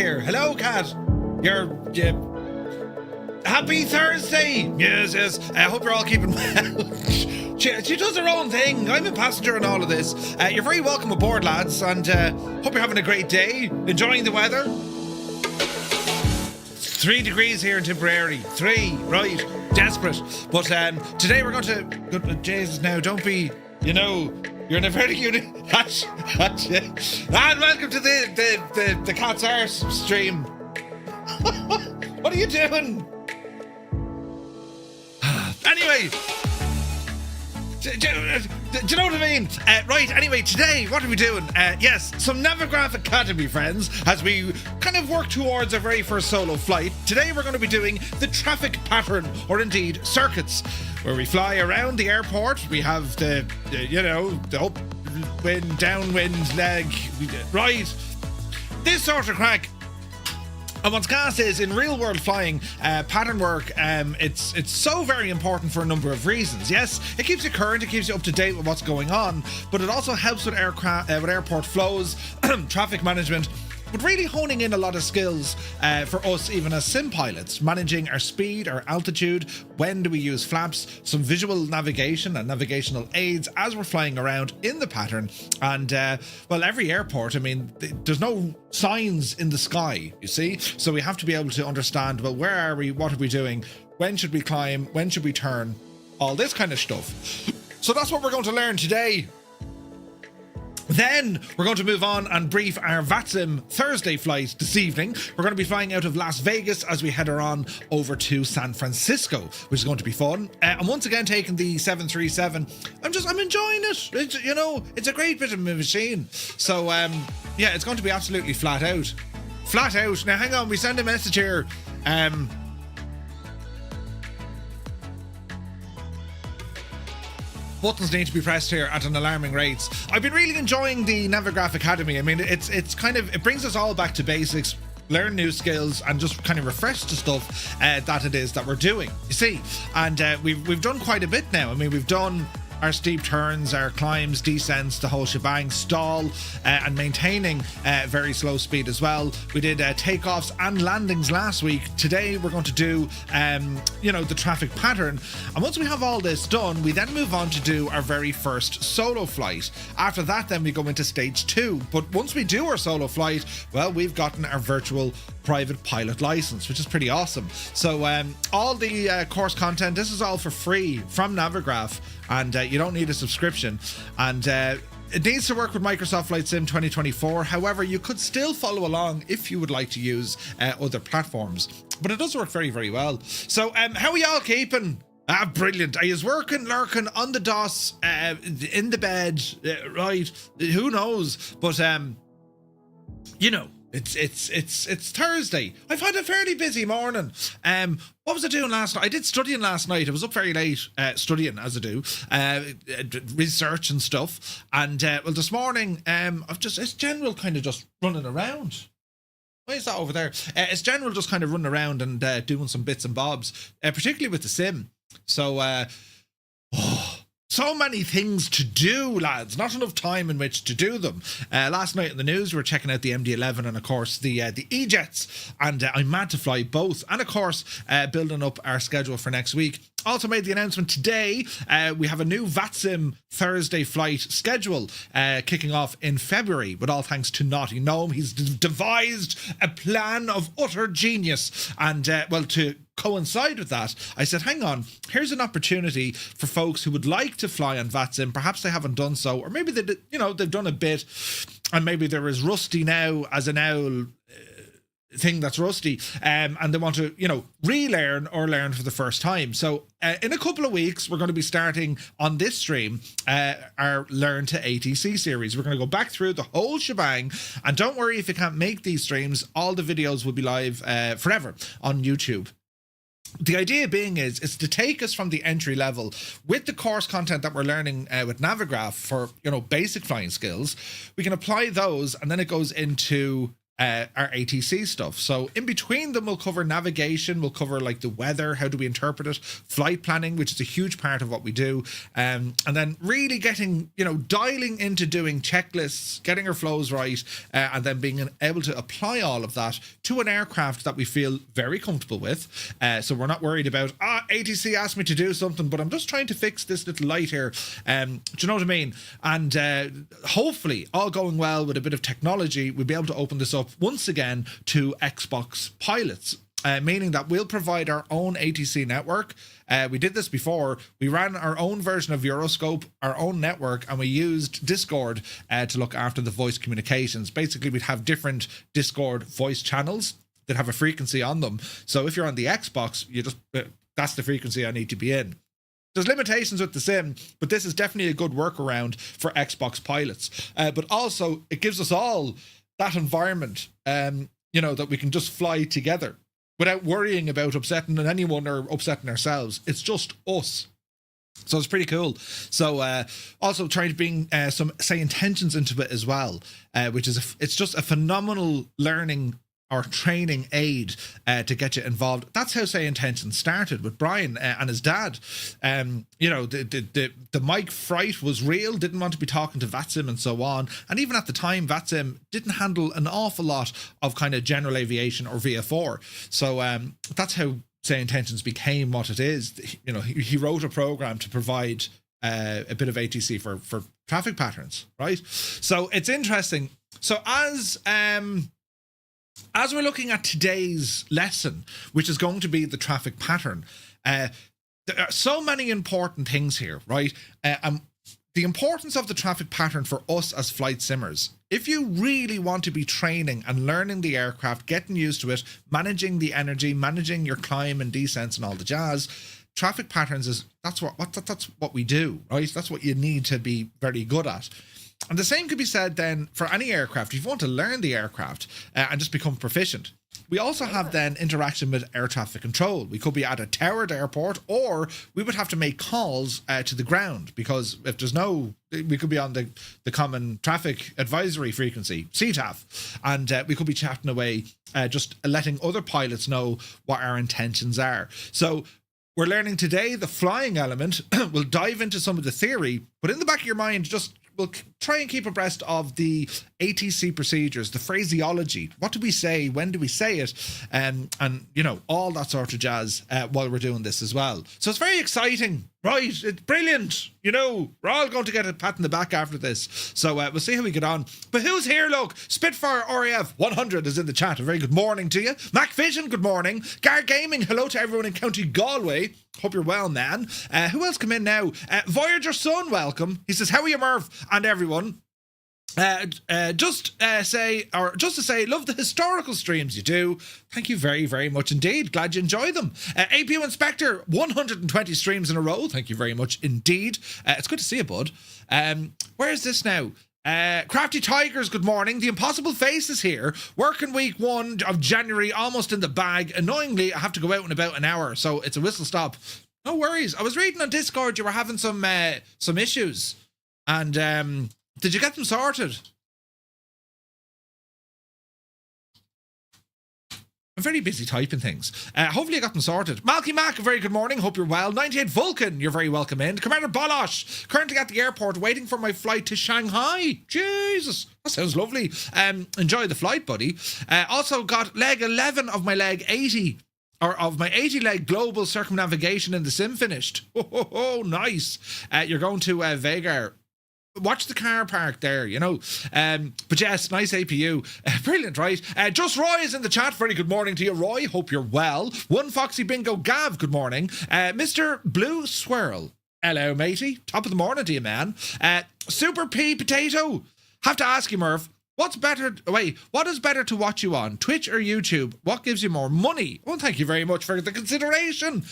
here. Hello, Kat. Happy Thursday. Yes. I hope you're all keeping well. She does her own thing. I'm a passenger in all of this. You're very welcome aboard, lads, and hope you're having a great day. Enjoying the weather. 3 degrees here in Tipperary. 3, right. Desperate. But today we're going to... Jesus, now, don't be... you're in a very unique... And welcome to the Cat's Arse stream. What are you doing? Anyway... Do you know what I mean? Right, anyway, today, what are we doing? Yes, some Navigraph Academy, friends, as we kind of work towards our very first solo flight. Today we're going to be doing the traffic pattern, or indeed circuits, where we fly around the airport. We have the upwind, downwind leg, right? This sort of crack. And what's gas is, in real world flying, pattern work, it's so very important for a number of reasons. Yes, it keeps you current, it keeps you up to date with what's going on, but it also helps with airport flows, traffic management, but really honing in a lot of skills for us, even as sim pilots, managing our speed, our altitude, when do we use flaps, some visual navigation and navigational aids as we're flying around in the pattern. And well, every airport, I mean, there's no signs in the sky, you see, so we have to be able to understand, well, where are we, what are we doing, when should we climb, when should we turn, all this kind of stuff. So that's what we're going to learn today. Then we're going to move on and brief our Vatsim Thursday flight this evening. We're going to be flying out of Las Vegas as we head on over to San Francisco, which is going to be fun. And once again, taking the 737. I'm enjoying it. It's a great bit of a machine. So yeah, it's going to be absolutely flat out. Flat out. Now hang on, we send a message here. Buttons need to be pressed here at an alarming rates. I've been really enjoying the Navigraph Academy. I mean, it's kind of, it brings us all back to basics, learn new skills, and just kind of refresh the stuff that it is that we're doing. You see, and we've done quite a bit now. I mean, we've done our steep turns, our climbs, descents, the whole shebang, stall, and maintaining very slow speed as well. We did takeoffs and landings last week. Today we're going to do, the traffic pattern. And once we have all this done, we then move on to do our very first solo flight. After that, then we go into stage 2. But once we do our solo flight, well, we've gotten our virtual private pilot license, which is pretty awesome. So all the course content, this is all for free from Navigraph, and you don't need a subscription, and it needs to work with Microsoft Flight Sim 2024. However, you could still follow along if you would like to use other platforms, but it does work very, very well. So how are y'all keeping? Brilliant. Are you working, lurking, on the DOS, in the bed, right? Who knows? But it's Thursday. I've had a fairly busy morning. What was I doing last night? I did studying last night. I was up very late studying, as I do, research and stuff. And well, this morning, it's general kind of just running around. Why is that over there? It's general just kind of running around and doing some bits and bobs, particularly with the sim. So, so many things to do, lads. Not enough time in which to do them. Last night in the news, we were checking out the MD-11 and, of course, the E-Jets. And I'm mad to fly both. And, of course, building up our schedule for next week. Also made the announcement today, we have a new Vatsim Thursday flight schedule kicking off in February, with all thanks to Naughty Gnome. He's devised a plan of utter genius. And, well, to coincide with that, I said, hang on, here's an opportunity for folks who would like to fly on Vatsim. Perhaps they haven't done so, or maybe they've done a bit, and maybe they're as rusty now as an owl thing that's rusty, and they want to relearn or learn for the first time. So in a couple of weeks, we're going to be starting on this stream our Learn to ATC series. We're going to go back through the whole shebang, and don't worry if you can't make these streams, all the videos will be live forever on YouTube. The idea being is to take us from the entry level with the course content that we're learning with Navigraph for basic flying skills. We can apply those, and then it goes into our ATC stuff. So in between them, we'll cover navigation, we'll cover like the weather, how do we interpret it, flight planning, which is a huge part of what we do, and then really getting, dialing into doing checklists, getting our flows right, and then being able to apply all of that to an aircraft that we feel very comfortable with. So we're not worried about, ATC asked me to do something, but I'm just trying to fix this little light here. Do you know what I mean? And hopefully, all going well with a bit of technology, we'll be able to open this up once again to Xbox pilots, meaning that we'll provide our own ATC network. We did this before. We ran our own version of Euroscope, our own network, and we used Discord to look after the voice communications. Basically, we'd have different Discord voice channels that have a frequency on them. So if you're on the Xbox, you just that's the frequency I need to be in. There's limitations with the sim, but this is definitely a good workaround for Xbox pilots. But also, it gives us all that environment, that we can just fly together without worrying about upsetting anyone or upsetting ourselves. It's just us. So it's pretty cool. So also trying to bring some, say, intentions into it as well, which is it's just a phenomenal learning or training aid to get you involved. That's how Say Intentions started with Brian and his dad. The mic fright was real, didn't want to be talking to Vatsim and so on. And even at the time, Vatsim didn't handle an awful lot of kind of general aviation or VFR. So that's how Say Intentions became what it is. He wrote a program to provide a bit of ATC for traffic patterns, right? So it's interesting. So as we're looking at today's lesson, which is going to be the traffic pattern, there are so many important things here, right? The importance of the traffic pattern for us as flight simmers. If you really want to be training and learning the aircraft, getting used to it, managing the energy, managing your climb and descents and all the jazz, traffic patterns that's what we do, right? That's what you need to be very good at. And the same could be said then for any aircraft. If you want to learn the aircraft and just become proficient, we also have then interaction with air traffic control. We could be at a towered airport, or we would have to make calls to the ground, because if there's we could be on the common traffic advisory frequency, CTAF, and we could be chatting away, just letting other pilots know what our intentions are. So we're learning today the flying element. We'll dive into some of the theory, but in the back of your mind, we'll try and keep abreast of the ATC procedures, the phraseology. What do we say? When do we say it? And all that sort of jazz while we're doing this as well. So it's very exciting, right? It's brilliant. We're all going to get a pat in the back after this. So we'll see how we get on. But who's here, look? Spitfire RAF 100 is in the chat. A very good morning to you. Mac Vision, good morning. Gar Gaming, hello to everyone in County Galway. Hope you're well, man. Who else come in now? Voyager Sun, welcome. He says, how are you, Merv? And everyone. Just to say, love the historical streams you do. Thank you very, very much indeed. Glad you enjoy them. APU Inspector, 120 streams in a row. Thank you very much indeed. It's good to see you, bud. Where is this now? Crafty Tigers, good morning. The Impossible Face is here. Working week 1 of January, almost in the bag. Annoyingly, I have to go out in about an hour, so it's a whistle stop. No worries. I was reading on Discord you were having some issues, and did you get them sorted? I'm very busy typing things. Hopefully I got them sorted. Malky Mac, a very good morning. Hope you're well. 98 Vulcan, you're very welcome in. Commander Bolosh, currently at the airport waiting for my flight to Shanghai. Jesus, that sounds lovely. Enjoy the flight, buddy. Also got leg 11 of my leg 80, or of my 80 leg global circumnavigation in the sim finished. Oh, nice. You're going to Vegar. Watch the car park there, but yes, nice APU. Brilliant, right? Just Roy is in the chat. Very good morning to you, Roy. Hope you're well. One Foxy Bingo Gav, good morning. Mr. Blue Swirl, hello, matey. Top of the morning to you, man. Super P Potato. Have to ask you, Murph, what is better to watch you on, Twitch or YouTube? What gives you more money? Well, thank you very much for the consideration.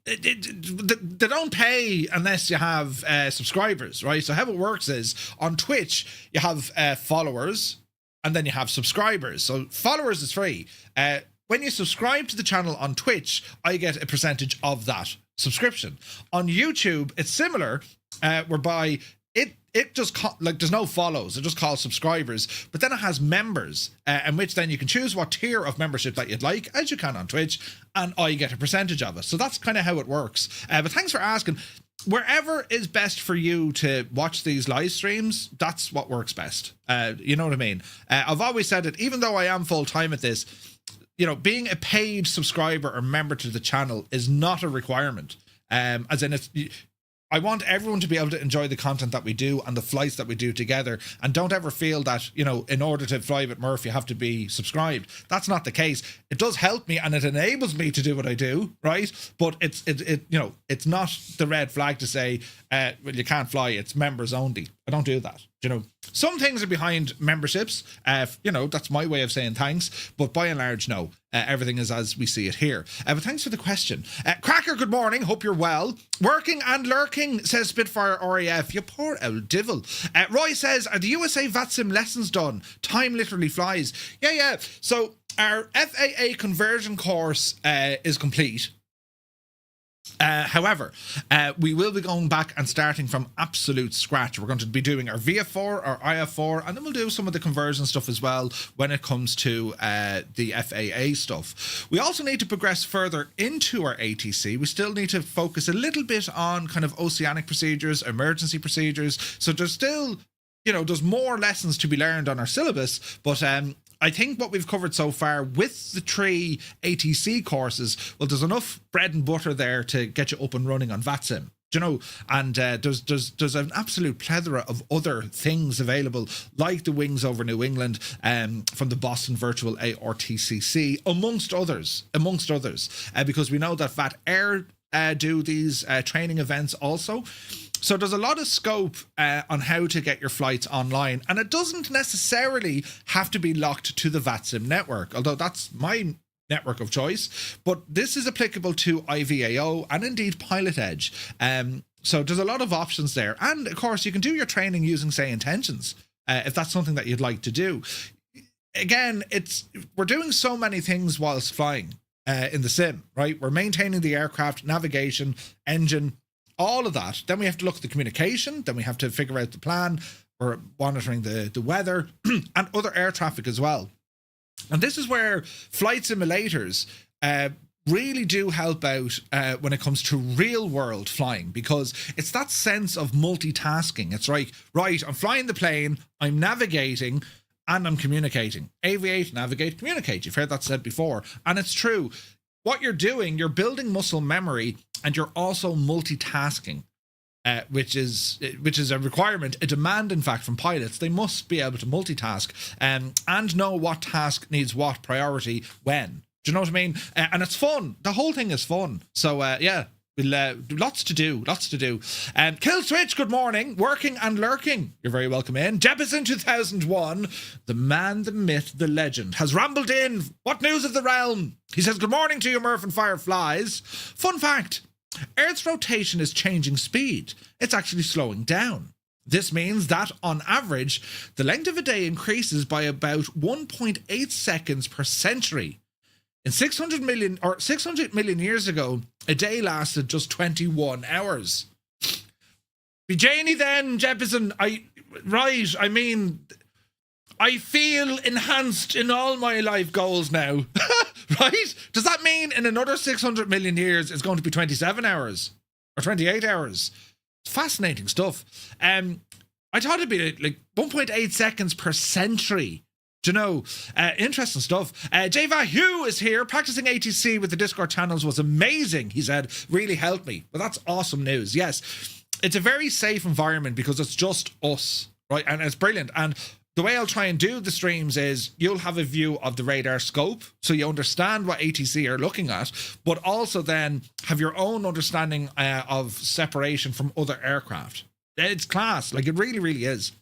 They don't pay unless you have subscribers, right? So how it works is on Twitch you have followers and then you have subscribers. So followers is free. When you subscribe to the channel on Twitch, I get a percentage of that subscription. On YouTube, it's similar, whereby it just there's no follows, it just calls subscribers, but then it has members, in which then you can choose what tier of membership that you'd like, as you can on Twitch, and I get a percentage of it. So that's kind of how it works. But thanks for asking. Wherever is best for you to watch these live streams, that's what works best. You know what I mean? I've always said it, even though I am full time at this, you know, being a paid subscriber or member to the channel is not a requirement. As in, I want everyone to be able to enjoy the content that we do and the flights that we do together, and don't ever feel that, you know, in order to fly with Murph you have to be subscribed. That's not the case. It does help me and it enables me to do what I do, right? But it's you know, it's not the red flag to say, well, you can't fly, it's members only. I don't do that. You know, some things are behind memberships. You know, that's my way of saying thanks. But by and large, no. Everything is as we see it here. But thanks for the question. Cracker, good morning. Hope you're well. Working and lurking, says Spitfire RAF. You poor old divil. Roy says, are the USA Vatsim lessons done? Time literally flies. Yeah. So our FAA conversion course is complete. However, we will be going back and starting from absolute scratch. We're going to be doing our VF4, our IF4, and then we'll do some of the conversion stuff as well when it comes to the FAA stuff. We also need to progress further into our ATC. We still need to focus a little bit on kind of oceanic procedures, emergency procedures. So there's still, you know, there's more lessons to be learned on our syllabus, but I think what we've covered so far with the 3 ATC courses, well, there's enough bread and butter there to get you up and running on Vatsim. You know, and there's an absolute plethora of other things available, like the wings over New England, from the Boston Virtual ARTCC, amongst others, because we know that VAT Air do these training events also. So there's a lot of scope on how to get your flights online, and it doesn't necessarily have to be locked to the Vatsim network, although that's my network of choice, but this is applicable to IVAO and indeed Pilot Edge. So there's a lot of options there, and of course you can do your training using, say, intentions, if that's something that you'd like to do. Again, we're doing so many things whilst flying in the sim, right? We're maintaining the aircraft, navigation, engine, all of that. Then we have to look at the communication. Then we have to figure out the plan. We're monitoring the weather and other air traffic as well. And this is where flight simulators really do help out when it comes to real world flying, because it's that sense of multitasking. It's right, I'm flying the plane, I'm navigating, and I'm communicating. Aviate, navigate, communicate. You've heard that said before. And it's true. What you're doing, you're building muscle memory, and you're also multitasking, which is a requirement, a demand, in fact, from pilots. They must be able to multitask and know what task needs what priority when. Do you know what I mean? And it's fun. The whole thing is fun. So, yeah. Lots to do. Kill Switch, good morning. Working and lurking, you're very welcome in. Jefferson 2001, the man, the myth, the legend, has rambled in. What news of the realm? He says, good morning to you, Murph and Fireflies. Fun fact, Earth's rotation is changing speed. It's actually slowing down. This means that, on average, the length of a day increases by about 1.8 seconds per century. In 600 million years ago, a day lasted just 21 hours. Be Janie then, Jefferson. I feel enhanced in all my life goals now. Right? Does that mean in another 600 million years it's going to be 27 hours or 28 hours? It's fascinating stuff. I thought it'd be like 1.8 seconds per century. Do you know? Interesting stuff. Java Hugh is here. Practicing ATC with the Discord channels was amazing, he said. Really helped me. Well, that's awesome news. Yes, it's a very safe environment because it's just us, right? And it's brilliant. And the way I'll try and do the streams is you'll have a view of the radar scope, so you understand what ATC are looking at, but also then have your own understanding of separation from other aircraft. It's class. Like, it really, really is.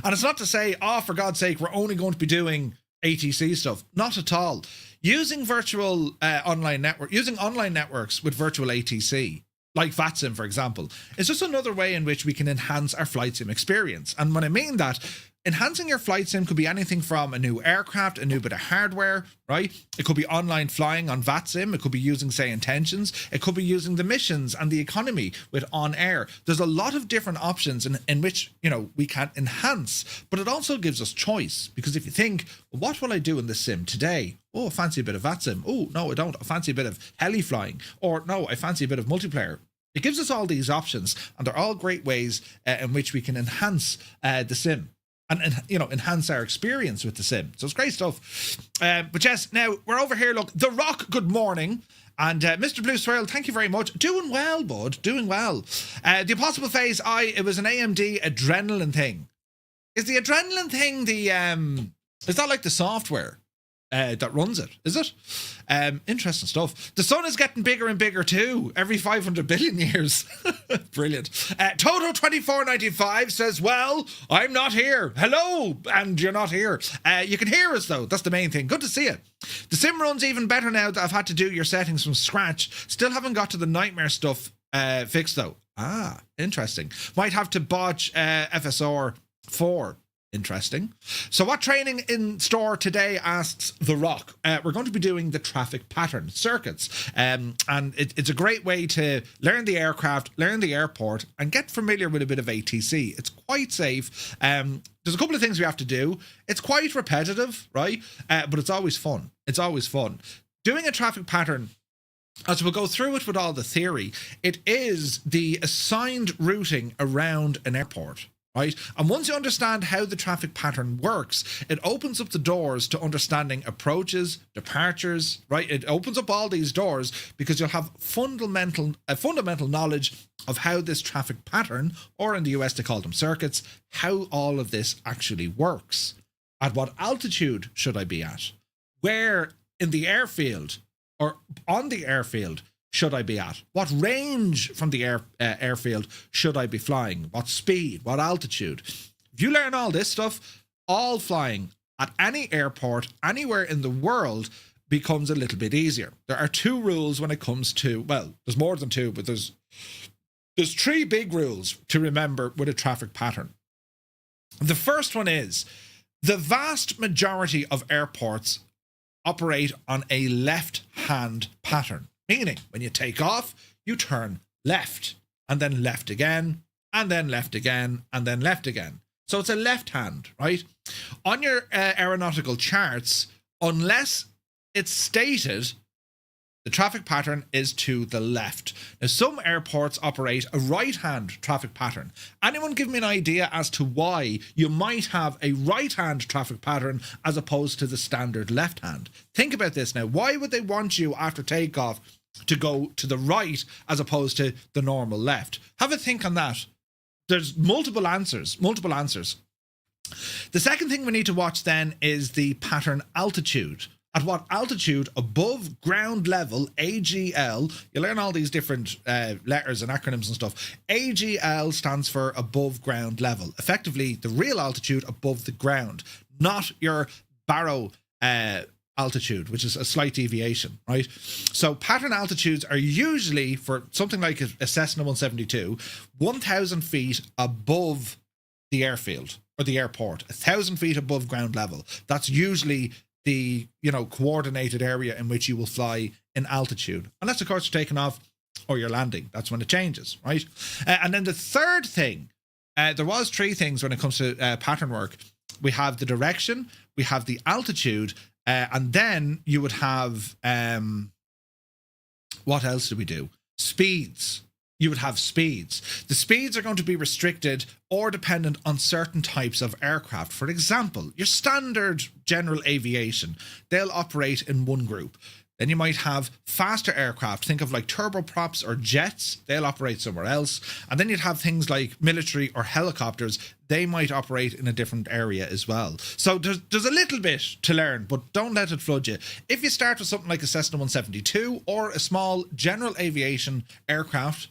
And it's not to say, for God's sake, we're only going to be doing ATC stuff. Not at all. Using virtual online networks with virtual ATC, like Vatsim, for example, is just another way in which we can enhance our flight sim experience. And when I mean that, enhancing your flight sim could be anything from a new aircraft, a new bit of hardware, right? It could be online flying on Vatsim. It could be using, say, intentions. It could be using the missions and the economy with on air. There's a lot of different options in which, you know, we can enhance, but it also gives us choice. Because if you think, well, what will I do in this sim today? Oh, I fancy a bit of Vatsim. Oh, no, I don't. I fancy a bit of heli flying. Or no, I fancy a bit of multiplayer. It gives us all these options, and they're all great ways in which we can enhance the sim. And, you know, enhance our experience with the sim. So it's great stuff. But yes, now we're over here. Look, The Rock, good morning. And Mr. Blue Swirl, thank you very much. Doing well, bud. Doing well. The Impossible Phase, it was an AMD adrenaline thing. Is the adrenaline thing is that like the software that runs it? Is it? Interesting stuff. The sun is getting bigger and bigger too, every 500 billion years. Brilliant. Toto2495 says, well, I'm not here. Hello, and you're not here. You can hear us though. That's the main thing. Good to see you. The sim runs even better now that I've had to do your settings from scratch. Still haven't got to the nightmare stuff fixed though. Ah, interesting. Might have to botch FSR 4. Interesting. So what training in store today, asks The Rock? We're going to be doing the traffic pattern circuits. And it's a great way to learn the aircraft, learn the airport, and get familiar with a bit of ATC. It's quite safe. There's a couple of things we have to do. It's quite repetitive, right? But it's always fun. It's always fun. Doing a traffic pattern, as we'll go through it with all the theory, it is the assigned routing around an airport. Right? And once you understand how the traffic pattern works, it opens up the doors to understanding approaches, departures, right? It opens up all these doors because you'll have fundamental knowledge of how this traffic pattern, or in the US they call them circuits, how all of this actually works. At what altitude should I be at? Where in the airfield or on the airfield should I be at? What range from the airfield should I be flying? What speed? What altitude? If you learn all this stuff, all flying at any airport, anywhere in the world, becomes a little bit easier. There are 2 rules when it comes to, well, there's more than 2, but there's 3 big rules to remember with a traffic pattern. The first one is the vast majority of airports operate on a left-hand pattern. Meaning, when you take off, you turn left, and then left again, and then left again, and then left again. So it's a left hand, right? On your aeronautical charts, unless it's stated, the traffic pattern is to the left. Now, some airports operate a right-hand traffic pattern. Anyone give me an idea as to why you might have a right-hand traffic pattern as opposed to the standard left-hand? Think about this now. Why would they want you after takeoff to go to the right as opposed to the normal left? Have a think on that. There's multiple answers. The second thing we need to watch then is the pattern altitude. At what altitude above ground level, AGL, you learn all these different letters and acronyms and stuff. AGL stands for above ground level. Effectively, the real altitude above the ground, not your barrow altitude, which is a slight deviation, right? So pattern altitudes are usually, for something like a Cessna 172, 1,000 feet above the airfield or the airport, 1,000 feet above ground level. That's usually the, you know, coordinated area in which you will fly in altitude, unless of course you're taking off or you're landing. That's when it changes, right? And then the third thing, there was 3 things when it comes to pattern work. We have the direction, we have the altitude, and then you would have what else do we do? Speeds. You would have speeds. The speeds are going to be restricted or dependent on certain types of aircraft. For example, your standard general aviation, they'll operate in one group. Then you might have faster aircraft. Think of like turboprops or jets. They'll operate somewhere else. And then you'd have things like military or helicopters. They might operate in a different area as well. So there's a little bit to learn, but don't let it flood you. If you start with something like a Cessna 172 or a small general aviation aircraft,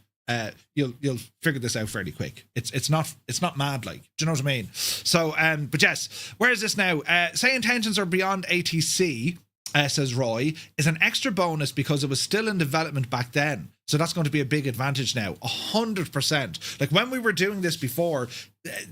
you'll figure this out fairly quick. It's not mad, like, do you know what I mean? So but yes, where is this now? Say intentions are beyond ATC. says Roy, is an extra bonus because it was still in development back then. So that's going to be a big advantage now. 100%. Like when we were doing this before,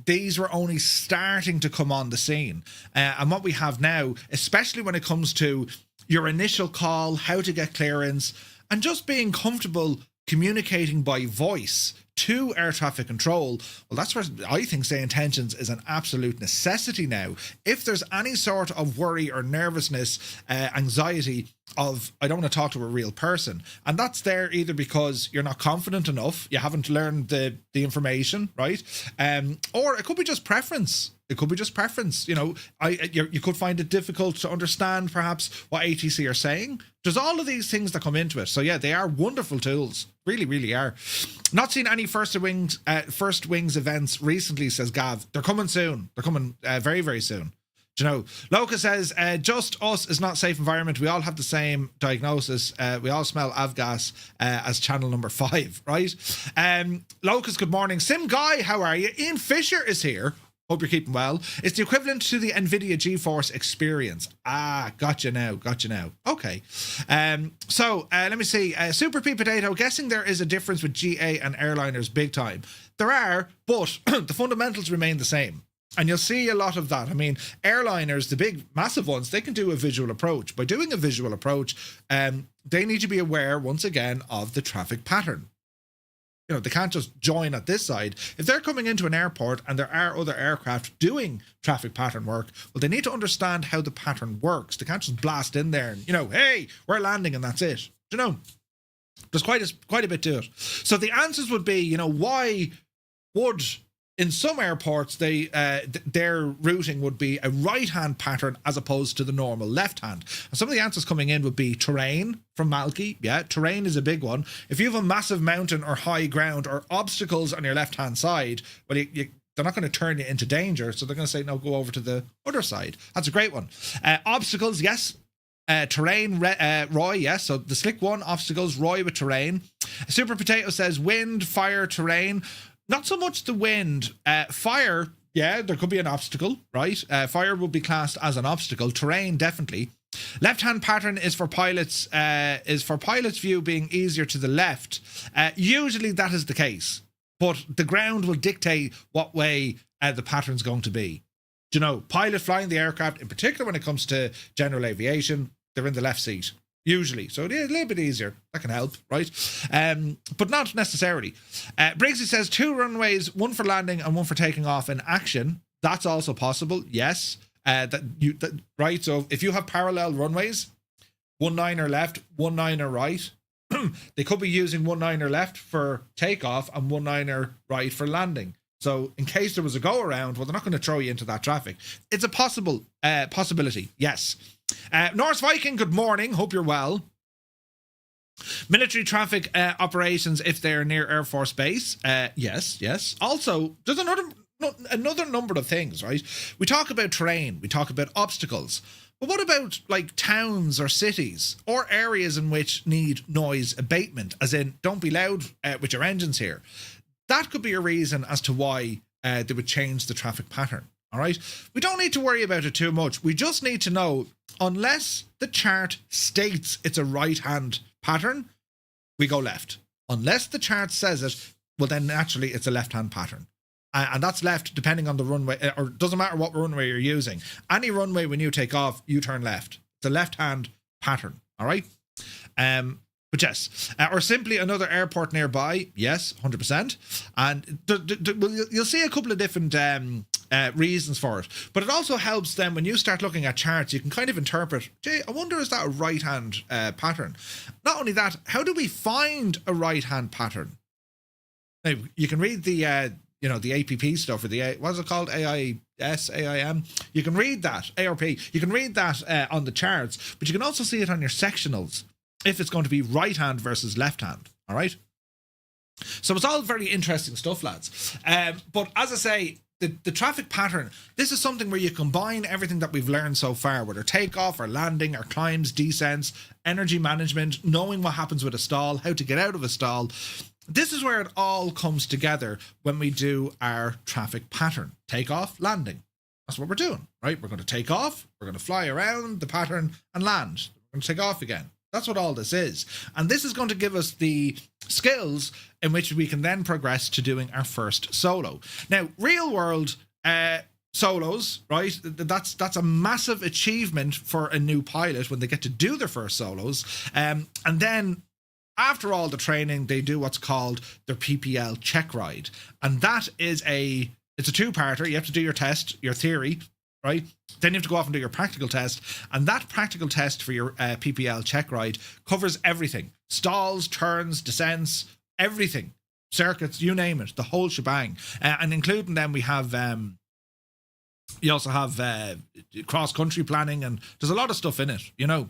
these were only starting to come on the scene. And what we have now, especially when it comes to your initial call, how to get clearance, and just being comfortable communicating by voice to air traffic control, well, that's where I think Say Intentions is an absolute necessity now. If there's any sort of worry or nervousness, anxiety of, I don't want to talk to a real person, and that's there either because you're not confident enough, you haven't learned the information, right? Or it could be just preference. It could be just preference. You know, you could find it difficult to understand perhaps what ATC are saying. There's all of these things that come into it. So yeah, they are wonderful tools. Really, really are. Not seen any First Wings events recently, says Gav. They're coming soon. They're coming very, very soon. Do you know? Loca says, just us is not safe environment. We all have the same diagnosis. We all smell avgas as channel number 5, right? Locus, good morning. Sim Guy, how are you? Ian Fisher is here. Hope you're keeping well. It's the equivalent to the NVIDIA GeForce experience. Gotcha now. Okay. So let me see. Super P Potato, guessing there is a difference with GA and airliners big time. There are, but the fundamentals remain the same. And you'll see a lot of that. I mean, airliners, the big, massive ones, they can do a visual approach. By doing a visual approach, they need to be aware, once again, of the traffic pattern. You know, they can't just join at this side. If they're coming into an airport and there are other aircraft doing traffic pattern work, well, they need to understand how the pattern works. They can't just blast in there and, you know, hey, we're landing and that's it. You know, there's quite a bit to it. So the answers would be, you know, why would, in some airports, their routing would be a right-hand pattern as opposed to the normal left-hand. And some of the answers coming in would be terrain from Malky. Yeah, terrain is a big one. If you have a massive mountain or high ground or obstacles on your left-hand side, well, they're not going to turn you into danger, so they're going to say, no, go over to the other side. That's a great one. Obstacles, yes. Terrain, Roy, yes. So the slick one, obstacles, Roy with terrain. Super Potato says wind, fire, terrain. Not so much the wind. Fire, yeah, there could be an obstacle, right? Fire would be classed as an obstacle. Terrain, definitely. Left-hand pattern is for pilots. View being easier to the left. Usually that is the case, but the ground will dictate what way the pattern's going to be. Do you know, pilot flying the aircraft, in particular when it comes to general aviation, they're in the left seat. Usually. So it is a little bit easier. That can help, right? But not necessarily. Briggsy says 2 runways, 1 for landing and 1 for taking off in action. That's also possible, yes. Right, so if you have parallel runways, 1-9er left, 1-9er right, they could be using 1-9er left for takeoff and 1-9er right for landing. So in case there was a go around, well, they're not going to throw you into that traffic. It's a possibility, yes. Norse Viking, good morning. Hope you're well. Military traffic operations if they're near Air Force Base. Yes. Also, there's another number of things, right? We talk about terrain, we talk about obstacles. But what about like towns or cities or areas in which need noise abatement, as in don't be loud with your engines here? That could be a reason as to why they would change the traffic pattern. All right. We don't need to worry about it too much. We just need to know, unless the chart states it's a right-hand pattern, we go left. Unless the chart says it, well, then naturally it's a left-hand pattern. And that's left depending on the runway, or doesn't matter what runway you're using. Any runway when you take off, you turn left. It's a left-hand pattern. All right. But yes, or simply another airport nearby. Yes, 100%. And you'll see a couple of different reasons for it. But it also helps them when you start looking at charts, you can kind of interpret, gee, I wonder, is that a right-hand pattern? Not only that, how do we find a right-hand pattern? Now, you can read the APP stuff, or the, what's it called? AIS, AIM. You can read that, ARP. You can read that on the charts, but you can also see it on your sectionals, if it's going to be right hand versus left hand. All right. So it's all very interesting stuff, lads. But as I say, the traffic pattern, this is something where you combine everything that we've learned so far, whether takeoff or landing or climbs, descents, energy management, knowing what happens with a stall, how to get out of a stall. This is where it all comes together when we do our traffic pattern, takeoff, landing. That's what we're doing, right? We're going to take off, we're going to fly around the pattern and land. We're going to take off again. That's what all this is. And this is going to give us the skills in which we can then progress to doing our first solo. Now, real world solos, right? That's a massive achievement for a new pilot when they get to do their first solos. And then after all the training, they do what's called their PPL check ride. And that is it's a two-parter. You have to do your test, your theory, right? Then you have to go off and do your practical test. And that practical test for your PPL check ride covers everything. Stalls, turns, descents, everything. Circuits, you name it, the whole shebang. And including them, we have... you also have cross-country planning, and there's a lot of stuff in it, you know.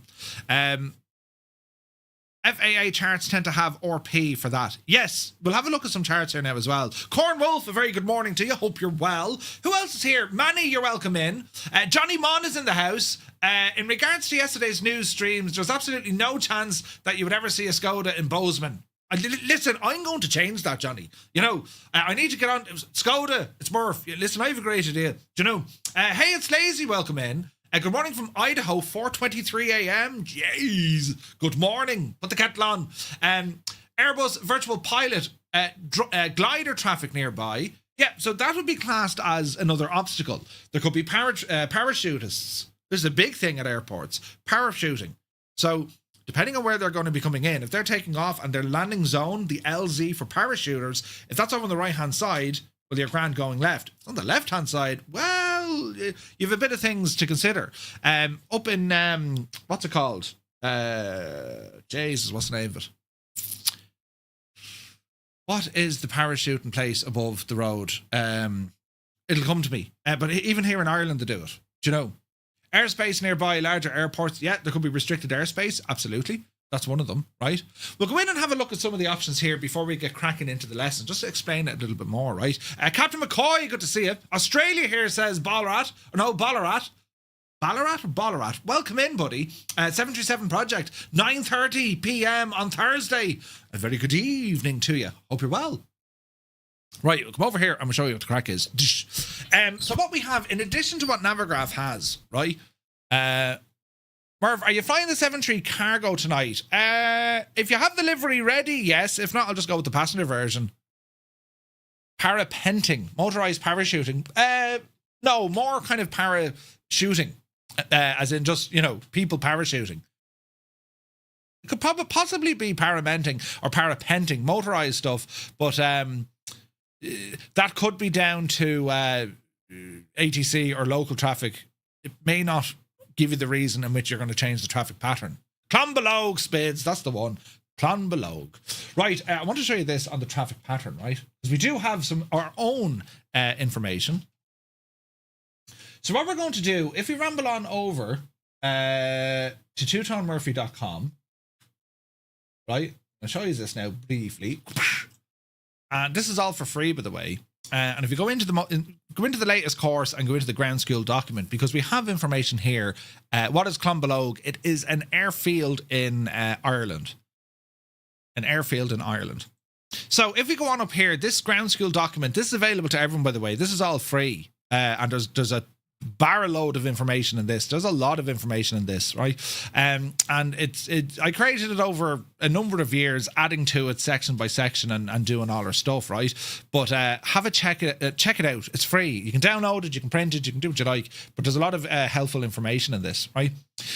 FAA charts tend to have RP for that. Yes, we'll have a look at some charts here now as well. Corn Wolf, a very good morning to you. Hope you're well. Who else is here? Manny, you're welcome in. Johnny Mon is in the house. In regards to yesterday's news streams, there's absolutely no chance that you would ever see a Skoda in Bozeman. Listen, I'm going to change that, Johnny. You know, I need to get on. Skoda, it's Murph. Listen, I have a great idea. Do you know? Hey, it's Lazy. Welcome in. Good morning from Idaho, 4:23 a.m. Jeez. Good morning. Put the kettle on. Airbus virtual pilot glider traffic nearby. Yeah, so that would be classed as another obstacle. There could be parachutists. This is a big thing at airports. Parachuting. So depending on where they're going to be coming in, if they're taking off and their landing zone, the LZ for parachuters, if that's over on the right-hand side, well, you're grand going left. On the left-hand side, well, you have a bit of things to consider. Up in, what's it called? Jesus, what's the name of it? What is the parachuting place above the road? It'll come to me. But even here in Ireland, they do it. Do you know? Airspace nearby larger airports. Yeah, there could be restricted airspace. Absolutely. That's one of them, right? We'll go in and have a look at some of the options here before we get cracking into the lesson, just to explain it a little bit more, right? Captain McCoy, good to see you. Australia here says Ballarat. No, Ballarat. Ballarat or Ballarat? Welcome in, buddy. 737 Project, 9:30 p.m. on Thursday. A very good evening to you. Hope you're well. Right, we'll come over here and we'll show you what the crack is. So what we have, in addition to what Navigraph has, right? Merv, are you flying the 73 cargo tonight? If you have the livery ready, yes. If not, I'll just go with the passenger version. Parapenting, motorized parachuting. No, more kind of parachuting, as in just, you know, people parachuting. It could probably possibly be paramenting or parapenting, motorized stuff, but that could be down to ATC or local traffic. It may not give you the reason in which you're going to change the traffic pattern. Clonbelogue, Spids, that's the one. Clonbelogue. Right, I want to show you this on the traffic pattern, right? Because we do have our own information. So what we're going to do, if we ramble on over to twotonemurphy.com, right? I'll show you this now briefly. And this is all for free, by the way. And if you go into the latest course and go into the ground school document, because we have information here. What is Clonbelogue? It is an airfield in Ireland. An airfield in Ireland. So if we go on up here, this ground school document, this is available to everyone, by the way. This is all free. And there's a barrel load of information in this. There's a lot of information in this, right? And I created it over a number of years, adding to it section by section and doing all our stuff, right? But have a check it out. It's free. You can download it, you can print it, you can do what you like, but there's a lot of helpful information in this, right?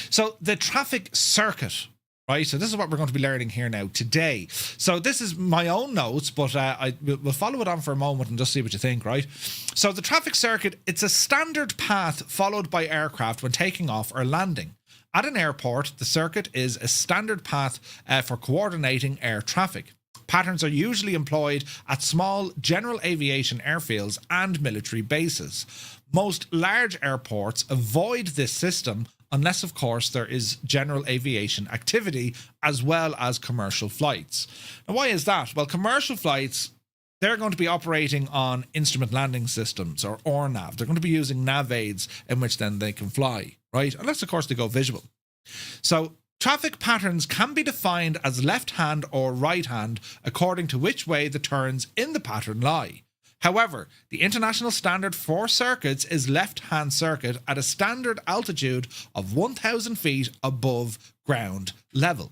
So the traffic circuit, right? So this is what we're going to be learning here now today. So this is my own notes, but we'll follow it on for a moment and just see what you think, right? So the traffic circuit, it's a standard path followed by aircraft when taking off or landing. At an airport, the circuit is a standard path for coordinating air traffic. Patterns are usually employed at small general aviation airfields and military bases. Most large airports avoid this system unless, of course, there is general aviation activity as well as commercial flights. Now, why is that? Well, commercial flights, they're going to be operating on instrument landing systems or ORNAV. They're going to be using nav aids in which then they can fly, right? Unless, of course, they go visual. So traffic patterns can be defined as left hand or right hand according to which way the turns in the pattern lie. However, the international standard for circuits is left-hand circuit at a standard altitude of 1,000 feet above ground level.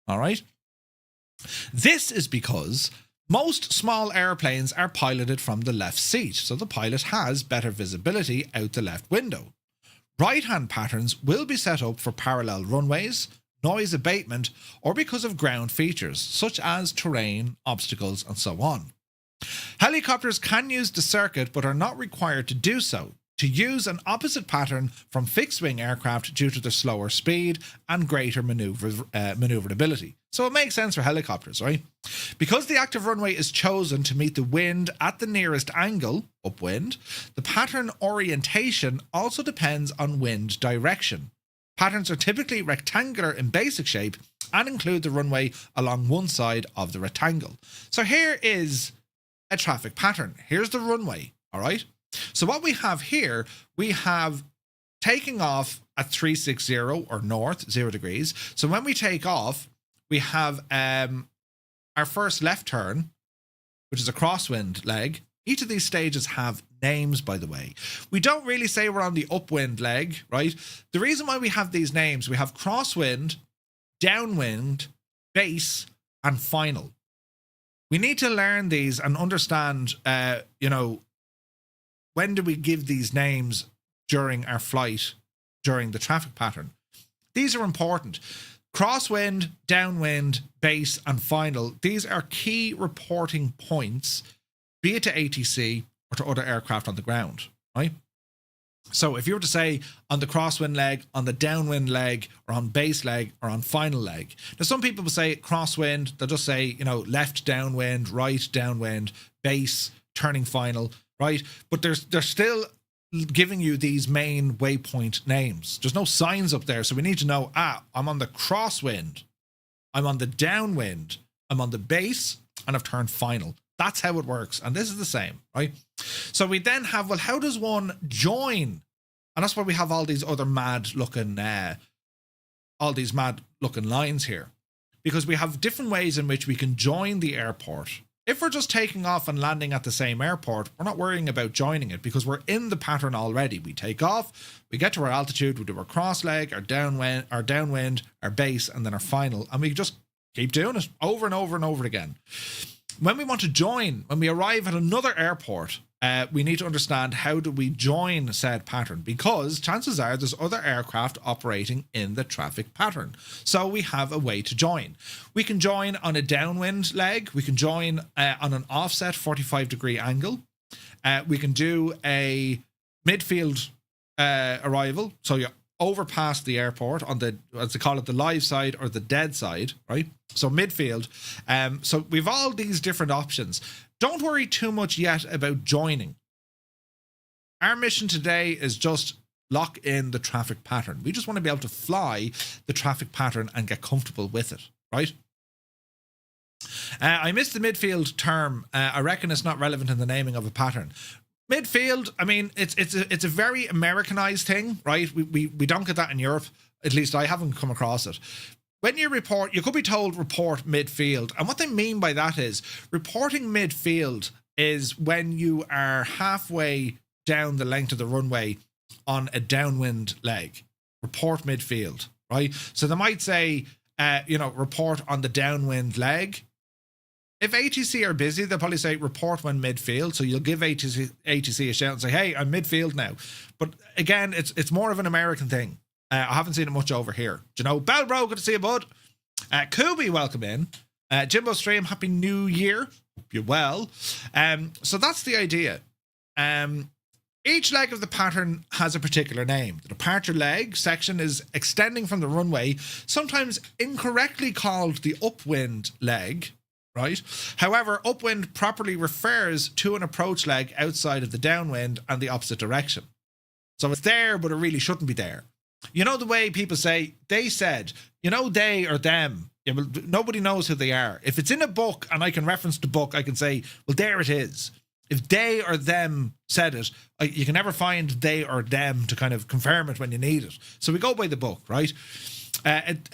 All right? This is because most small airplanes are piloted from the left seat, so the pilot has better visibility out the left window. Right-hand patterns will be set up for parallel runways, noise abatement, or because of ground features, such as terrain, obstacles, and so on. Helicopters can use the circuit but are not required to do so, to use an opposite pattern from fixed-wing aircraft due to their slower speed and greater maneuverability. So it makes sense for helicopters, right? Because the active runway is chosen to meet the wind at the nearest angle, upwind, the pattern orientation also depends on wind direction. Patterns are typically rectangular in basic shape and include the runway along one side of the rectangle. So here is a traffic pattern. Here's the runway, all right? So what we have here, we have taking off at 360 or north, 0 degrees. So when we take off, we have our first left turn, which is a crosswind leg. Each of these stages have names, by the way. We don't really say we're on the upwind leg, right? The reason why we have these names, we have crosswind, downwind, base, and final. We need to learn these and understand, when do we give these names during our flight, during the traffic pattern? These are important. Crosswind, downwind, base, and final. These are key reporting points, be it to ATC or to other aircraft on the ground, right? So if you were to say on the crosswind leg, on the downwind leg, or on base leg, or on final leg. Now, some people will say crosswind, they'll just say, left downwind, right downwind, base, turning final, right? But they're still giving you these main waypoint names. There's no signs up there, so we need to know, I'm on the crosswind, I'm on the downwind, I'm on the base, and I've turned final. That's how it works, and this is the same, right? So we then have, well, how does one join? And that's why we have all these other mad-looking lines here, because we have different ways in which we can join the airport. If we're just taking off and landing at the same airport, we're not worrying about joining it because we're in the pattern already. We take off, we get to our altitude, we do our cross leg, our downwind, our base, and then our final, and we just keep doing it over and over and over again. When we want to join, when we arrive at another airport, we need to understand how do we join said pattern, because chances are there's other aircraft operating in the traffic pattern. So we have a way to join. We can join on a downwind leg. We can join on an offset 45-degree angle. We can do a midfield arrival. So you overpass the airport on the, as they call it, the live side or the dead side, right? So midfield. So we've all these different options. Don't worry too much yet about joining. Our mission today is just lock in the traffic pattern. We just want to be able to fly the traffic pattern and get comfortable with it, right? I missed the midfield term. I reckon it's not relevant in the naming of a pattern. Midfield, I mean, it's a very Americanized thing, right? We don't get that in Europe. At least I haven't come across it. When you report, you could be told report midfield. And what they mean by that is reporting midfield is when you are halfway down the length of the runway on a downwind leg. Report midfield, right? So they might say, report on the downwind leg. If ATC are busy, they'll probably say report when midfield. So you'll give ATC a shout and say, hey, I'm midfield now. But again, it's more of an American thing. I haven't seen it much over here. Do you know? Belbro, good to see you, bud. Kubi, welcome in. Jimbo Stream, Happy New Year. Hope you're well. So that's the idea. Each leg of the pattern has a particular name. The departure leg section is extending from the runway, sometimes incorrectly called the upwind leg, right? However, upwind properly refers to an approach leg outside of the downwind and the opposite direction. So it's there, but it really shouldn't be there. You know the way people say, they said, they or them. Yeah, well, nobody knows who they are. If it's in a book and I can reference the book, I can say, well, there it is. If they or them said it, you can never find they or them to kind of confirm it when you need it. So we go by the book, right? And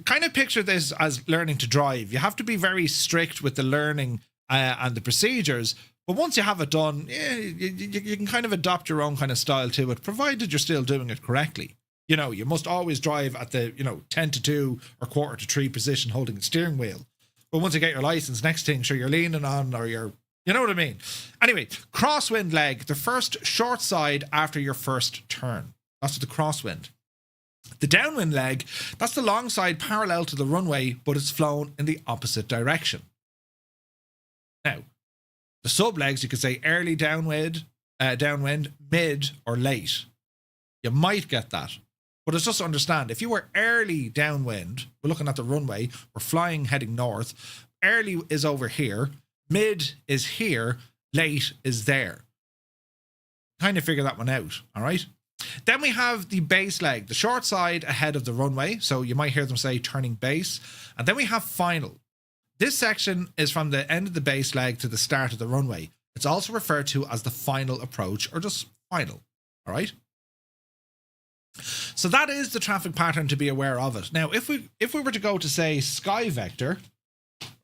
kind of picture this as learning to drive. You have to be very strict with the learning and the procedures, But once you have it done, yeah, you can kind of adopt your own kind of style to it, provided you're still doing it correctly. You know, you must always drive at the, 10 to 2 or quarter to 3 position holding the steering wheel. But once you get your license, next thing, sure, you're leaning on or you're, you know what I mean? Anyway, crosswind leg, the first short side after your first turn. That's the crosswind. The downwind leg, that's the long side parallel to the runway, but it's flown in the opposite direction. Now, the sub legs, you could say early downwind, mid, or late. You might get that. But it's just to understand, if you were early downwind, we're looking at the runway, we're flying heading north, early is over here, mid is here, late is there. Kind of figure that one out, all right? Then we have the base leg, the short side ahead of the runway. So you might hear them say turning base. And then we have final. This section is from the end of the base leg to the start of the runway. It's also referred to as the final approach or just final, all right? So that is the traffic pattern to be aware of it. Now, if we were to go to, say, Sky Vector,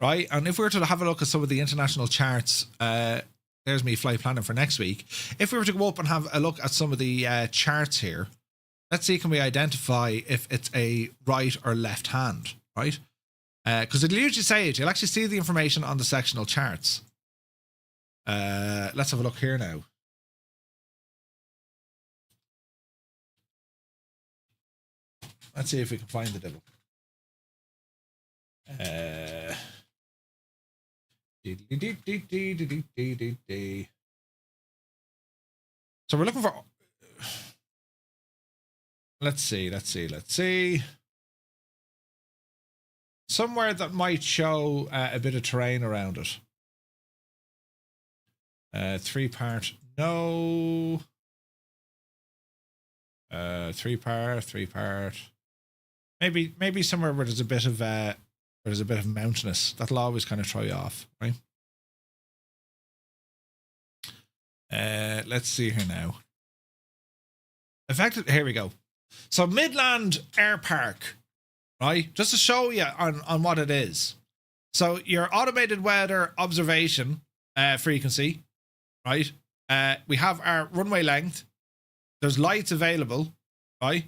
right, and if we were to have a look at some of the international charts, there's me flight planning for next week. If we were to go up and have a look at some of the charts here, let's see, can we identify if it's a right or left hand, right? Because it'll usually say it. You'll actually see the information on the sectional charts. Let's have a look here now. Let's see if we can find the devil. So we're looking for. Let's see. Somewhere that might show a bit of terrain around it. 3-part, no. 3-part. Maybe somewhere where there's a bit of mountainous. That'll always kind of throw you off, right? Let's see here now. Here we go. So Midland Air Park, right? Just to show you on what it is. So your automated weather observation frequency, right? We have our runway length. There's lights available, right?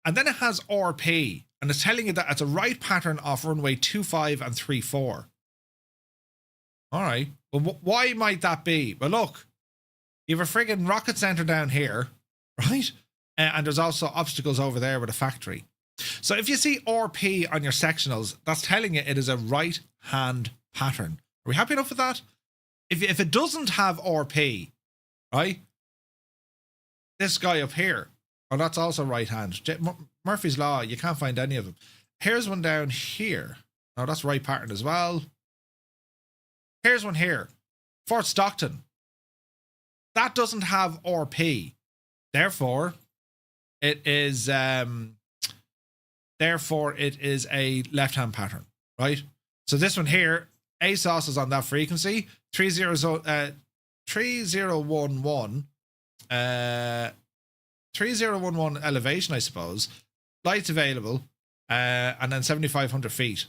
And then it has RP, and it's telling you that it's a right pattern off runway 25 and 34. All right. Well, why might that be? Well, look, you have a friggin' rocket center down here, right? And there's also obstacles over there with a factory. So if you see RP on your sectionals, that's telling you it is a right-hand pattern. Are we happy enough with that? If it doesn't have RP, right? This guy up here, oh, that's also right-hand. Murphy's Law, you can't find any of them. Here's one down here. Oh, that's right pattern as well. Here's one here. Fort Stockton. That doesn't have RP. Therefore, it is a left-hand pattern, right? So this one here, ASOS is on that frequency, 3011, 3011 elevation, I suppose. Lights available, and then 7,500 feet.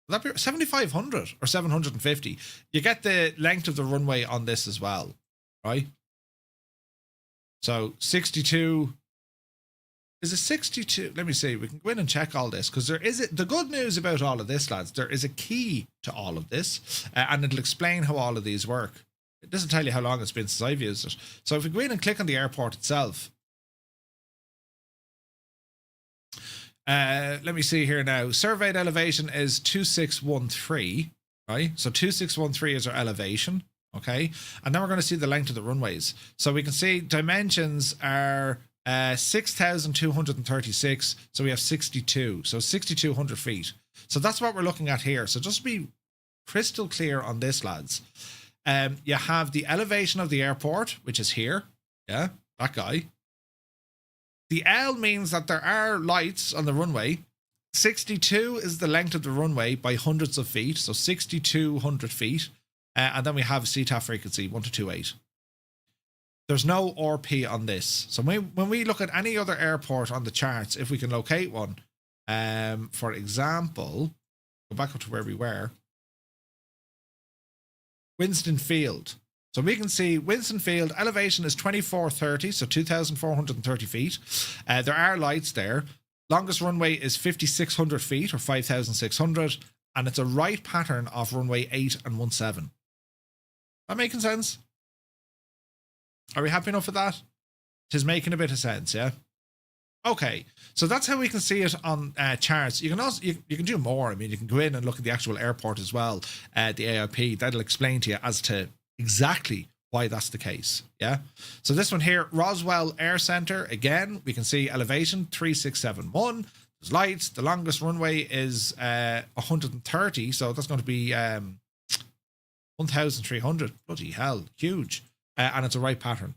Will that be 7,500 or 750? You get the length of the runway on this as well, right? So 62. Is it 62? Let me see. We can go in and check all this, because the good news about all of this, lads, there is a key to all of this, and it'll explain how all of these work. It doesn't tell you how long it's been since I've used it. So if we go in and click on the airport itself, let me see here now. Surveyed elevation is 2613, right? So 2613 is our elevation, okay? And then we're going to see the length of the runways. So we can see dimensions are 6,236. So we have 62. So 6,200 feet. So that's what we're looking at here. So just to be crystal clear on this, lads. You have the elevation of the airport, which is here. Yeah, that guy. The L means that there are lights on the runway. 62 is the length of the runway by hundreds of feet. So 6,200 feet. And then we have CTAF frequency, 1228. There's no RP on this. So when we look at any other airport on the charts, if we can locate one, for example, go back up to where we were. Winston Field. So we can see Winston Field elevation is 2430, so 2,430 feet. There are lights there. Longest runway is 5,600 feet or 5,600, and it's a right pattern of runway 8 and 17. That making sense? Are we happy enough with that? It is making a bit of sense, yeah? Okay, so that's how we can see it on charts. You can also you can do more. I mean, you can go in and look at the actual airport as well, the AIP. That'll explain to you as to exactly why that's the case, yeah? So this one here, Roswell Air Center, again, we can see elevation 3671. There's lights. The longest runway is 130, so that's going to be 1,300. Bloody hell, huge. And it's a right pattern.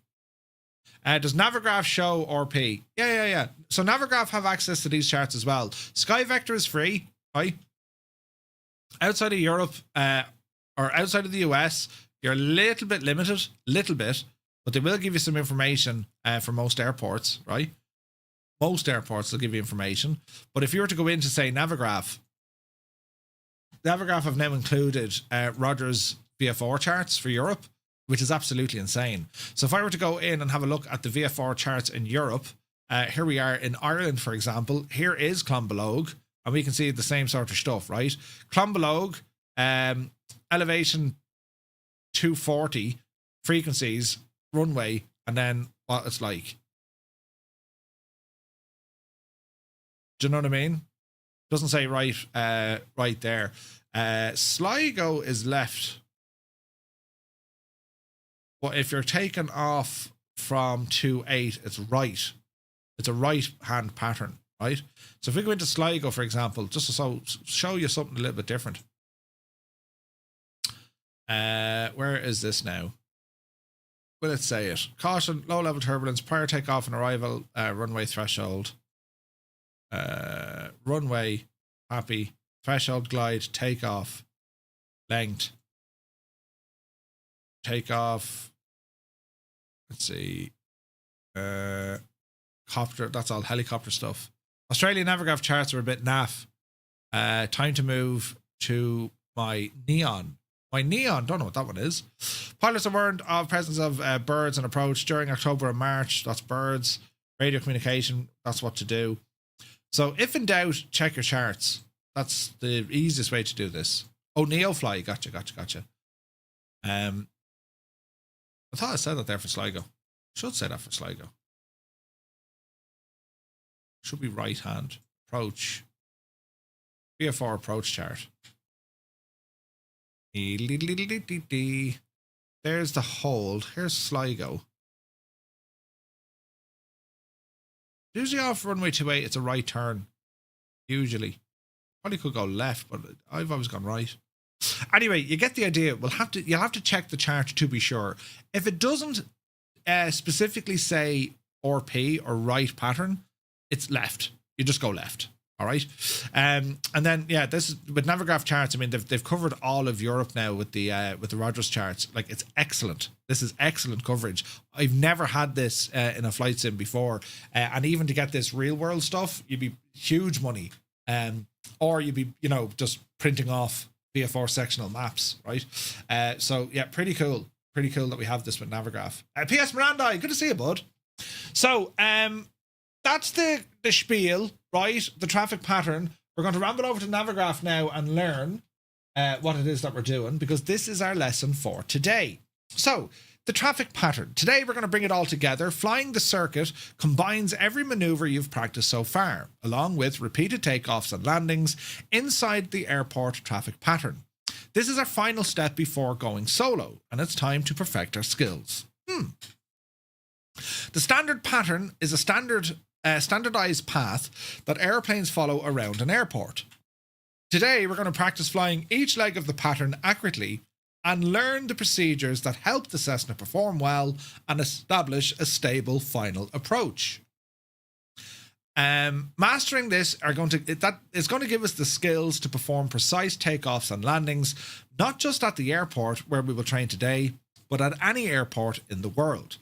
Does Navigraph show RP? Yeah. So Navigraph have access to these charts as well. Sky Vector is free, right? Outside of Europe or outside of the US, you're a little bit limited, but they will give you some information for most airports, right? Most airports will give you information. But if you were to go into, say, Navigraph have now included Rogers VFR charts for Europe, which is absolutely insane. So if I were to go in and have a look at the VFR charts in Europe, here we are in Ireland, for example. Here is Clonbelogue, and we can see the same sort of stuff, right? Clonbelogue, elevation 240, frequencies, runway, and then what it's like. Do you know what I mean? Doesn't say right there. Sligo is left. But if you're taking off from 2.8, it's right. It's a right hand pattern, right? So if we go into Sligo, for example, just to show you something a little bit different. Where is this now? Will it say it? Caution, low level turbulence, prior takeoff and arrival, runway threshold. Runway, happy, threshold glide, takeoff, length, takeoff. Let's see. Copter, that's all helicopter stuff. Australian Navigraph charts are a bit naff. Time to move to my neon. My neon, don't know what that one is. Pilots are warned of presence of birds and approach during October and March. That's birds. Radio communication, that's what to do. So if in doubt, check your charts. That's the easiest way to do this. Oh, Neofly, gotcha. I thought I said that there for Sligo. Should say that for Sligo. Should be right hand. Approach. VFR approach chart. There's the hold. Here's Sligo. Usually off runway 28, it's a right turn. Usually. Probably could go left, but I've always gone right. Anyway, you get the idea. You'll have to check the chart to be sure. If it doesn't specifically say RP or right pattern, it's left. You just go left. All right. And then this is with Navigraph charts. I mean, they've covered all of Europe now with the Rogers charts. Like, it's excellent. This is excellent coverage. I've never had this in a flight sim before, and even to get this real world stuff, you'd be huge money. Or you'd be just printing off VFR sectional maps, right? So yeah, pretty cool that we have this with Navigraph. P.S. Miranda, good to see you, bud. So that's the spiel, right? The traffic pattern. We're going to ramble over to Navigraph now and learn what it is that we're doing, because this is our lesson for today. So the traffic pattern. Today we're going to bring it all together. Flying the circuit combines every maneuver you've practiced so far, along with repeated takeoffs and landings inside the airport traffic pattern. This is our final step before going solo, and it's time to perfect our skills. The standard pattern is a standardized path that airplanes follow around an airport. Today we're going to practice flying each leg of the pattern accurately and learn the procedures that help the Cessna perform well and establish a stable final approach. Mastering this is going to give us the skills to perform precise takeoffs and landings, not just at the airport where we will train today, but at any airport in the world.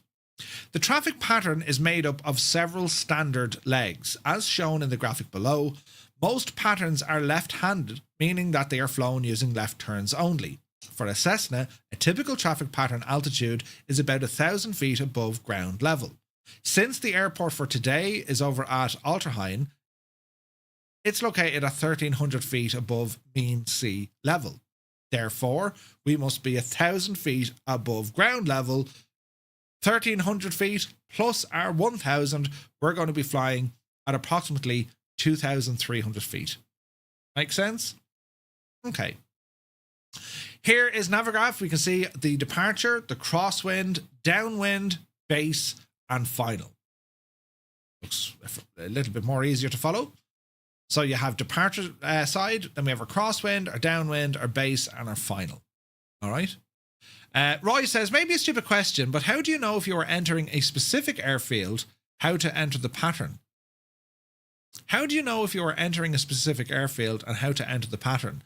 The traffic pattern is made up of several standard legs, as shown in the graphic below. Most patterns are left-handed, meaning that they are flown using left turns only. For a Cessna, a typical traffic pattern altitude is about 1,000 feet above ground level. Since the airport for today is over at Alterheim, it's located at 1,300 feet above mean sea level. Therefore, we must be 1,000 feet above ground level. 1,300 feet plus our 1,000, we're going to be flying at approximately 2,300 feet. Make sense? Okay. Here is Navigraph. We can see the departure, the crosswind, downwind, base, and final. Looks a little bit more easier to follow. So you have departure side, then we have our crosswind, our downwind, our base, and our final. All right. Roy says, maybe a stupid question, but how do you know if you are entering a specific airfield, how to enter the pattern? How do you know if you are entering a specific airfield and how to enter the pattern?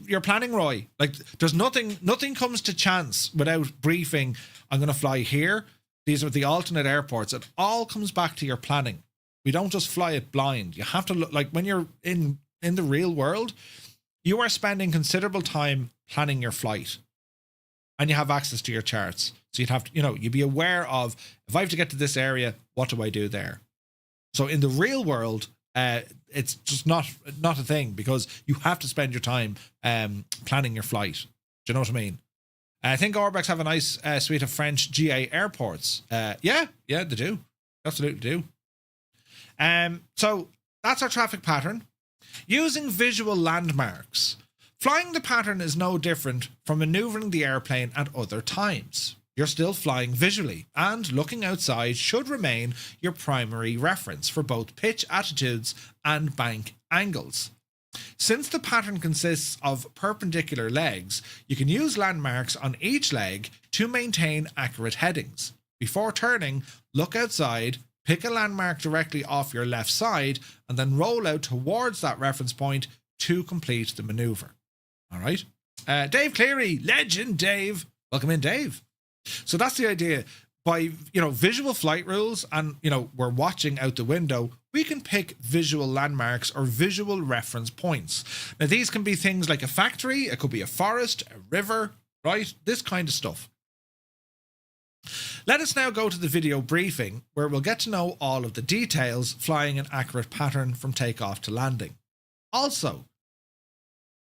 You're planning, Roy. Like, there's nothing comes to chance without briefing. I'm going to fly here. These are the alternate airports. It all comes back to your planning. We don't just fly it blind. You have to look, like when you're in the real world, you are spending considerable time planning your flight and you have access to your charts. So you'd have to, you'd be aware of, if I have to get to this area, what do I do there? So in the real world, it's just not a thing because you have to spend your time planning your flight. Do you know what I mean? I think Orbex have a nice suite of French GA airports. Yeah, they do. Absolutely do. So that's our traffic pattern. Using visual landmarks. Flying the pattern is no different from maneuvering the airplane at other times. You're still flying visually, and looking outside should remain your primary reference for both pitch attitudes and bank angles. Since the pattern consists of perpendicular legs, you can use landmarks on each leg to maintain accurate headings. Before turning, look outside, pick a landmark directly off your left side, and then roll out towards that reference point to complete the maneuver. All right. Dave Cleary, legend Dave. Welcome in, Dave. So that's the idea. By, visual flight rules and, we're watching out the window, we can pick visual landmarks or visual reference points. Now, these can be things like a factory, it could be a forest, a river, right? This kind of stuff. Let us now go to the video briefing where we'll get to know all of the details flying an accurate pattern from takeoff to landing. Also,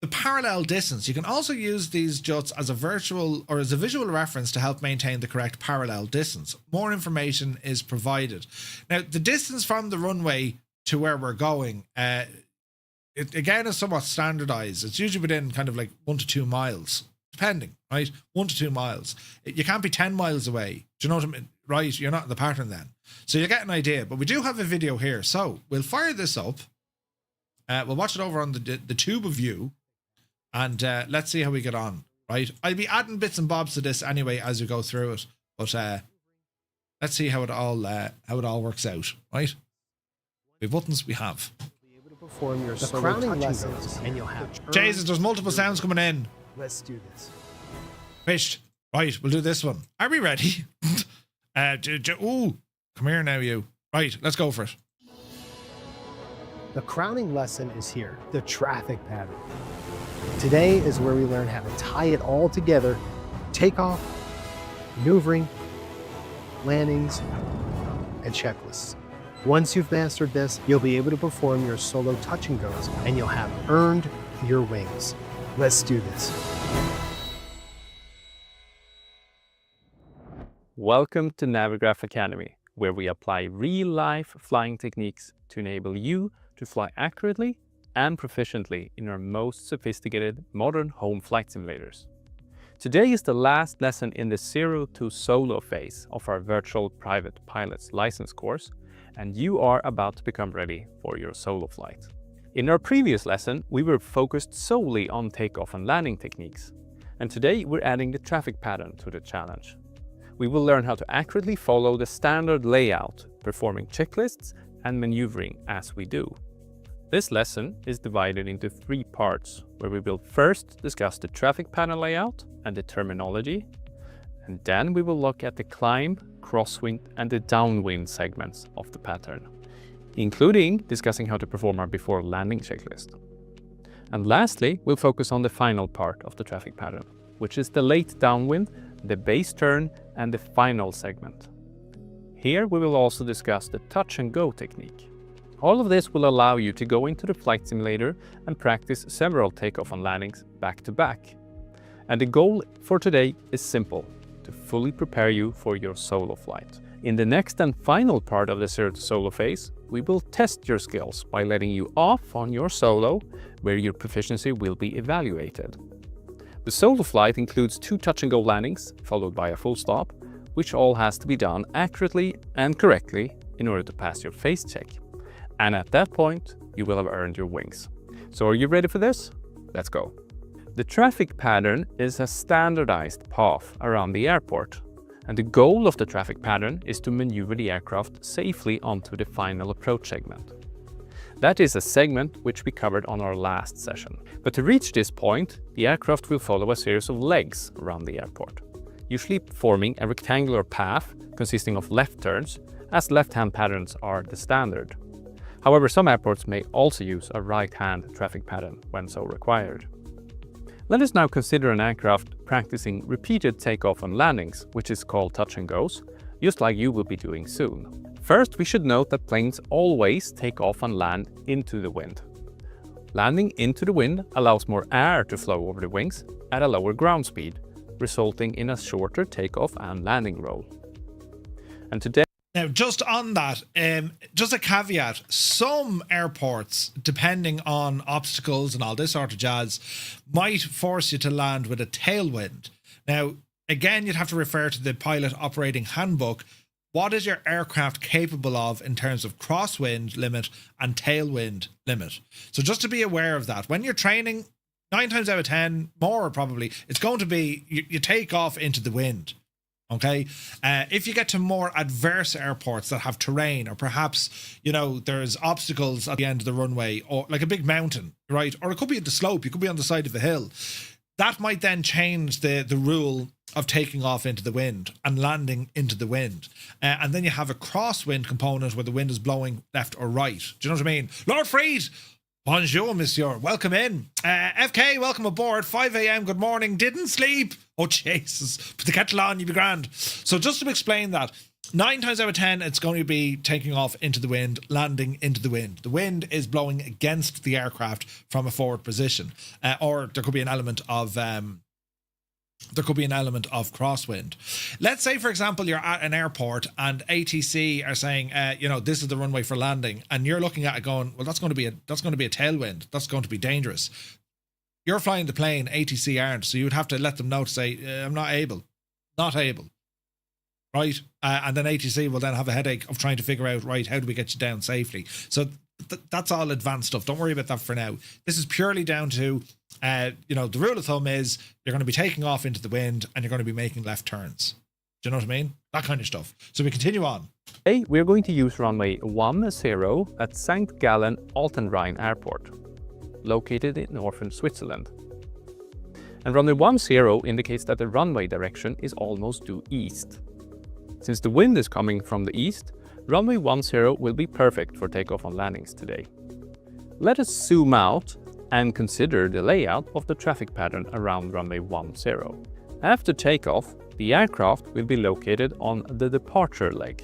the parallel distance. You can also use these juts as a visual reference to help maintain the correct parallel distance. More information is provided. Now, the distance from the runway to where we're going, it again is somewhat standardized. It's usually within kind of like 1 to 2 miles, depending, right? 1 to 2 miles. You can't be 10 miles away. Do you know what I mean? Right? You're not in the pattern then. So you get an idea. But we do have a video here. So we'll fire this up. We'll watch it over on the tube of view. And let's see how we get on, right? I'll be adding bits and bobs to this anyway as we go through it. But let's see how it all works out, right? We have buttons, we have. Be able to perform your crowning lessons, and you'll have. Jesus, there's multiple sounds coming in. Let's do this. Fished. Right, we'll do this one. Are we ready? Ooh, come here now, you. Right, let's go for it. The crowning lesson is here, the traffic pattern. Today is where we learn how to tie it all together: takeoff, maneuvering, landings, and checklists. Once you've mastered this, you'll be able to perform your solo touch and goes, and you'll have earned your wings. Let's do this. Welcome to Navigraph Academy, where we apply real-life flying techniques to enable you to fly accurately and proficiently in our most sophisticated modern home flight simulators. Today is the last lesson in the 0 to solo phase of our virtual private pilot's license course, and you are about to become ready for your solo flight. In our previous lesson, we were focused solely on takeoff and landing techniques, and today we're adding the traffic pattern to the challenge. We will learn how to accurately follow the standard layout, performing checklists and maneuvering as we do. This lesson is divided into 3 parts, where we will first discuss the traffic pattern layout and the terminology, and then we will look at the climb, crosswind, and the downwind segments of the pattern, including discussing how to perform our before landing checklist. And lastly, we'll focus on the final part of the traffic pattern, which is the late downwind, the base turn, and the final segment. Here we will also discuss the touch and go technique. All of this will allow you to go into the flight simulator and practice several takeoff and landings back to back. And the goal for today is simple: to fully prepare you for your solo flight. In the next and final part of the zero to solo phase, we will test your skills by letting you off on your solo, where your proficiency will be evaluated. The solo flight includes 2 touch and go landings, followed by a full stop, which all has to be done accurately and correctly in order to pass your phase check. And at that point, you will have earned your wings. So are you ready for this? Let's go. The traffic pattern is a standardized path around the airport, and the goal of the traffic pattern is to maneuver the aircraft safely onto the final approach segment. That is a segment which we covered on our last session. But to reach this point, the aircraft will follow a series of legs around the airport, usually forming a rectangular path consisting of left turns, as left-hand patterns are the standard. However, some airports may also use a right-hand traffic pattern when so required. Let us now consider an aircraft practicing repeated takeoff and landings, which is called touch and goes, just like you will be doing soon. First, we should note that planes always take off and land into the wind. Landing into the wind allows more air to flow over the wings at a lower ground speed, resulting in a shorter takeoff and landing roll. And today, now, just on that, just a caveat, some airports, depending on obstacles and all this sort of jazz, might force you to land with a tailwind. Now, again, you'd have to refer to the pilot operating handbook. What is your aircraft capable of in terms of crosswind limit and tailwind limit? So just to be aware of that. When you're training, 9 times out of 10, more probably, it's going to be you take off into the wind. Okay, if you get to more adverse airports that have terrain, or perhaps, you know, there's obstacles at the end of the runway, or like a big mountain, right? Or it could be at the slope, you could be on the side of a hill. That might then change the rule of taking off into the wind and landing into the wind. And then you have a crosswind component where the wind is blowing left or right. Do you know what I mean? Lord Freed! Bonjour, monsieur. Welcome in. FK, welcome aboard. 5 a.m. Good morning. Didn't sleep. Oh, Jesus. Put the kettle on, you'll be grand. So just to explain that, 9 times out of 10, it's going to be taking off into the wind, landing into the wind. The wind is blowing against the aircraft from a forward position. Or there could be an element of crosswind. Let's say, for example, you're at an airport and ATC are saying, this is the runway for landing, and you're looking at it going, well, that's going to be a tailwind. That's going to be dangerous. You're flying the plane, ATC aren't, so you would have to let them know to say, I'm not able, right? And then ATC will then have a headache of trying to figure out, right, how do we get you down safely? So that's all advanced stuff. Don't worry about that for now. This is purely down to, the rule of thumb is you're going to be taking off into the wind and you're going to be making left turns. Do you know what I mean? That kind of stuff. So we continue on. Today we're going to use runway 10 at St. Gallen Altenrhein Airport, located in northern Switzerland. And runway 10 indicates that the runway direction is almost due east. Since the wind is coming from the east, runway 10 will be perfect for takeoff and landings today. Let us zoom out and consider the layout of the traffic pattern around runway 10. After takeoff, the aircraft will be located on the departure leg.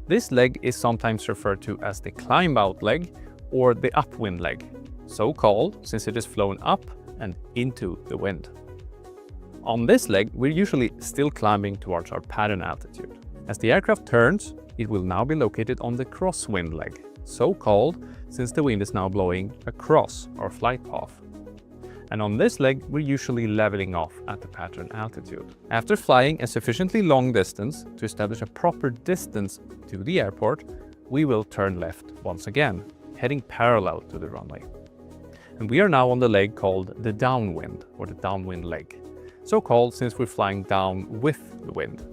This leg is sometimes referred to as the climb-out leg or the upwind leg, so called since it is flown up and into the wind. On this leg, we're usually still climbing towards our pattern altitude. As the aircraft turns, it will now be located on the crosswind leg, so called since the wind is now blowing across our flight path. And on this leg, we're usually leveling off at the pattern altitude. After flying a sufficiently long distance to establish a proper distance to the airport, we will turn left once again, heading parallel to the runway. And we are now on the leg called the downwind, or the downwind leg, so called since we're flying down with the wind.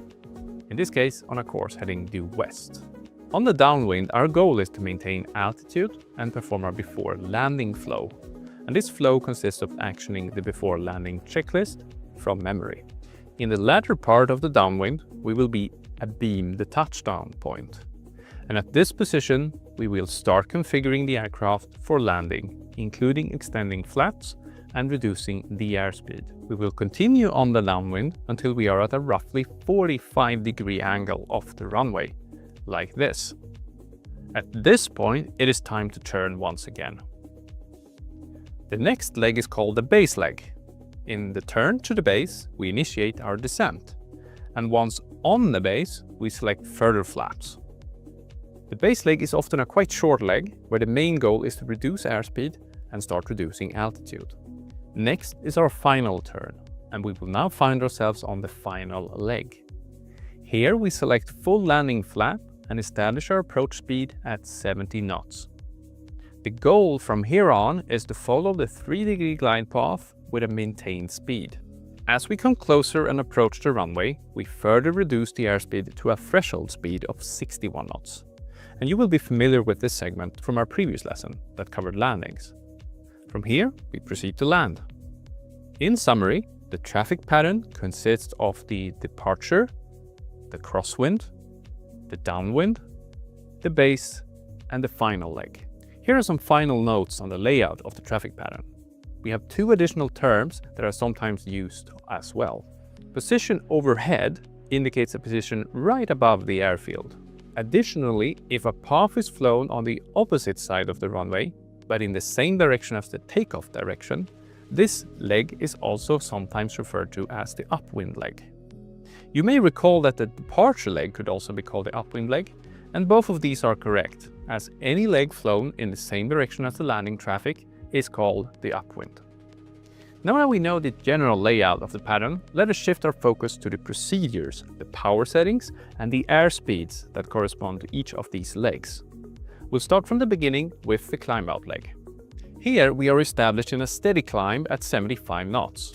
In this case, on a course heading due west. On the downwind, our goal is to maintain altitude and perform our before landing flow. And this flow consists of actioning the before landing checklist from memory. In the latter part of the downwind, we will be abeam the touchdown point. And at this position, we will start configuring the aircraft for landing, including extending flaps and reducing the airspeed. We will continue on the downwind until we are at a roughly 45-degree angle off the runway, like this. At this point, it is time to turn once again. The next leg is called the base leg. In the turn to the base, we initiate our descent. And once on the base, we select further flaps. The base leg is often a quite short leg, where the main goal is to reduce airspeed and start reducing altitude. Next is our final turn, and we will now find ourselves on the final leg. Here we select full landing flap and establish our approach speed at 70 knots. The goal from here on is to follow the 3-degree glide path with a maintained speed. As we come closer and approach the runway, we further reduce the airspeed to a threshold speed of 61 knots. And you will be familiar with this segment from our previous lesson that covered landings. From here, we proceed to land. In summary, the traffic pattern consists of the departure, the crosswind, the downwind, the base, and the final leg. Here are some final notes on the layout of the traffic pattern. We have 2 additional terms that are sometimes used as well. Position overhead indicates a position right above the airfield. Additionally, if a path is flown on the opposite side of the runway, but in the same direction as the takeoff direction, this leg is also sometimes referred to as the upwind leg. You may recall that the departure leg could also be called the upwind leg, and both of these are correct, as any leg flown in the same direction as the landing traffic is called the upwind. Now that we know the general layout of the pattern, let us shift our focus to the procedures, the power settings, and the airspeeds that correspond to each of these legs. We'll start from the beginning with the climb out leg. Here we are established in a steady climb at 75 knots.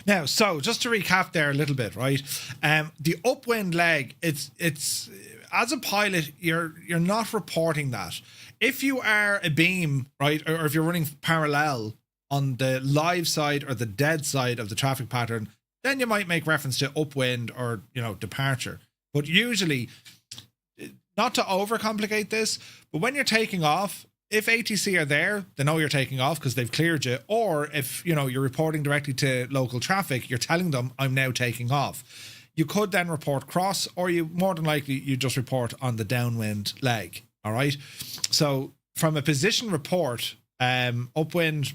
Now, so just to recap there a little bit, right? The upwind leg, it's as a pilot, you're not reporting that. If you are a beam, right, or if you're running parallel on the live side or the dead side of the traffic pattern, then you might make reference to upwind or, departure. But usually, not to overcomplicate this, but when you're taking off, if ATC are there, they know you're taking off because they've cleared you. Or if, you're reporting directly to local traffic, you're telling them, I'm now taking off. You could then report cross, or more than likely, you just report on the downwind leg. All right. So from a position report, upwind,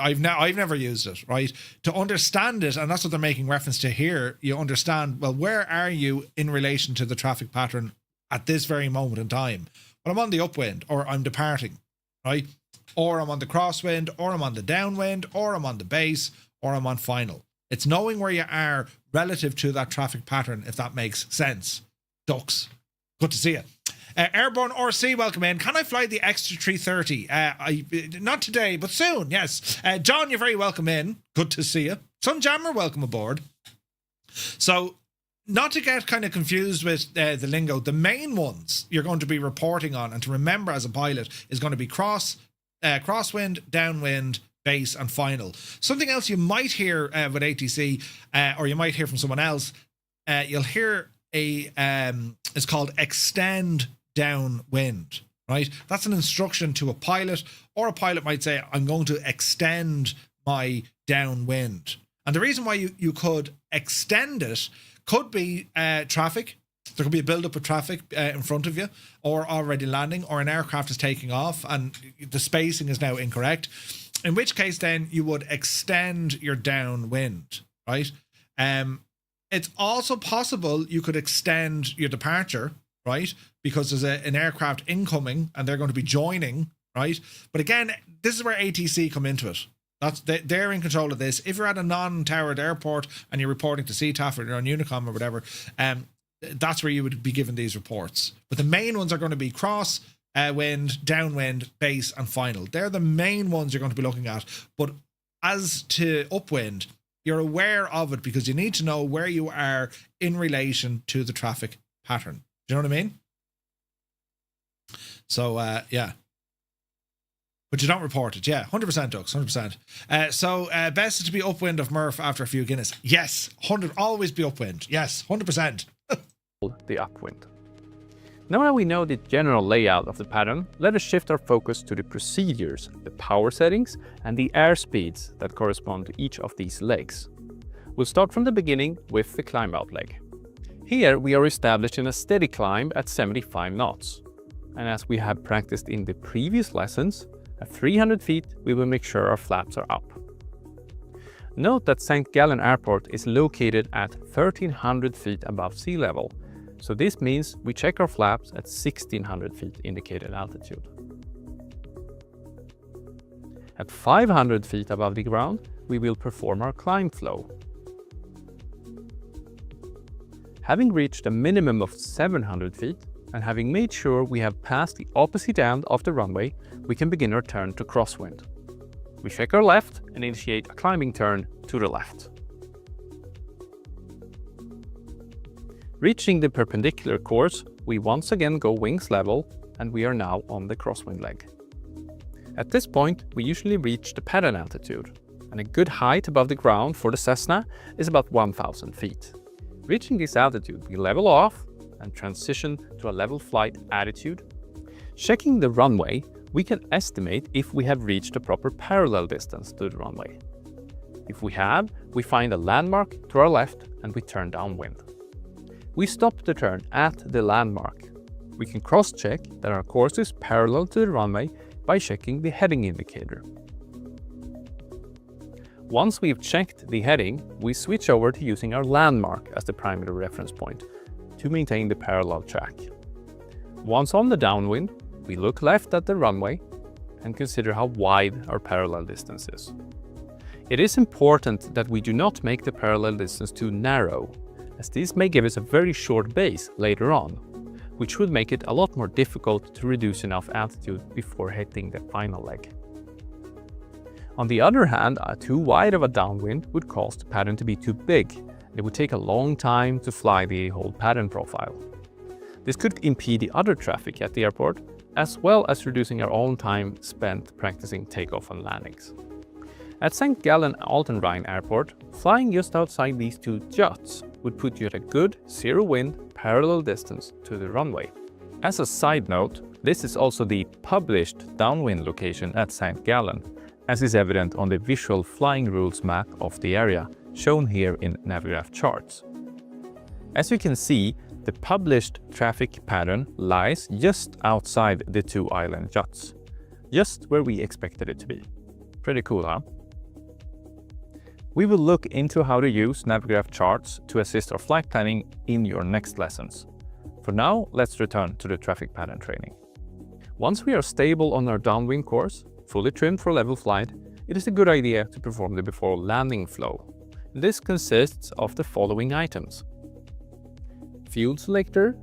I've never used it, right? To understand it, and that's what they're making reference to here, you understand, well, where are you in relation to the traffic pattern at this very moment in time? Well, I'm on the upwind, or I'm departing, right? Or I'm on the crosswind, or I'm on the downwind, or I'm on the base, or I'm on final. It's knowing where you are relative to that traffic pattern, if that makes sense. Ducks, good to see you. Airborne RC, welcome in. Can I fly the extra 330? Not today, but soon, yes. John, you're very welcome in. Good to see you. Sunjammer, welcome aboard. So, not to get kind of confused with the lingo, the main ones you're going to be reporting on and to remember as a pilot is going to be crosswind, downwind, base, and final. Something else you might hear with ATC, or you might hear from someone else, you'll hear it's called extend downwind, right? That's an instruction to a pilot, or a pilot might say, I'm going to extend my downwind. And the reason why you could extend it could be traffic. There could be a build-up of traffic in front of you, or already landing, or an aircraft is taking off and the spacing is now incorrect, in which case then you would extend your downwind, right? It's also possible you could extend your departure, right? Because there's an aircraft incoming and they're going to be joining, right? But again, this is where ATC come into it. They're in control of this. If you're at a non-towered airport and you're reporting to CTAF or you're on Unicom or whatever, that's where you would be given these reports. But the main ones are going to be cross, wind, downwind, base, and final. They're the main ones you're going to be looking at. But as to upwind, you're aware of it because you need to know where you are in relation to the traffic pattern. Do you know what I mean? So, yeah. But you don't report it. Yeah, 100%, Ducks, 100%. So, best is to be upwind of Murph after a few Guinness. Yes, always be upwind. Yes, 100%. The upwind. Now that we know the general layout of the pattern, let us shift our focus to the procedures, the power settings, and the airspeeds that correspond to each of these legs. We'll start from the beginning with the climb out leg. Here we are established in a steady climb at 75 knots. And as we have practiced in the previous lessons, at 300 feet we will make sure our flaps are up. Note that St. Gallen Airport is located at 1300 feet above sea level, so this means we check our flaps at 1600 feet indicated altitude. At 500 feet above the ground, we will perform our climb flow. Having reached a minimum of 700 feet, and having made sure we have passed the opposite end of the runway, we can begin our turn to crosswind. We check our left and initiate a climbing turn to the left. Reaching the perpendicular course, we once again go wings level, and we are now on the crosswind leg. At this point, we usually reach the pattern altitude, and a good height above the ground for the Cessna is about 1000 feet. Reaching this altitude, we level off and transition to a level flight attitude. Checking the runway, we can estimate if we have reached a proper parallel distance to the runway. If we have, we find a landmark to our left and we turn downwind. We stop the turn at the landmark. We can cross-check that our course is parallel to the runway by checking the heading indicator. Once we've checked the heading, we switch over to using our landmark as the primary reference point to maintain the parallel track. Once on the downwind, we look left at the runway and consider how wide our parallel distance is. It is important that we do not make the parallel distance too narrow, as this may give us a very short base later on, which would make it a lot more difficult to reduce enough altitude before hitting the final leg. On the other hand, too wide of a downwind would cause the pattern to be too big, and it would take a long time to fly the whole pattern profile. This could impede the other traffic at the airport, as well as reducing our own time spent practicing takeoff and landings. At St. Gallen Alten Rhine Airport, flying just outside these two juts would put you at a good zero-wind parallel distance to the runway. As a side note, this is also the published downwind location at St. Gallen, as is evident on the visual flying rules map of the area, shown here in Navigraph charts. As you can see, the published traffic pattern lies just outside the two island juts, just where we expected it to be. Pretty cool, huh? We will look into how to use Navigraph charts to assist our flight planning in your next lessons. For now, let's return to the traffic pattern training. Once we are stable on our downwind course, fully trimmed for level flight, it is a good idea to perform the before landing flow. This consists of the following items. Fuel selector,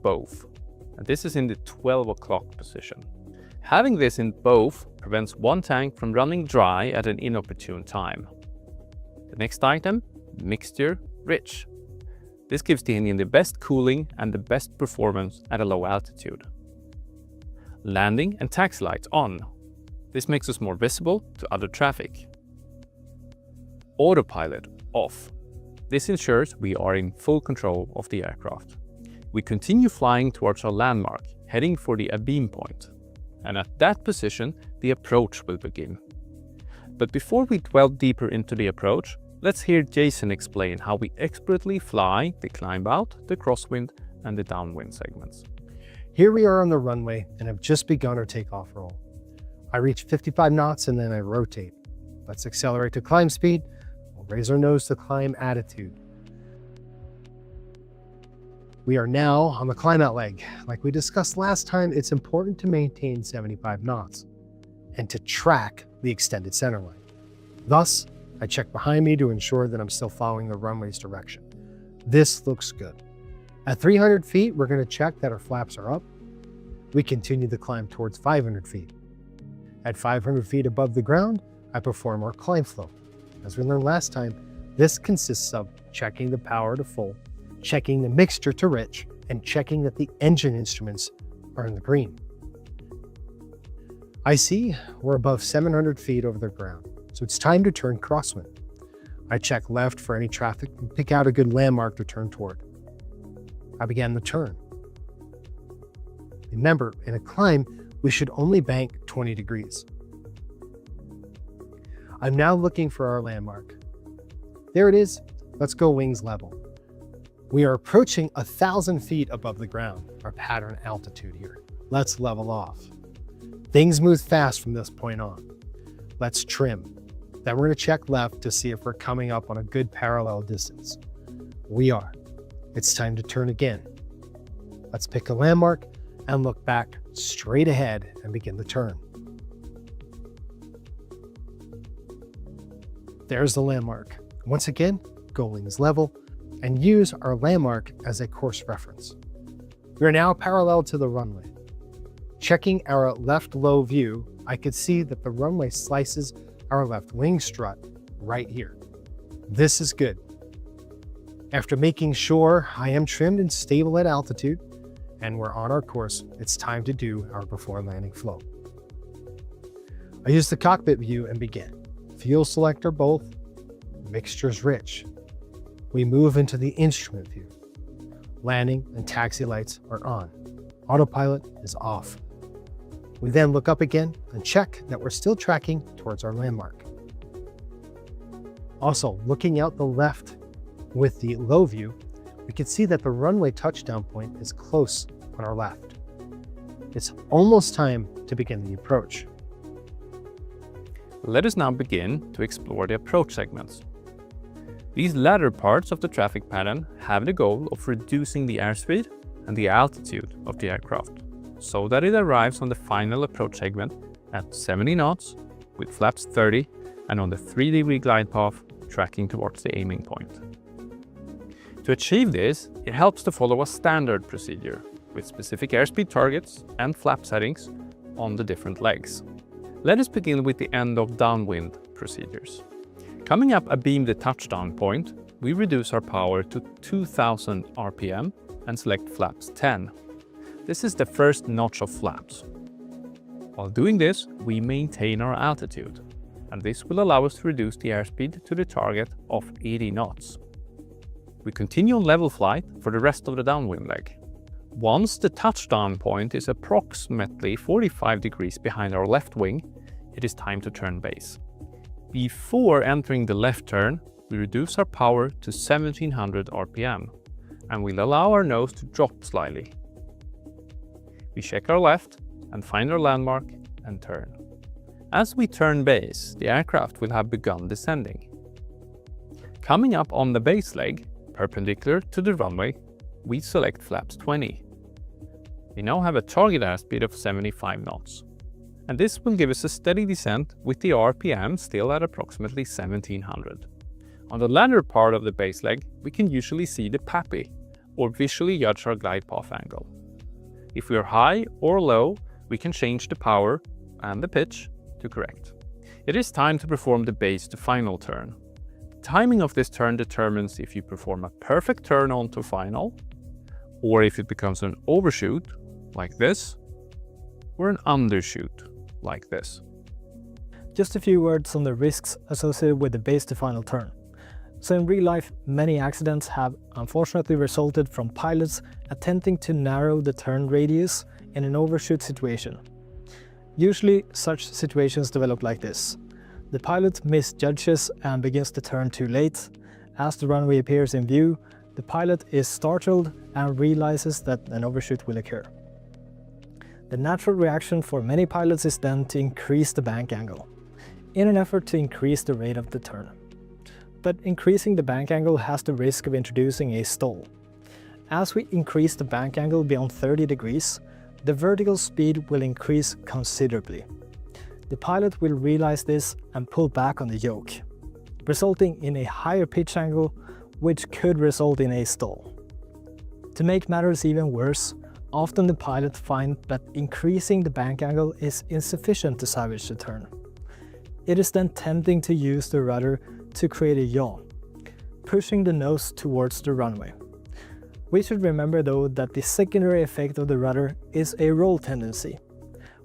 both. And this is in the 12 o'clock position. Having this in both prevents one tank from running dry at an inopportune time. The next item, mixture, rich. This gives the engine the best cooling and the best performance at a low altitude. Landing and taxi lights on. This makes us more visible to other traffic. Autopilot off. This ensures we are in full control of the aircraft. We continue flying towards our landmark, heading for the abeam point. And at that position, the approach will begin. But before we delve deeper into the approach, let's hear Jason explain how we expertly fly the climb out, the crosswind, and the downwind segments. Here we are on the runway and have just begun our takeoff roll. I reach 55 knots and then I rotate. Let's accelerate to climb speed. We'll raise our nose to climb attitude. We are now on the climb out leg. Like we discussed last time, it's important to maintain 75 knots and to track the extended center line. Thus, I check behind me to ensure that I'm still following the runway's direction. This looks good. At 300 feet, we're going to check that our flaps are up. We continue the climb towards 500 feet. At 500 feet above the ground, I perform our climb flow. As we learned last time, this consists of checking the power to full, checking the mixture to rich, and checking that the engine instruments are in the green. I see we're above 700 feet over the ground, so it's time to turn crosswind. I check left for any traffic and pick out a good landmark to turn toward. I began the turn. Remember, in a climb, we should only bank 20 degrees. I'm now looking for our landmark. There it is. Let's go wings level. We are approaching 1,000 feet above the ground, our pattern altitude here. Let's level off. Things move fast from this point on. Let's trim. Then we're going to check left to see if we're coming up on a good parallel distance. We are. It's time to turn again. Let's pick a landmark and look back straight ahead and begin the turn. There's the landmark. Once again, go wings level and use our landmark as a course reference. We are now parallel to the runway. Checking our left low view, I could see that the runway slices our left wing strut right here. This is good. After making sure I am trimmed and stable at altitude and we're on our course, it's time to do our before landing flow. I use the cockpit view and begin. Fuel selector both, mixtures rich. We move into the instrument view. Landing and taxi lights are on. Autopilot is off. We then look up again and check that we're still tracking towards our landmark. Also, looking out the left with the low view, we can see that the runway touchdown point is close on our left. It's almost time to begin the approach. Let us now begin to explore the approach segments. These latter parts of the traffic pattern have the goal of reducing the airspeed and the altitude of the aircraft, so that it arrives on the final approach segment at 70 knots with flaps 30 and on the 3-degree glide path tracking towards the aiming point. To achieve this, it helps to follow a standard procedure with specific airspeed targets and flap settings on the different legs. Let us begin with the end of downwind procedures. Coming up abeam the touchdown point, we reduce our power to 2000 RPM and select flaps 10. This is the first notch of flaps. While doing this, we maintain our altitude, and this will allow us to reduce the airspeed to the target of 80 knots. We continue on level flight for the rest of the downwind leg. Once the touchdown point is approximately 45 degrees behind our left wing, it is time to turn base. Before entering the left turn, we reduce our power to 1700 RPM, and we'll allow our nose to drop slightly. We check our left and find our landmark and turn. As we turn base, the aircraft will have begun descending. Coming up on the base leg, perpendicular to the runway, we select flaps 20. We now have a target airspeed of 75 knots. And this will give us a steady descent with the RPM still at approximately 1700. On the latter part of the base leg, we can usually see the PAPI, or visually judge our glide path angle. If we are high or low, we can change the power and the pitch to correct. It is time to perform the base to final turn. The timing of this turn determines if you perform a perfect turn onto final, or if it becomes an overshoot, like this, or an undershoot, like this. Just a few words on the risks associated with the base to final turn. So in real life, many accidents have unfortunately resulted from pilots attempting to narrow the turn radius in an overshoot situation. Usually such situations develop like this. The pilot misjudges and begins to turn too late. As the runway appears in view, the pilot is startled and realizes that an overshoot will occur. The natural reaction for many pilots is then to increase the bank angle, in an effort to increase the rate of the turn. But increasing the bank angle has the risk of introducing a stall. As we increase the bank angle beyond 30 degrees, the vertical speed will increase considerably. The pilot will realize this and pull back on the yoke, resulting in a higher pitch angle, which could result in a stall. To make matters even worse, often the pilot finds that increasing the bank angle is insufficient to salvage the turn. It is then tempting to use the rudder to create a yaw, pushing the nose towards the runway. We should remember though that the secondary effect of the rudder is a roll tendency.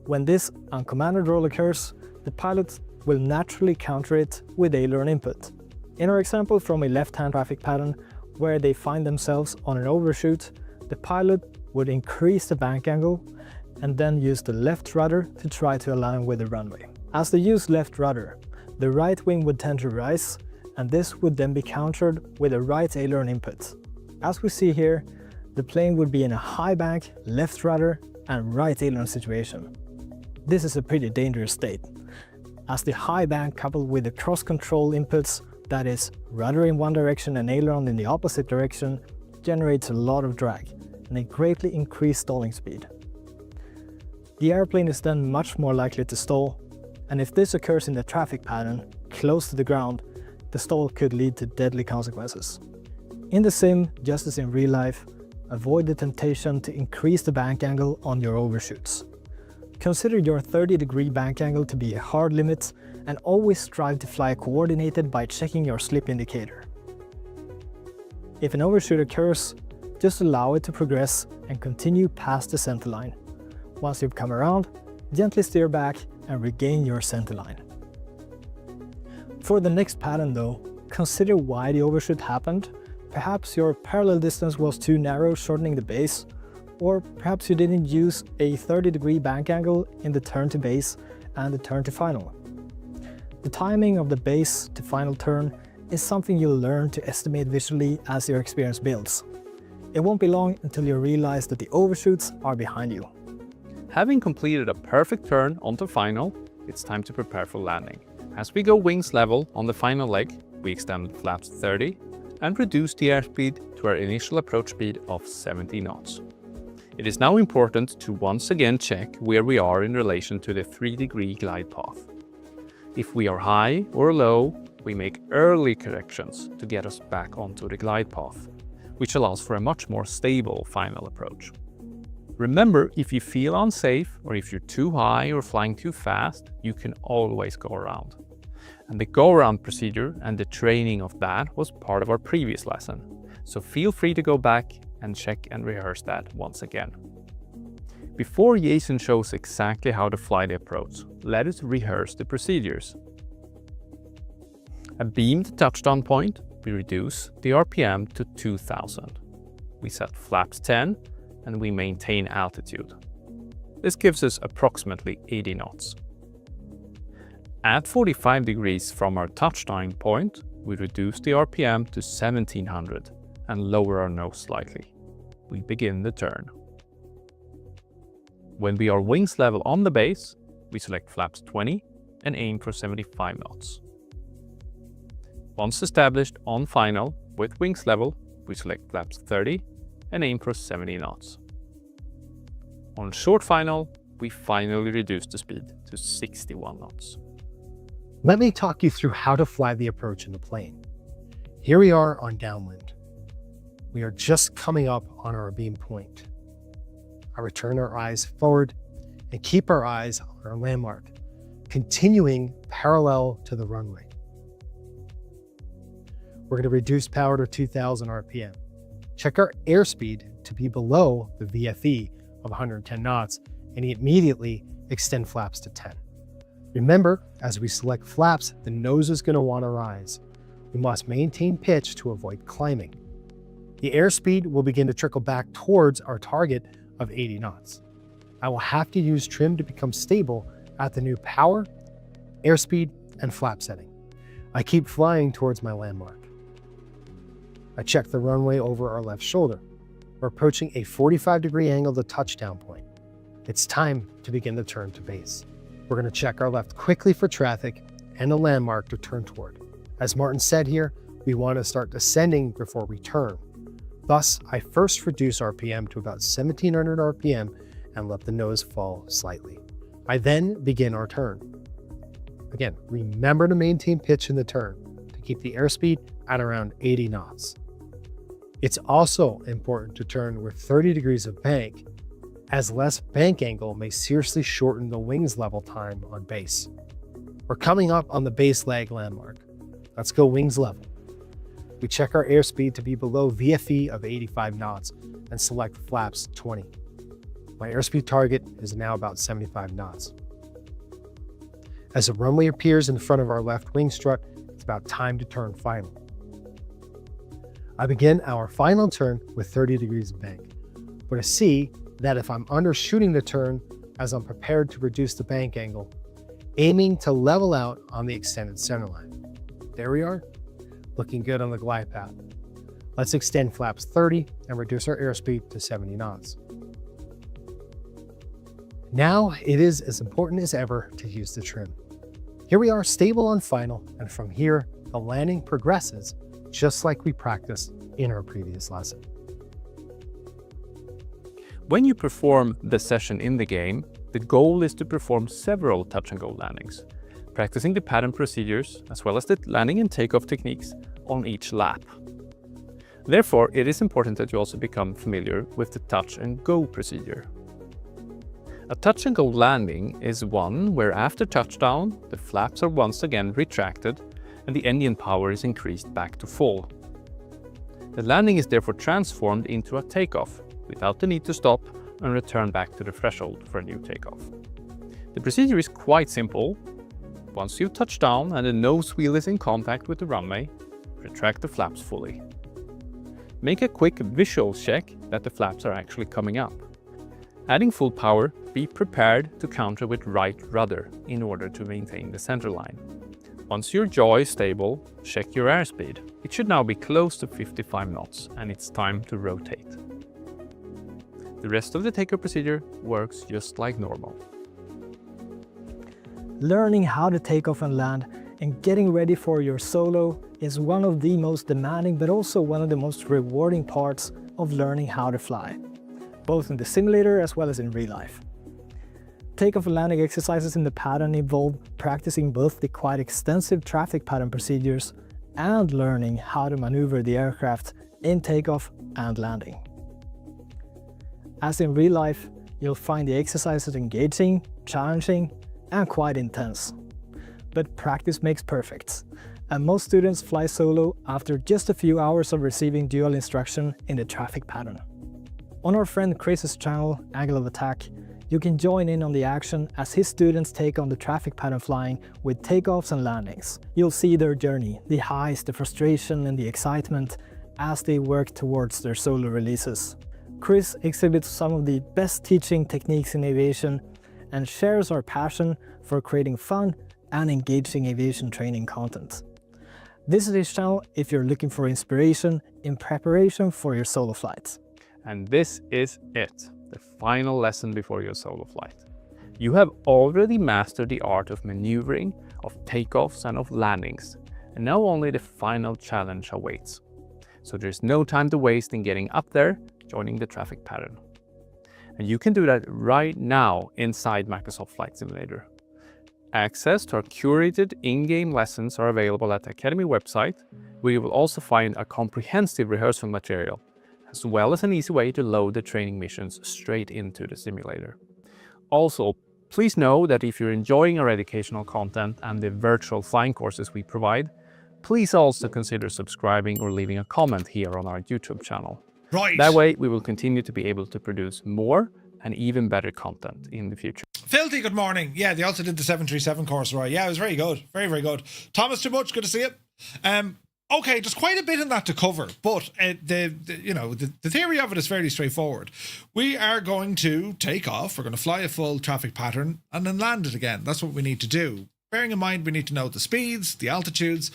When this uncommanded roll occurs, the pilot will naturally counter it with aileron input. In our example from a left-hand traffic pattern where they find themselves on an overshoot, the pilot would increase the bank angle and then use the left rudder to try to align with the runway. As they use left rudder, the right wing would tend to rise, and this would then be countered with a right aileron input. As we see here, the plane would be in a high bank, left rudder, and right aileron situation. This is a pretty dangerous state, as the high bank coupled with the cross control inputs, that is, rudder in one direction and aileron in the opposite direction, generates a lot of drag and a greatly increased stalling speed. The airplane is then much more likely to stall, and if this occurs in the traffic pattern, close to the ground, the stall could lead to deadly consequences. In the sim, just as in real life, avoid the temptation to increase the bank angle on your overshoots. Consider your 30-degree bank angle to be a hard limit, and always strive to fly coordinated by checking your slip indicator. If an overshoot occurs, just allow it to progress and continue past the center line. Once you've come around, gently steer back and regain your center line. For the next pattern though, consider why the overshoot happened. Perhaps your parallel distance was too narrow, shortening the base, or perhaps you didn't use a 30-degree bank angle in the turn to base and the turn to final. The timing of the base to final turn is something you'll learn to estimate visually as your experience builds. It won't be long until you realize that the overshoots are behind you. Having completed a perfect turn onto final, it's time to prepare for landing. As we go wings level on the final leg, we extend flaps 30 and reduce the airspeed to our initial approach speed of 70 knots. It is now important to once again check where we are in relation to the 3-degree glide path. If we are high or low, we make early corrections to get us back onto the glide path, which allows for a much more stable final approach. Remember, if you feel unsafe or if you're too high or flying too fast, you can always go around. And the go-around procedure and the training of that was part of our previous lesson. So feel free to go back and check and rehearse that once again. Before Jason shows exactly how to fly the approach, let us rehearse the procedures. At beamed touchdown point, we reduce the RPM to 2000. We set flaps 10 and we maintain altitude. This gives us approximately 80 knots. At 45 degrees from our touchdown point, we reduce the RPM to 1700 and lower our nose slightly. We begin the turn. When we are wings level on the base, we select flaps 20 and aim for 75 knots. Once established on final with wings level, we select flaps 30 and aim for 70 knots. On short final, we finally reduce the speed to 61 knots. Let me talk you through how to fly the approach in the plane. Here we are on downwind. We are just coming up on our beam point. I return our eyes forward and keep our eyes on our landmark, continuing parallel to the runway. We're going to reduce power to 2000 RPM. Check our airspeed to be below the VFE of 110 knots and immediately extend flaps to 10. Remember, as we select flaps, the nose is going to want to rise. We must maintain pitch to avoid climbing. The airspeed will begin to trickle back towards our target of 80 knots. I will have to use trim to become stable at the new power, airspeed, and flap setting. I keep flying towards my landmark. I check the runway over our left shoulder. We're approaching a 45-degree angle to touchdown point. It's time to begin the turn to base. We're going to check our left quickly for traffic and a landmark to turn toward. As Martin said here, we want to start descending before we turn. Thus, I first reduce RPM to about 1700 RPM and let the nose fall slightly. I then begin our turn. Again, remember to maintain pitch in the turn to keep the airspeed at around 80 knots. It's also important to turn with 30 degrees of bank, as less bank angle may seriously shorten the wings level time on base. We're coming up on the base leg landmark. Let's go wings level. We check our airspeed to be below VFE of 85 knots and select flaps 20. My airspeed target is now about 75 knots. As the runway appears in front of our left wing strut, it's about time to turn final. I begin our final turn with 30 degrees of bank. We're going to see that if I'm undershooting the turn as I'm prepared to reduce the bank angle, aiming to level out on the extended centerline. There we are, looking good on the glide path. Let's extend flaps 30 and reduce our airspeed to 70 knots. Now it is as important as ever to use the trim. Here we are stable on final, and from here, the landing progresses just like we practiced in our previous lesson. When you perform the session in the game, the goal is to perform several touch and go landings, practicing the pattern procedures as well as the landing and takeoff techniques on each lap. Therefore, it is important that you also become familiar with the touch and go procedure. A touch and go landing is one where after touchdown, the flaps are once again retracted and the engine power is increased back to full. The landing is therefore transformed into a takeoff without the need to stop and return back to the threshold for a new takeoff. The procedure is quite simple. Once you've touched down and the nose wheel is in contact with the runway, retract the flaps fully. Make a quick visual check that the flaps are actually coming up. Adding full power, be prepared to counter with right rudder in order to maintain the center line. Once your yaw is stable, check your airspeed. It should now be close to 55 knots and it's time to rotate. The rest of the takeoff procedure works just like normal. Learning how to take off and land and getting ready for your solo is one of the most demanding but also one of the most rewarding parts of learning how to fly, both in the simulator as well as in real life. Takeoff and landing exercises in the pattern involve practicing both the quite extensive traffic pattern procedures and learning how to maneuver the aircraft in takeoff and landing. As in real life, you'll find the exercises engaging, challenging, and quite intense. But practice makes perfect, and most students fly solo after just a few hours of receiving dual instruction in the traffic pattern. On our friend Chris's channel, Angle of Attack, you can join in on the action as his students take on the traffic pattern flying with takeoffs and landings. You'll see their journey, the highs, the frustration, and the excitement as they work towards their solo releases. Chris exhibits some of the best teaching techniques in aviation and shares our passion for creating fun and engaging aviation training content. Visit his channel if you're looking for inspiration in preparation for your solo flights. And this is it, the final lesson before your solo flight. You have already mastered the art of maneuvering, of takeoffs and of landings, and now only the final challenge awaits. So there's no time to waste in getting up there, joining the traffic pattern. And you can do that right now inside Microsoft Flight Simulator. Access to our curated in-game lessons are available at the Academy website, where you will also find a comprehensive rehearsal material, as well as an easy way to load the training missions straight into the simulator. Also, please know that if you're enjoying our educational content and the virtual flying courses we provide, please also consider subscribing or leaving a comment here on our YouTube channel. Right. That way, we will continue to be able to produce more and even better content in the future. Filthy, good morning. Yeah, they also did the 737 course, right? Yeah, it was very good. Very, very good. Thomas, too much. Good to see you. Okay, there's quite a bit in that to cover, but the theory of it is fairly straightforward. We are going to take off. We're going to fly a full traffic pattern and then land it again. That's what we need to do. Bearing in mind, we need to know the speeds, the altitudes.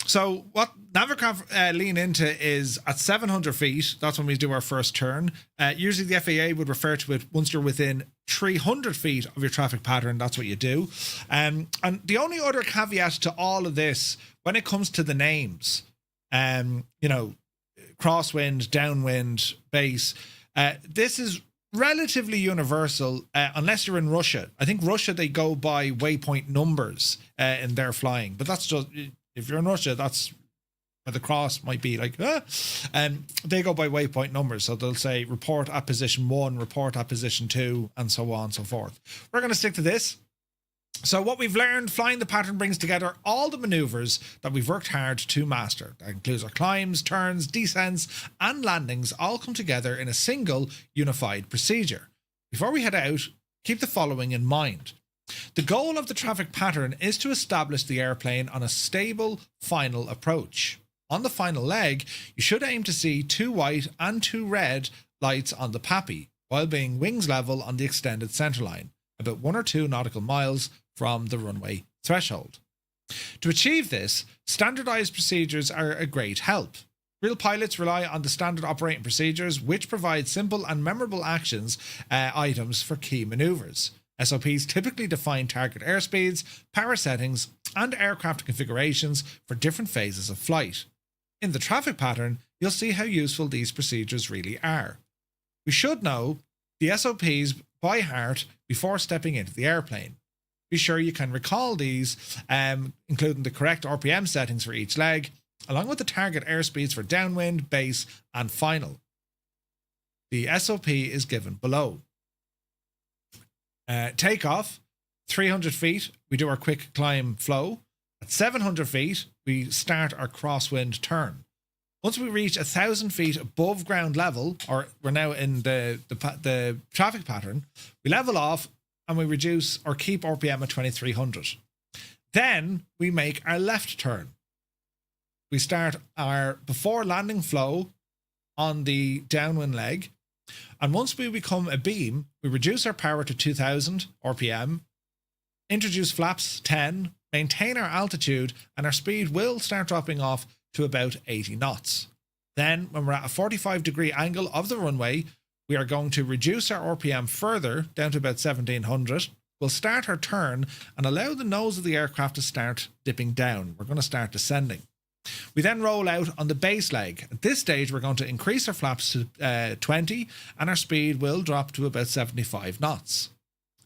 So what Navigraph lean into is at 700 feet. That's when we do our first turn. Usually the FAA would refer to it once you're within 300 feet of your traffic pattern. That's what you do. And the only other caveat to all of this, when it comes to the names, crosswind, downwind, base, this is relatively universal unless you're in Russia. I think Russia, they go by waypoint numbers in their flying, but that's just, if you're in Russia, that's where the cross might be like, they go by waypoint numbers. So they'll say report at position 1, report at position 2, and so on and so forth. We're going to stick to this. So what we've learned, flying the pattern brings together all the maneuvers that we've worked hard to master. That includes our climbs, turns, descents, and landings all come together in a single unified procedure. Before we head out, keep the following in mind. The goal of the traffic pattern is to establish the airplane on a stable final approach. On the final leg, you should aim to see 2 white and 2 red lights on the PAPI. while being wings level on the extended centerline, about 1 or 2 nautical miles from the runway threshold. To achieve this, standardized procedures are a great help. Real pilots rely on the standard operating procedures, which provide simple and memorable items for key maneuvers. SOPs typically define target airspeeds, power settings, and aircraft configurations for different phases of flight. In the traffic pattern, you'll see how useful these procedures really are. We should know the SOPs by heart before stepping into the airplane. Be sure you can recall these, including the correct RPM settings for each leg, along with the target airspeeds for downwind, base, and final. The SOP is given below. Takeoff, 300 feet, we do our quick climb flow. At 700 feet, we start our crosswind turn. Once we reach 1,000 feet above ground level, or we're now in the traffic pattern, we level off and we reduce or keep RPM at 2,300. Then we make our left turn. We start our before landing flow on the downwind leg. And once we become a beam, we reduce our power to 2,000 RPM, introduce flaps 10, maintain our altitude, and our speed will start dropping off to about 80 knots. Then, when we're at a 45-degree angle of the runway, we are going to reduce our RPM further down to about 1,700. We'll start our turn and allow the nose of the aircraft to start dipping down. We're going to start descending. We then roll out on the base leg. At this stage, we're going to increase our flaps to 20 and our speed will drop to about 75 knots.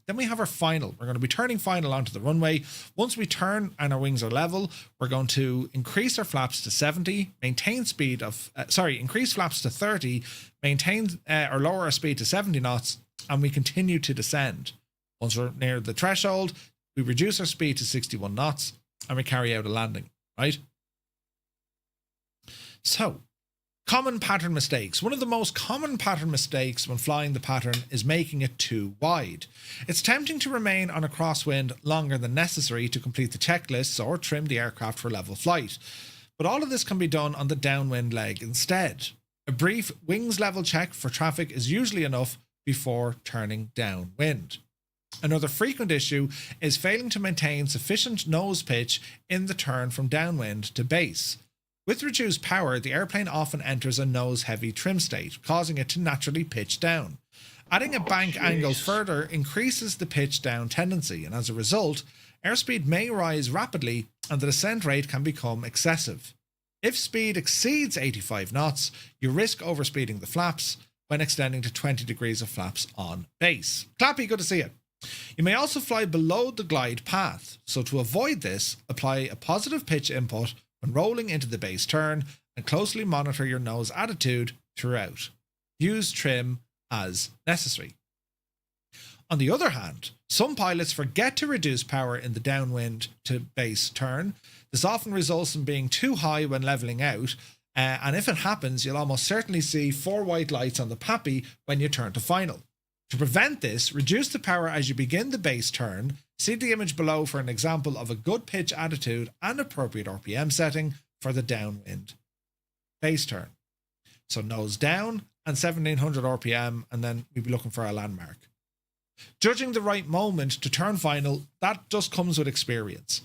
Then we have our final. We're going to be turning final onto the runway. Once we turn and our wings are level, we're going to increase our flaps to 70, increase flaps to 30, maintain or lower our speed to 70 knots, and we continue to descend. Once we're near the threshold, we reduce our speed to 61 knots and we carry out a landing, right? So, common pattern mistakes. One of the most common pattern mistakes when flying the pattern is making it too wide. It's tempting to remain on a crosswind longer than necessary to complete the checklists or trim the aircraft for level flight. But all of this can be done on the downwind leg instead. A brief wings level check for traffic is usually enough before turning downwind. Another frequent issue is failing to maintain sufficient nose pitch in the turn from downwind to base. With reduced power, the airplane often enters a nose-heavy trim state, causing it to naturally pitch down. Adding a bank angle further increases the pitch down tendency, and as a result, airspeed may rise rapidly and the descent rate can become excessive. If speed exceeds 85 knots, you risk overspeeding the flaps when extending to 20 degrees of flaps on base. Clappy, good to see you. You may also fly below the glide path, so to avoid this, apply a positive pitch input when rolling into the base turn and closely monitor your nose attitude throughout. Use trim as necessary. On the other hand, some pilots forget to reduce power in the downwind to base turn. This often results in being too high when leveling out, and if it happens, you'll almost certainly see 4 white lights on the PAPI when you turn to final. To prevent this, reduce the power as you begin the base turn. See the image below for an example of a good pitch attitude and appropriate RPM setting for the downwind base turn. So nose down and 1700 RPM, and then we'll be looking for a landmark. Judging the right moment to turn final, that just comes with experience.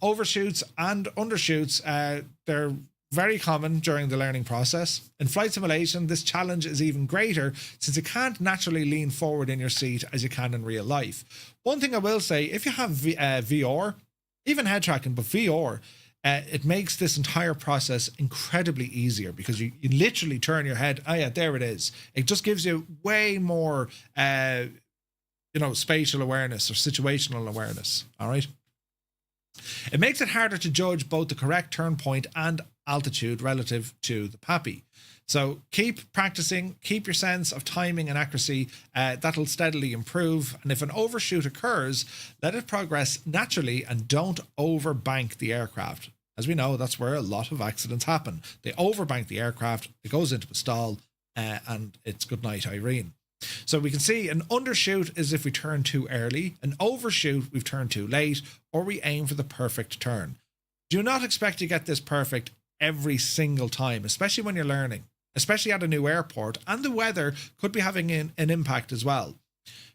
Overshoots and undershoots, they're very common during the learning process. In flight simulation, this challenge is even greater since you can't naturally lean forward in your seat as you can in real life. One thing I will say, if you have VR, even head tracking, but VR, it makes this entire process incredibly easier because you literally turn your head. Oh yeah, there it is. It just gives you way more, spatial awareness or situational awareness. All right. It makes it harder to judge both the correct turn point and altitude relative to the PAPI. So keep practicing, keep your sense of timing and accuracy. That'll steadily improve. And if an overshoot occurs, let it progress naturally and don't overbank the aircraft. As we know, that's where a lot of accidents happen. They overbank the aircraft, it goes into a stall, and it's good night, Irene. So we can see an undershoot is if we turn too early, an overshoot we've turned too late, or we aim for the perfect turn. Do not expect to get this perfect every single time, especially when you're learning. especially at a new airport, and the weather could be having an impact as well.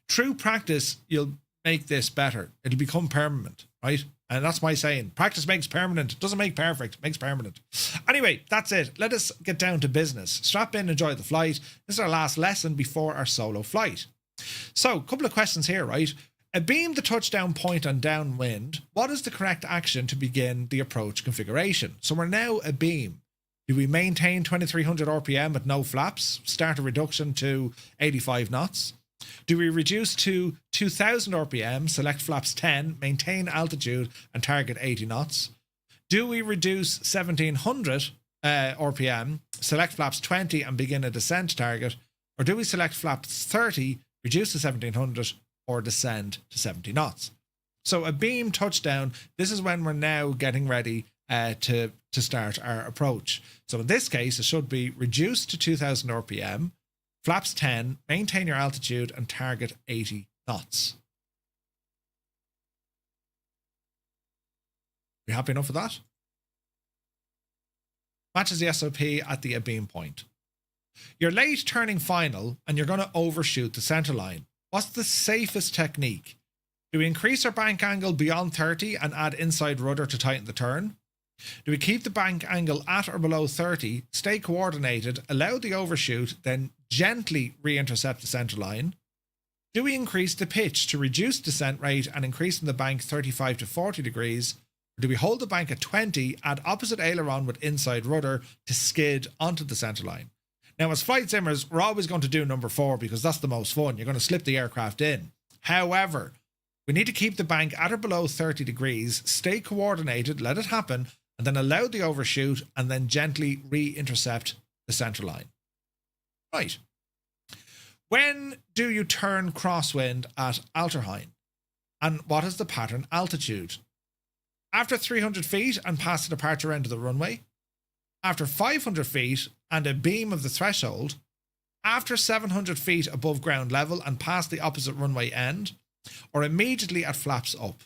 Through practice, you'll make this better. It'll become permanent, right? And that's my saying. Practice makes permanent. Doesn't make perfect, makes permanent. Anyway, that's it. Let us get down to business. Strap in, enjoy the flight. This is our last lesson before our solo flight. So, a couple of questions here, right? Beam the touchdown point on downwind. What is the correct action to begin the approach configuration? So we're now abeam. Do we maintain 2300 RPM with no flaps? Start a reduction to 85 knots? Do we reduce to 2000 RPM, select flaps 10, maintain altitude and target 80 knots? Do we reduce 1700 RPM, select flaps 20 and begin a descent target? Or do we select flaps 30, reduce to 1700 or descend to 70 knots? So abeam touchdown, this is when we're now getting ready to start our approach. So in this case, it should be reduced to 2000 RPM, flaps 10, maintain your altitude and target 80 knots. You happy enough with that? Matches the SOP at the abeam point. You're late turning final and you're going to overshoot the center line. What's the safest technique? Do we increase our bank angle beyond 30 and add inside rudder to tighten the turn? Do we keep the bank angle at or below 30, stay coordinated, allow the overshoot, then gently re-intercept the center line? Do we increase the pitch to reduce descent rate and increase in the bank 35 to 40 degrees? Or do we hold the bank at 20, add opposite aileron with inside rudder to skid onto the center line? Now, as flight simmers, we're always going to do number 4 because that's the most fun. You're going to slip the aircraft in. However, we need to keep the bank at or below 30 degrees, stay coordinated, let it happen, and then allow the overshoot and then gently re-intercept the center line. Right. When do you turn crosswind at Alterheim? And what is the pattern altitude? After 300 feet and past the departure end of the runway? After 500 feet and a beam of the threshold? After 700 feet above ground level and past the opposite runway end? Or immediately at flaps up?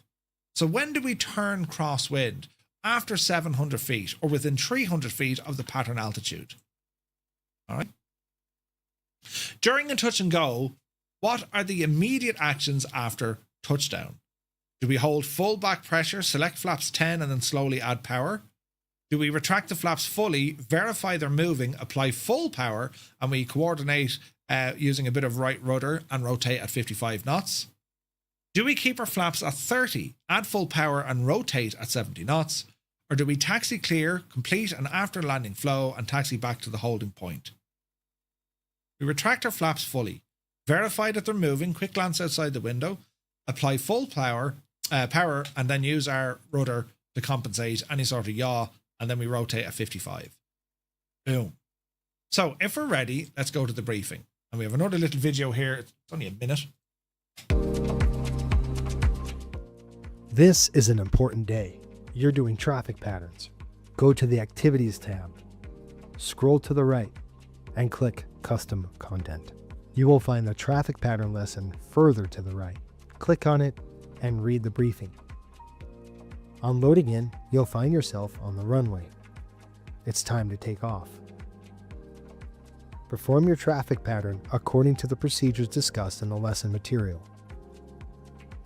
So when do we turn crosswind? After 700 feet or within 300 feet of the pattern altitude. All right. During a touch and go, what are the immediate actions after touchdown? Do we hold full back pressure, select flaps 10 and then slowly add power? Do we retract the flaps fully, verify they're moving, apply full power, and we coordinate using a bit of right rudder and rotate at 55 knots? Do we keep our flaps at 30, add full power and rotate at 70 knots? Or do we taxi clear, complete an after landing flow and taxi back to the holding point? We retract our flaps fully, verify that they're moving, quick glance outside the window, apply full power, and then use our rudder to compensate any sort of yaw, and then we rotate at 55. Boom. So if we're ready, let's go to the briefing. And we have another little video here. It's only a minute. This is an important day. You're doing traffic patterns. Go to the Activities tab, scroll to the right, and click Custom Content. You will find the traffic pattern lesson further to the right. Click on it and read the briefing. On loading in, you'll find yourself on the runway. It's time to take off. Perform your traffic pattern according to the procedures discussed in the lesson material.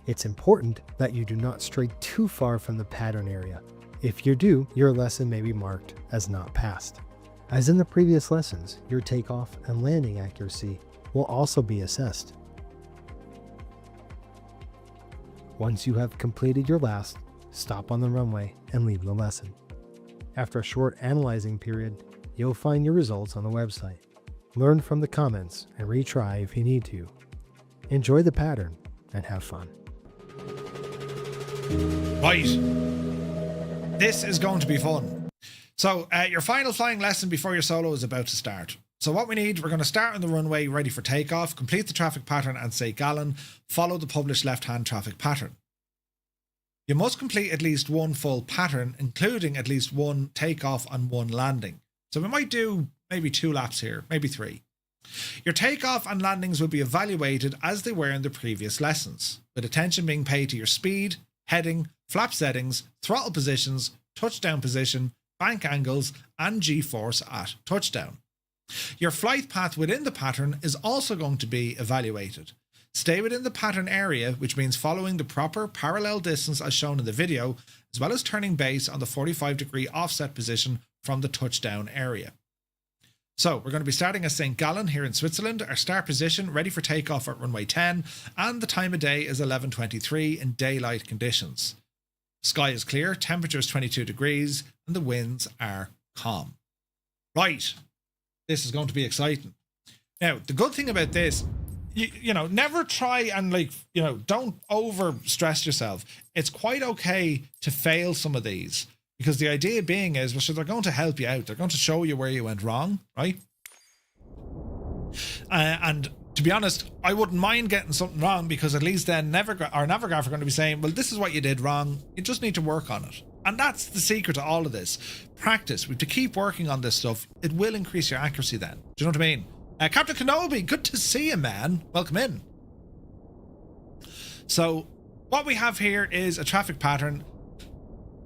It's important that you do not stray too far from the pattern area. If you do, your lesson may be marked as not passed. As in the previous lessons, your takeoff and landing accuracy will also be assessed. Once you have completed your last, stop on the runway and leave the lesson. After a short analyzing period, you'll find your results on the website. Learn from the comments and retry if you need to. Enjoy the pattern and have fun. Right. This is going to be fun. So your final flying lesson before your solo is about to start. So what we need, we're going to start on the runway ready for takeoff, complete the traffic pattern and say gallon, follow the published left-hand traffic pattern. You must complete at least one full pattern, including at least one takeoff and one landing. So we might do maybe 2 laps here, maybe 3. Your takeoff and landings will be evaluated as they were in the previous lessons, with attention being paid to your speed, heading, flap settings, throttle positions, touchdown position, bank angles, and G-force at touchdown. Your flight path within the pattern is also going to be evaluated. Stay within the pattern area, which means following the proper parallel distance as shown in the video, as well as turning base on the 45-degree offset position from the touchdown area. So we're going to be starting at St. Gallen here in Switzerland. Our start position ready for takeoff at runway 10, and the time of day is 11:23 in daylight conditions. Sky is clear, temperature is 22 degrees, and the winds are calm. Right, this is going to be exciting. Now, the good thing about this, you know, never try and don't over stress yourself. It's quite okay to fail some of these, because the idea being is, well, so they're going to help you out. They're going to show you where you went wrong, right? And to be honest, I wouldn't mind getting something wrong, because at least then Navigraph are going to be saying, well, this is what you did wrong. You just need to work on it. And that's the secret to all of this. Practice. We have to keep working on this stuff. It will increase your accuracy then. Do you know what I mean? Captain Kenobi, good to see you, man. Welcome in. So what we have here is a traffic pattern.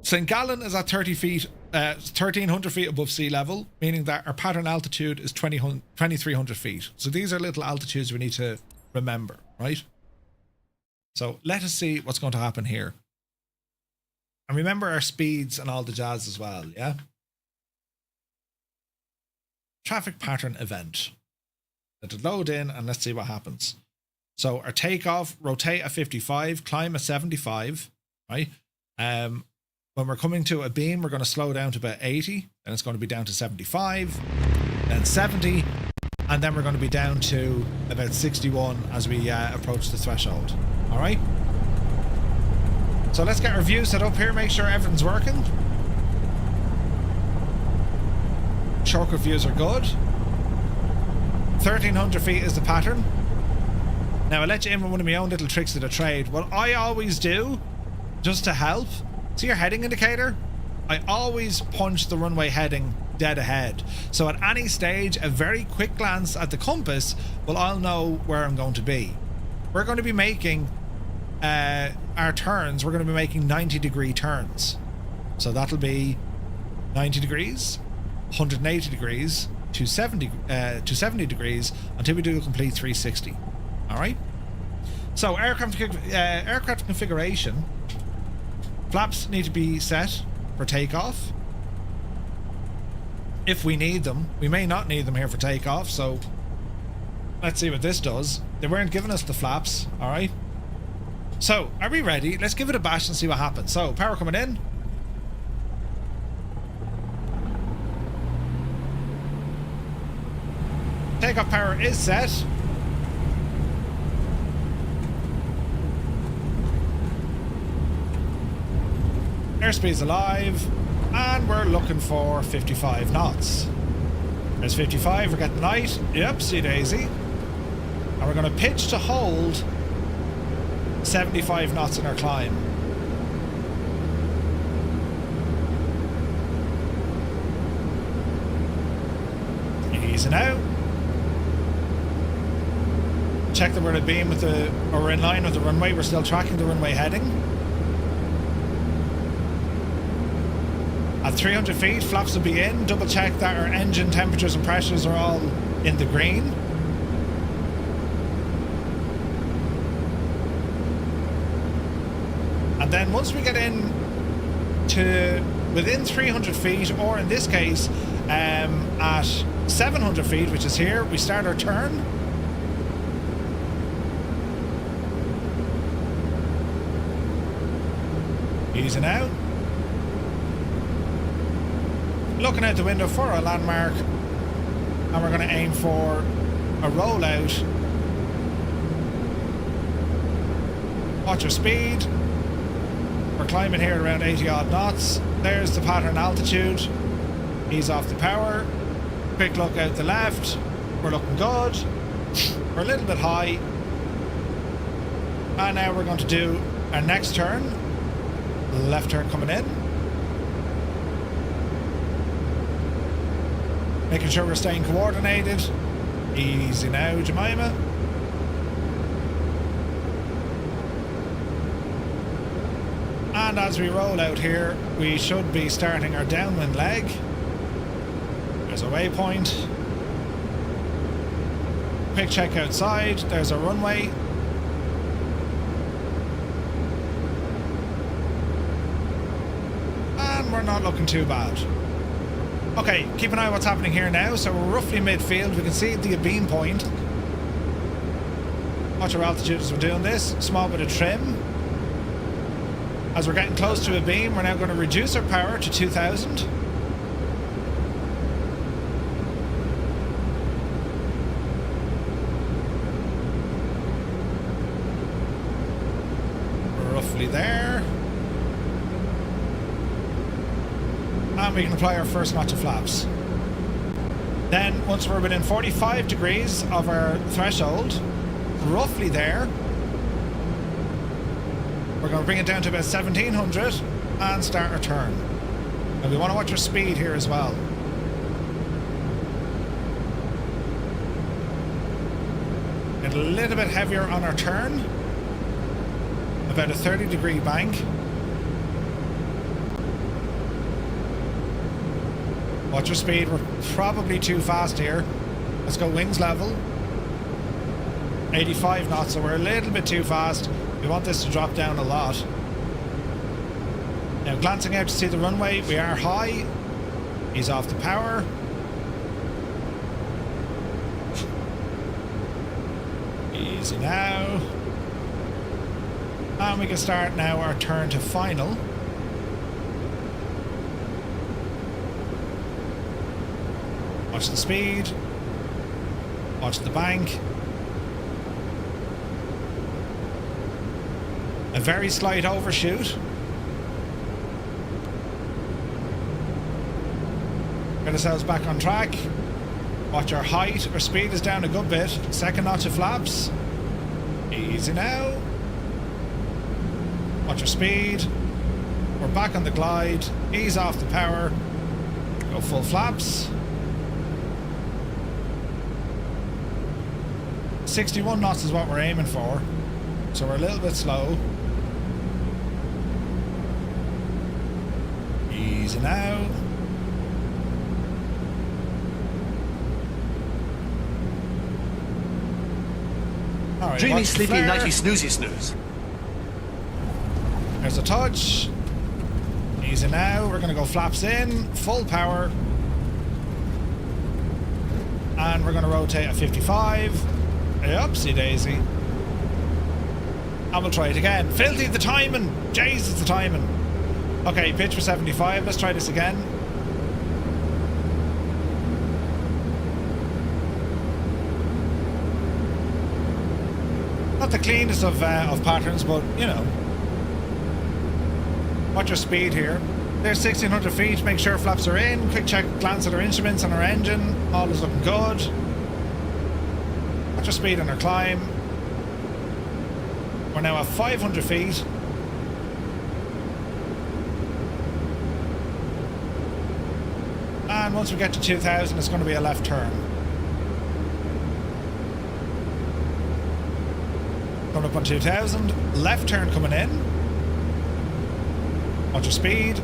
St. Gallen is at 1,300 feet above sea level, meaning that our pattern altitude is 2,300 feet. So these are little altitudes we need to remember, right? So let us see what's going to happen here. And remember our speeds and all the jazz as well, yeah? Traffic pattern event. Let it load in and let's see what happens. So our takeoff, rotate at 55, climb at 75, right? When we're coming to a beam, we're going to slow down to about 80, then it's going to be down to 75, then 70, and then we're going to be down to about 61 as we approach the threshold. All right? So let's get our view set up here, make sure everything's working. Shortcut views are good. 1,300 feet is the pattern. Now I'll let you in with one of my own little tricks of the trade. What I always do, just to help, see your heading indicator? I always punch the runway heading dead ahead. So at any stage, a very quick glance at the compass will I'll know where I'm going to be. We're going to be making our turns, we're going to be making 90-degree turns. So that'll be 90 degrees, 180 degrees, to 70 degrees until we do a complete 360. All right. So aircraft configuration. Flaps need to be set for takeoff. If we need them, we may not need them here for takeoff. So let's see what this does. They weren't giving us the flaps. All right. So are we ready? Let's give it a bash and see what happens. So power coming in. Takeoff power is set. Airspeed's alive, and we're looking for 55 knots. There's 55, we're getting light. Yep, see daisy. And we're going to pitch to hold 75 knots in our climb. Easing out. Check that we're in a beam with or in line with the runway. We're still tracking the runway heading. At 300 feet, flaps will be in. Double check that our engine temperatures and pressures are all in the green. And then once we get in to within 300 feet, or in this case, at 700 feet, which is here, we start our turn. Easing out. Looking out the window for a landmark, and we're going to aim for a rollout. Watch your speed. We're climbing here around 80 odd knots. There's the pattern altitude. Ease off the power. Quick look out the left. We're looking good. We're a little bit high. And now we're going to do our next turn. Left turn coming in. Making sure we're staying coordinated. Easy now, Jemima. And as we roll out here, we should be starting our downwind leg. There's a waypoint. Quick check outside. There's our runway. And we're not looking too bad. Okay, keep an eye on what's happening here now. So we're roughly midfield. We can see the beam point. Watch our altitude as we're doing this. Small bit of trim. As we're getting close to a beam, we're now going to reduce our power to 2000. We're roughly there. And we can apply our first notch of flaps. Then, once we're within 45 degrees of our threshold, roughly there, we're going to bring it down to about 1700 and start our turn. And we want to watch our speed here as well. Get a little bit heavier on our turn. About a 30-degree bank. Watch your speed. We're probably too fast here. Let's go wings level. 85 knots, so we're a little bit too fast. We want this to drop down a lot. Now glancing out to see the runway, we are high. Ease off the power. Easy now. And we can start now our turn to final. Watch the speed. Watch the bank. A very slight overshoot. Get ourselves back on track. Watch our height. Our speed is down a good bit. Second notch of flaps. Easy now. Watch our speed. We're back on the glide. Ease off the power. Go full flaps. 61 knots is what we're aiming for. So we're a little bit slow. Easy now. Alright, Dreamy, sleepy, flare. nighty, snoozy, snooze. There's a touch. Easy now. We're going to go flaps in. Full power. And we're going to rotate at 55. Oopsie daisy. And we'll try it again. Filthy the timing. Jesus, the timing. Okay, pitch for 75. Let's try this again. Not the cleanest of patterns, but you know. Watch your speed here. There's 1600 feet. Make sure flaps are in. Quick check, glance at our instruments and our engine. All is looking good. Watch our speed on our climb. We're now at 500 feet. And once we get to 2000, it's going to be a left turn. Coming up on 2000, left turn coming in. Watch your speed.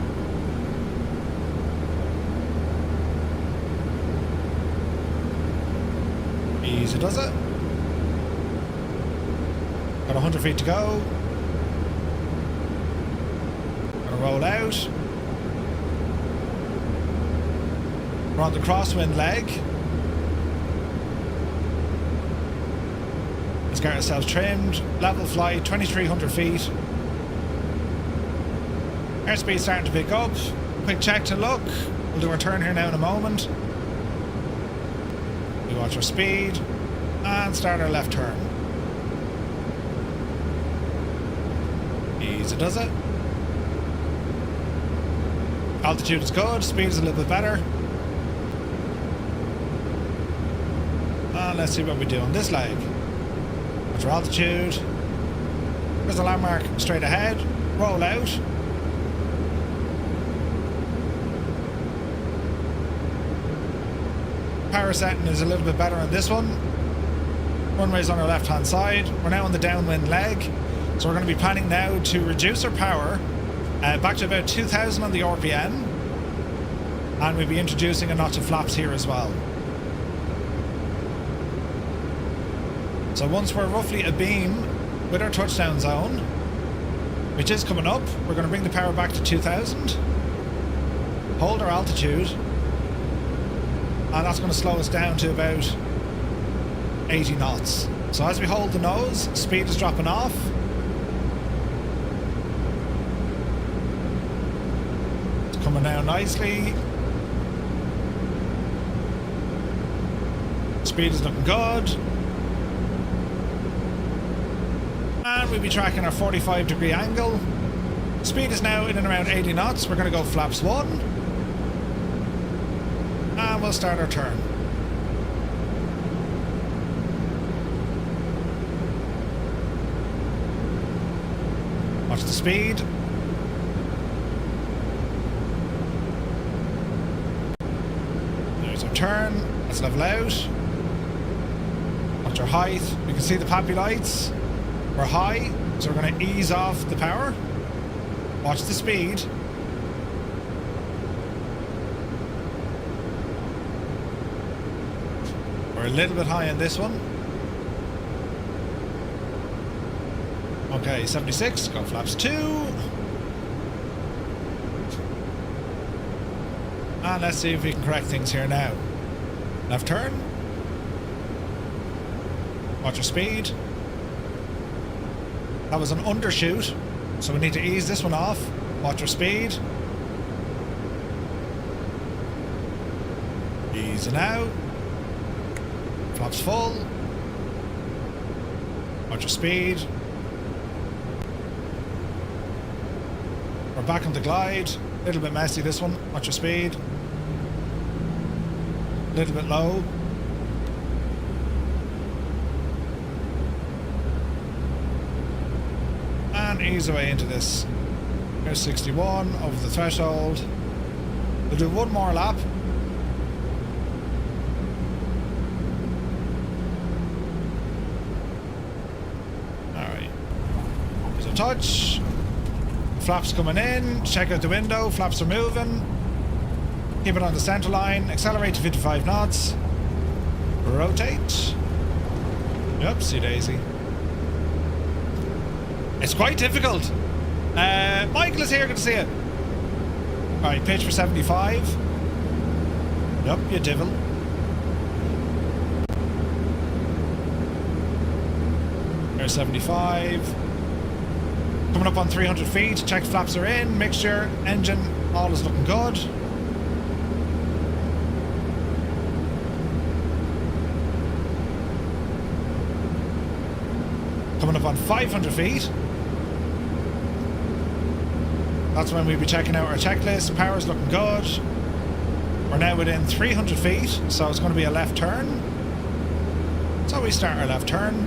Easy does it. Got 100 feet to go. Gonna roll out. We're on the crosswind leg. Let's get ourselves trimmed. Level flight, 2300 feet. Airspeed starting to pick up. Quick check to look. We'll do our turn here now in a moment. We watch our speed and start our left turn. Easy does it. Altitude is good, speed is a little bit better. And let's see what we do on this leg. Watch our altitude. There's a landmark straight ahead. Roll out. Power setting is a little bit better on this one. Runway's on our left hand side. We're now on the downwind leg. So we're going to be planning now to reduce our power back to about 2000 on the RPM. And we'll be introducing a notch of flaps here as well. So once we're roughly abeam with our touchdown zone, which is coming up, we're going to bring the power back to 2000, hold our altitude, and that's going to slow us down to about 80 knots. So as we hold the nose, speed is dropping off. It's coming down nicely. Speed is looking good. And we'll be tracking our 45-degree angle. Speed is now in and around 80 knots. We're going to go flaps 1. And we'll start our turn. Watch the speed. There's our turn. Let's level out. Watch our height. We can see the pappy lights. We're high, so we're going to ease off the power. Watch the speed. We're a little bit high on this one. Okay, 76, go flaps 2. And let's see if we can correct things here now. Left turn. Watch your speed. That was an undershoot, so we need to ease this one off. Watch your speed. Easing out. Flaps full. Watch your speed. We're back on the glide. A little bit messy this one. Watch your speed. A little bit low. And ease away into this. Here's 61 over the threshold. We'll do one more lap. Alright. There's a touch. Flaps coming in. Check out the window. Flaps are moving. Keep it on the center line. Accelerate to 55 knots. Rotate. Oopsie daisy. It's quite difficult. Michael is here. Good to see you. Alright, pitch for 75. Yup, you divil. There's 75. Coming up on 300 feet. Check flaps are in. Mixture, engine, all is looking good. Coming up on 500 feet. That's when we'll be checking out our checklist. Power's looking good. We're now within 300 feet, so it's going to be a left turn. So we start our left turn.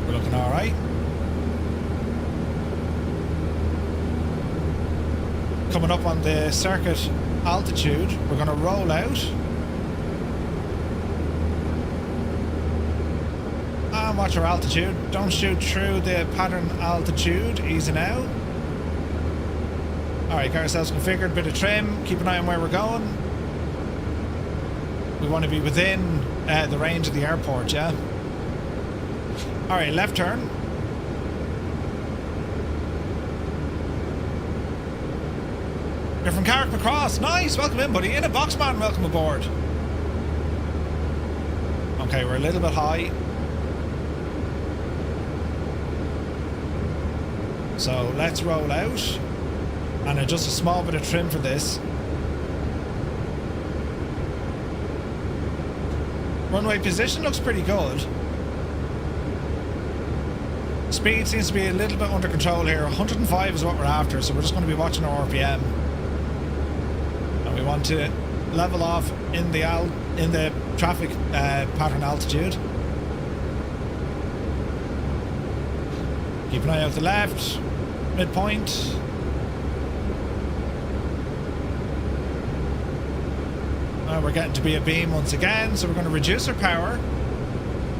We're looking alright. Coming up on the circuit altitude, we're going to roll out. And watch our altitude. Don't shoot through the pattern altitude. Easing out. Alright, got ourselves configured. Bit of trim. Keep an eye on where we're going. We want to be within the range of the airport, yeah? Alright, left turn. You're from Carrick Macross. Nice. Welcome in, buddy. In a box, man. Welcome aboard. Okay, we're a little bit high. So let's roll out and adjust a small bit of trim for this. Runway position looks pretty good. Speed seems to be a little bit under control here. 105 is what we're after, so we're just going to be watching our RPM. And we want to level off in the traffic pattern altitude. Keep an eye out the left, midpoint. We're getting to be a beam once again, so we're going to reduce our power.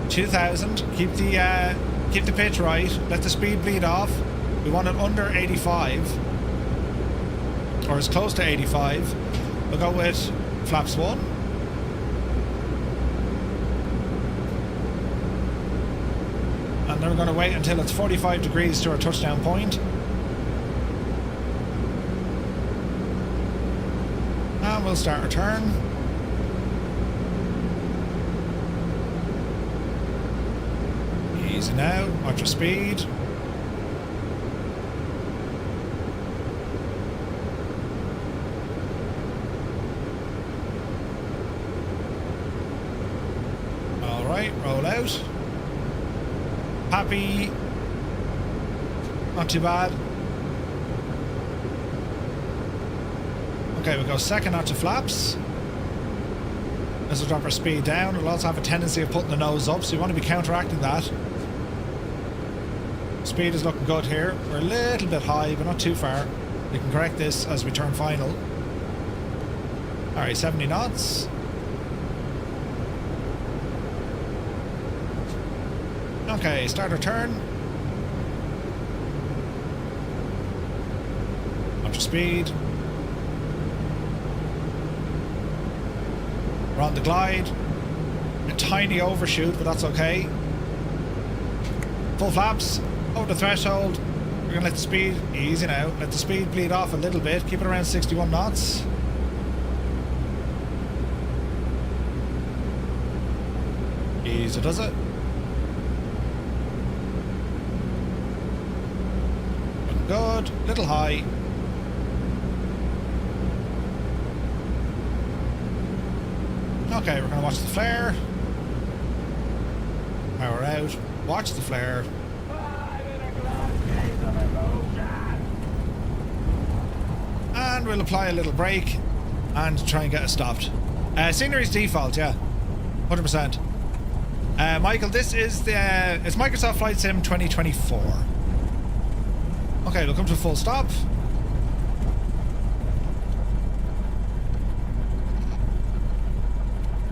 2000. Keep the pitch right. Let the speed bleed off. We want it under 85. or as close to 85. We'll go with flaps 1. And then we're going to wait until it's 45 degrees to our touchdown point. And we'll start our turn. Easy now, watch your speed. Alright, roll out. Happy. Not too bad. Okay, we'll go second onto flaps. This will drop our speed down. It'll also have a tendency of putting the nose up, so you want to be counteracting that. Speed is looking good here. We're a little bit high, but not too far. We can correct this as we turn final. Alright, 70 knots. Okay, start our turn. Watch your speed. We're on the glide. A tiny overshoot, but that's okay. Full flaps. Over the threshold. We're going to let the speed, easy now, let the speed bleed off a little bit. Keep it around 61 knots. Easy does it. Looking good. Little high. Okay, we're going to watch the flare. Power out. Watch the flare. And we'll apply a little brake and try and get it stopped. Scenery's default, yeah. 100%. Michael, this is it's Microsoft Flight Sim 2024. Okay, we'll come to a full stop.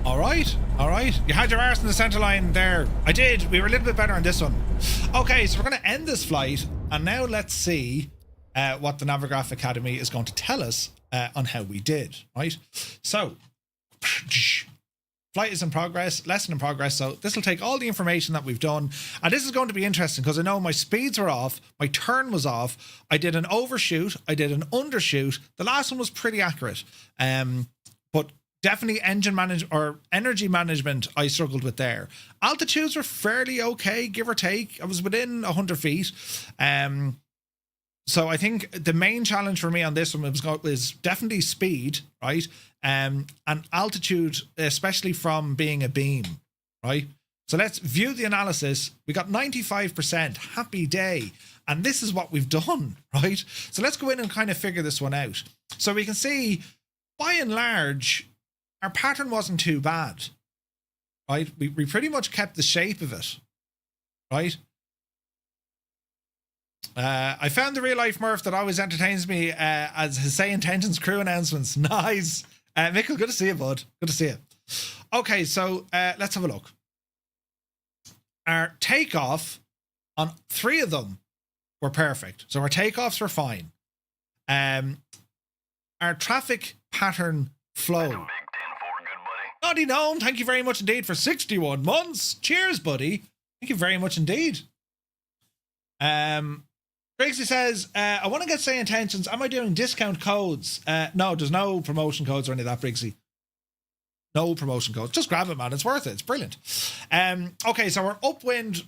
Alright. You had your arse in the centre line there. I did. We were a little bit better on this one. Okay, so we're going to end this flight. And now let's see what the Navigraph Academy is going to tell us on how we did, right? So, flight is in progress, lesson in progress. So this will take all the information that we've done. And this is going to be interesting because I know my speeds were off. My turn was off. I did an overshoot. I did an undershoot. The last one was pretty accurate. But definitely engine management or energy management I struggled with there. Altitudes were fairly okay, give or take. I was within 100 feet. So I think the main challenge for me on this one was definitely speed, right? And altitude, especially from being a beam, right? So let's view the analysis. We got 95%, happy day. And this is what we've done, right? So let's go in and kind of figure this one out. So we can see, by and large, our pattern wasn't too bad, right? We pretty much kept the shape of it, right? I found the real life Murph that always entertains me as his Say Intentions crew announcements. Nice. Mikkel, good to see you, bud. Good to see you. Okay, so let's have a look. Our takeoff on 3 of them were perfect. So our takeoffs were fine. Our traffic pattern flow. Naughty Gnome, thank you very much indeed for 61 months. Cheers, buddy. Thank you very much indeed. Briggsy says, I want to get Say Intentions. Am I doing discount codes? No, there's no promotion codes or any of that, Briggsy. No promotion codes. Just grab it, man. It's worth it. It's brilliant. Okay, so our upwind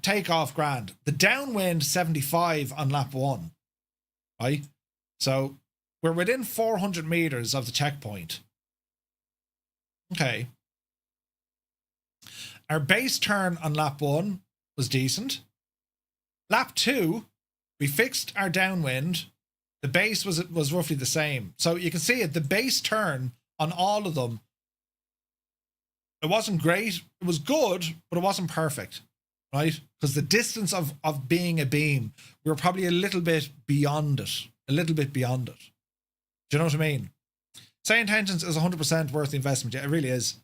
takeoff grand. The downwind 75 on lap 1. Right? So we're within 400 meters of the checkpoint. Okay. Our base turn on lap 1 was decent. Lap 2, we fixed our downwind. The base was roughly the same. So you can see it, the base turn on all of them, it wasn't great. It was good, but it wasn't perfect, right? Because the distance of being a beam, we were probably a little bit beyond it. A little bit beyond it. Do you know what I mean? Say Intentions is 100% worth the investment. Yeah, it really is.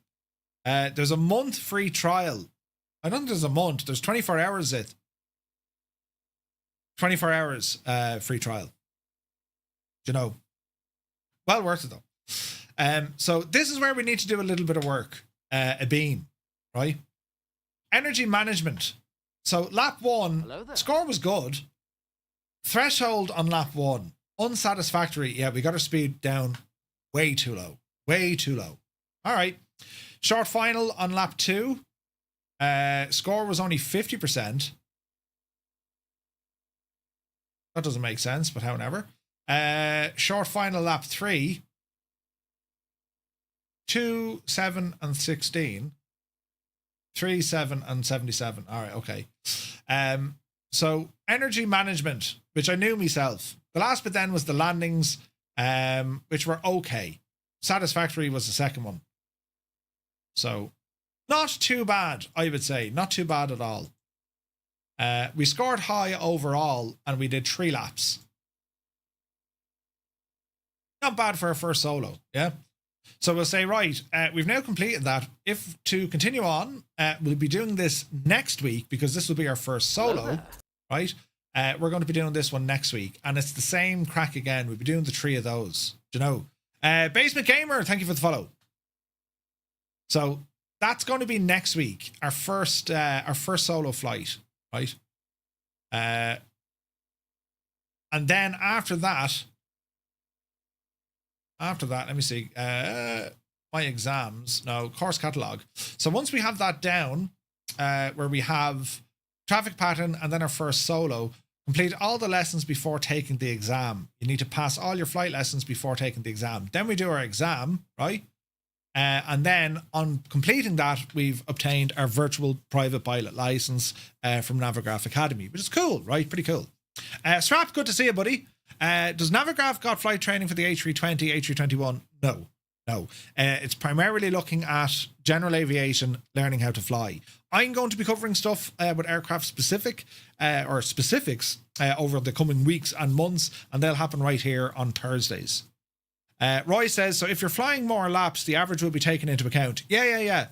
There's a month free trial. I don't think there's a month. There's 24 hours. 24 hours free trial. Do you know? Well worth it though. So this is where we need to do a little bit of work. A beam, right? Energy management. So lap 1, score was good. Threshold on lap 1, unsatisfactory. Yeah, we got our speed down way too low. Way too low. All right. Short final on lap 2. Score was only 50%. That doesn't make sense, but however. Short final lap 3. 2, 7, and 16. 3, 7, and 77. All right, okay. So energy management, which I knew myself. The last bit then was the landings, which were okay. Satisfactory was the second one. So not too bad, I would say. Not too bad at all. We scored high overall, and we did 3 laps. Not bad for our first solo, yeah? So we'll say, right, we've now completed that. If to continue on, we'll be doing this next week because this will be our first solo, right? We're going to be doing this one next week, and it's the same crack again. We'll be doing the 3 of those, do you know? Basement Gamer, thank you for the follow. So that's going to be next week, our first solo flight, right? And then after that, let me see, my exams, no, course catalog. So once we have that down, where we have traffic pattern and then our first solo, complete all the lessons before taking the exam. You need to pass all your flight lessons before taking the exam. Then we do our exam, right? And then on completing that, we've obtained our virtual private pilot license from Navigraph Academy, which is cool, right? Pretty cool. Strap, good to see you, buddy. Does Navigraph got flight training for the A320, A321? No. It's primarily looking at general aviation, learning how to fly. I'm going to be covering stuff with aircraft specific or specifics over the coming weeks and months, and they'll happen right here on Thursdays. Roy says, so if you're flying more laps, the average will be taken into account. Yeah.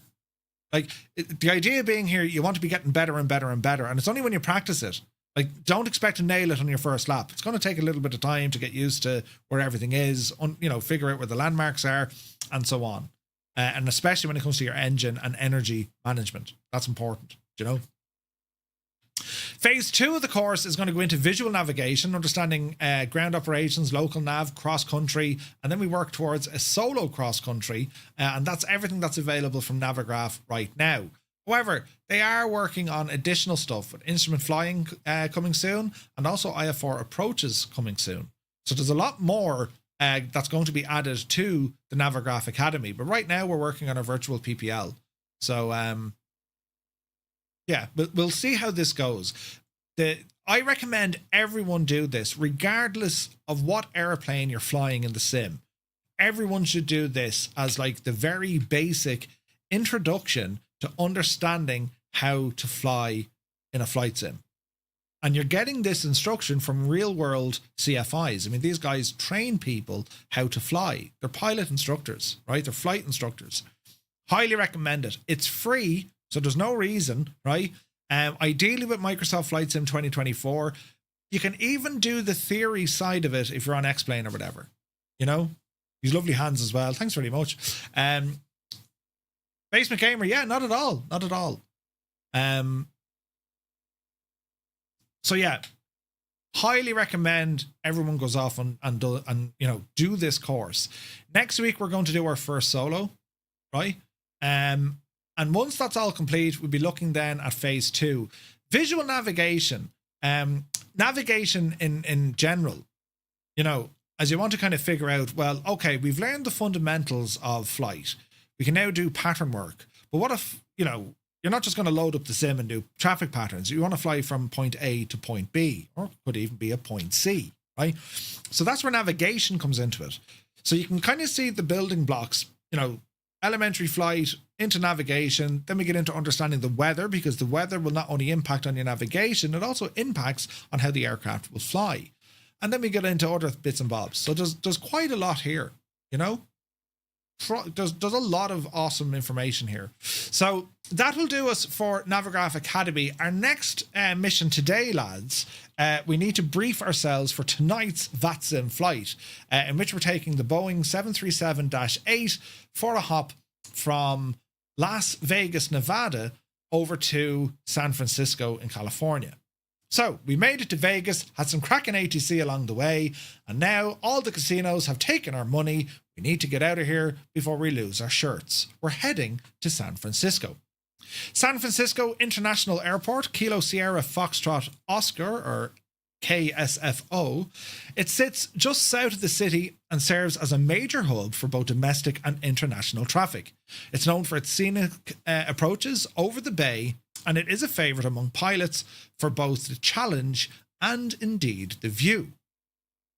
Like, the idea being here, you want to be getting better and better and better, and it's only when you practice it. Like, don't expect to nail it on your first lap. It's going to take a little bit of time to get used to where everything is, figure out where the landmarks are, and so on. And especially when it comes to your engine and energy management. That's important, you know? Phase 2 of the course is going to go into visual navigation, understanding ground operations, local nav, cross-country, and then we work towards a solo cross-country, and that's everything that's available from Navigraph right now. However, they are working on additional stuff with instrument flying coming soon, and also IF4 approaches coming soon. So there's a lot more that's going to be added to the Navigraph Academy. But right now we're working on a virtual PPL. So yeah, but we'll see how this goes. I recommend everyone do this, regardless of what airplane you're flying in the sim. Everyone should do this as like the very basic introduction to understanding how to fly in a flight sim. And you're getting this instruction from real world CFIs. I mean, these guys train people how to fly. They're pilot instructors, right? They're flight instructors. Highly recommend it. It's free, so there's no reason, right? Ideally with Microsoft Flight Sim 2024, you can even do the theory side of it if you're on X-Plane or whatever. You know? These lovely hands as well. Thanks very much. Basement Gamer, yeah, not at all. Not at all. So yeah, highly recommend everyone goes off and do this course. Next week we're going to do our first solo, right? And once that's all complete, we'll be looking then at phase 2. Visual navigation. Navigation in general, as you want to kind of figure out, well, okay, we've learned the fundamentals of flight. We can now do pattern work. But what if, you're not just going to load up the sim and do traffic patterns. You want to fly from point A to point B, or it could even be a point C, right? So that's where navigation comes into it. So you can kind of see the building blocks, elementary flight into navigation. Then we get into understanding the weather, because the weather will not only impact on your navigation, it also impacts on how the aircraft will fly. And then we get into other bits and bobs. So there's quite a lot here, there's a lot of awesome information here. So that will do us for Navigraph Academy. Our next mission today, lads, we need to brief ourselves for tonight's Vatsim flight, in which we're taking the Boeing 737-8 for a hop from Las Vegas, Nevada, over to San Francisco in California. So we made it to Vegas, had some cracking ATC along the way, and now all the casinos have taken our money. We need to get out of here before we lose our shirts. We're heading to San Francisco. San Francisco International Airport, Kilo Sierra Foxtrot Oscar, or KSFO. It sits just south of the city and serves as a major hub for both domestic and international traffic. It's known for its scenic approaches over the bay, and it is a favourite among pilots for both the challenge and indeed the view.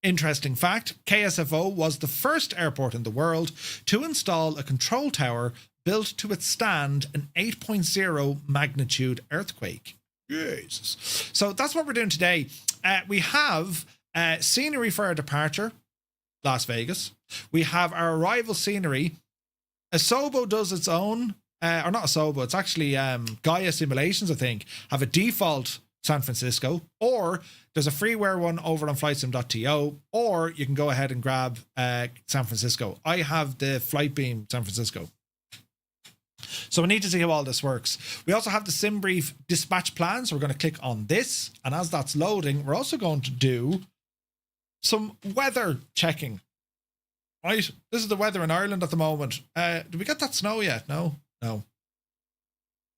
Interesting fact, KSFO was the first airport in the world to install a control tower built to withstand an 8.0 magnitude earthquake. Jesus. So that's what we're doing today. We have scenery for our departure, Las Vegas. We have our arrival scenery. Asobo does its own, or not Asobo, it's actually Gaia Simulations, I think, have a default San Francisco, or there's a freeware one over on flightsim.to, or you can go ahead and grab San Francisco. I have the Flightbeam San Francisco. So we need to see how all this works. We also have the SimBrief dispatch plan. So we're going to click on this. And as that's loading, we're also going to do some weather checking. Right. This is the weather in Ireland at the moment. Did we get that snow yet? No.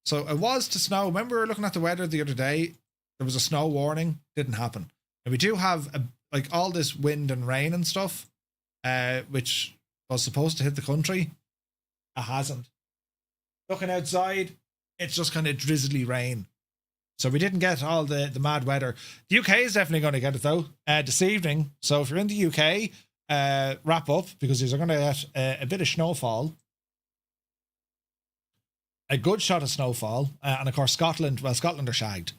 So it was to snow. Remember we were looking at the weather the other day? There was a snow warning. Didn't happen. And we do have like all this wind and rain and stuff, which was supposed to hit the country. It hasn't. Looking outside, it's just kind of drizzly rain. So we didn't get all the mad weather. The UK is definitely going to get it though this evening. So if you're in the UK, wrap up because you're going to get a bit of snowfall. A good shot of snowfall. And of course Scotland are shagged.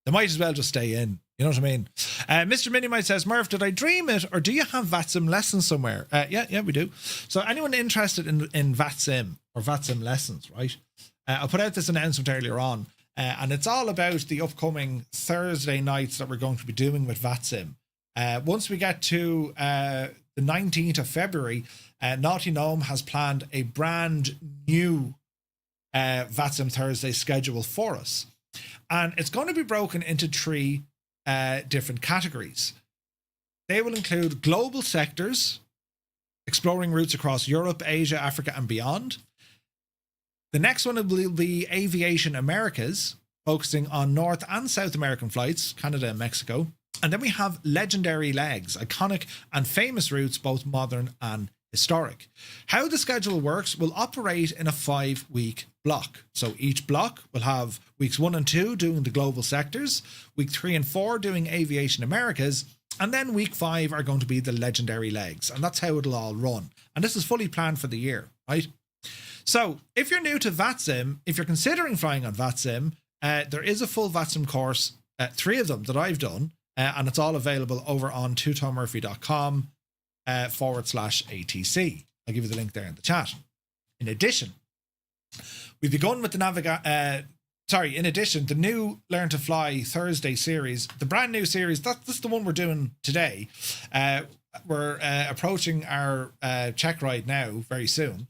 They might as well just stay in. You know what I mean? Mr. Minimite says, Murph, did I dream it or do you have Vatsim lessons somewhere? Yeah, we do. So anyone interested in Vatsim or Vatsim lessons, right? I'll put out this announcement earlier on. And it's all about the upcoming Thursday nights that we're going to be doing with Vatsim. Once we get to the 19th of February, Naughty Gnome has planned a brand new Vatsim Thursday schedule for us. And it's going to be broken into 3 different categories. They will include global sectors, exploring routes across Europe, Asia, Africa, and beyond. The next one will be Aviation Americas, focusing on North and South American flights, Canada and Mexico. And then we have legendary legs, iconic and famous routes, both modern and historic. How the schedule works will operate in a 5-week block. So each block will have weeks 1 and 2 doing the global sectors, week 3 and 4 doing Aviation Americas, and then week 5 are going to be the legendary legs. And that's how it'll all run. And this is fully planned for the year, right? So if you're new to Vatsim, if you're considering flying on Vatsim, there is a full Vatsim course, 3 of them that I've done, and it's all available over on tutomurphy.com /ATC. I'll give you the link there in the chat. In addition, we've begun with the the new Learn to Fly Thursday series, the brand new series. That's the one we're doing today. We're approaching our check ride now very soon.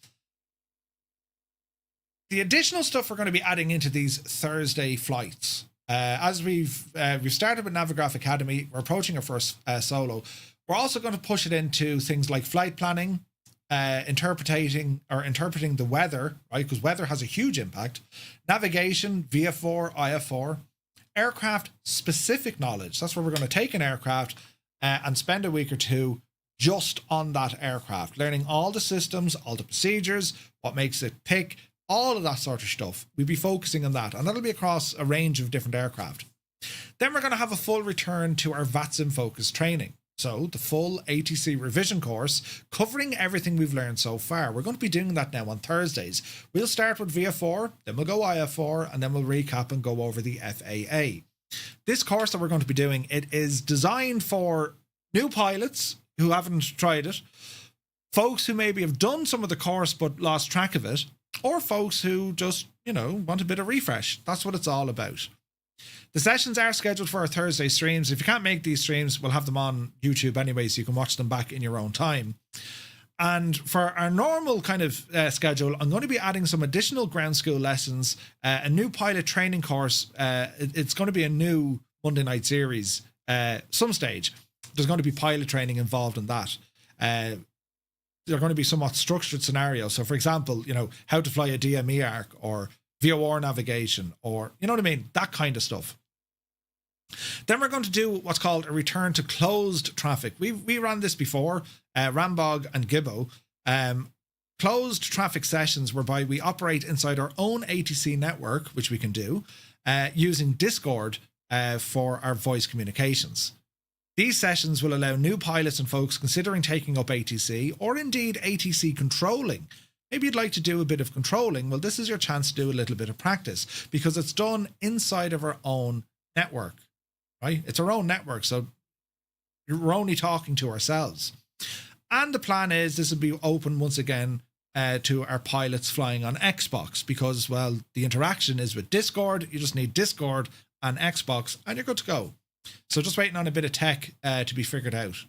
The additional stuff we're going to be adding into these Thursday flights, as we've started with Navigraph Academy, we're approaching our first solo. We're also going to push it into things like flight planning, interpreting the weather, right? Because weather has a huge impact. Navigation, VF4, IF4, aircraft specific knowledge. That's where we're going to take an aircraft and spend a week or 2 just on that aircraft, learning all the systems, all the procedures, what makes it pick, all of that sort of stuff. We'll be focusing on that, and that'll be across a range of different aircraft. Then we're going to have a full return to our Vatsim focus training. So the full ATC revision course covering everything we've learned so far. We're going to be doing that now on Thursdays. We'll start with VF4, then we'll go IF4, and then we'll recap and go over the FAA. This course that we're going to be doing, it is designed for new pilots who haven't tried it, folks who maybe have done some of the course but lost track of it, or folks who just, want a bit of refresh. That's what it's all about. The sessions are scheduled for our Thursday streams. If you can't make these streams, we'll have them on YouTube anyway, so you can watch them back in your own time. And for our normal kind of schedule, I'm going to be adding some additional ground school lessons, a new pilot training course. It's going to be a new Monday night series some stage. There's going to be pilot training involved in that. They're going to be somewhat structured scenarios. So, for example, how to fly a DME arc or VOR navigation, or, you know what I mean? That kind of stuff. Then we're going to do what's called a return to closed traffic. We ran this before, Rambog and Gibbo. Closed traffic sessions whereby we operate inside our own ATC network, which we can do, using Discord for our voice communications. These sessions will allow new pilots and folks considering taking up ATC, or indeed ATC controlling. Maybe you'd like to do a bit of controlling. Well, this is your chance to do a little bit of practice, because it's done inside of our own network. Right? It's our own network, so we're only talking to ourselves. And the plan is this will be open once again to our pilots flying on Xbox, because, well, the interaction is with Discord. You just need Discord and Xbox, and you're good to go. So just waiting on a bit of tech to be figured out,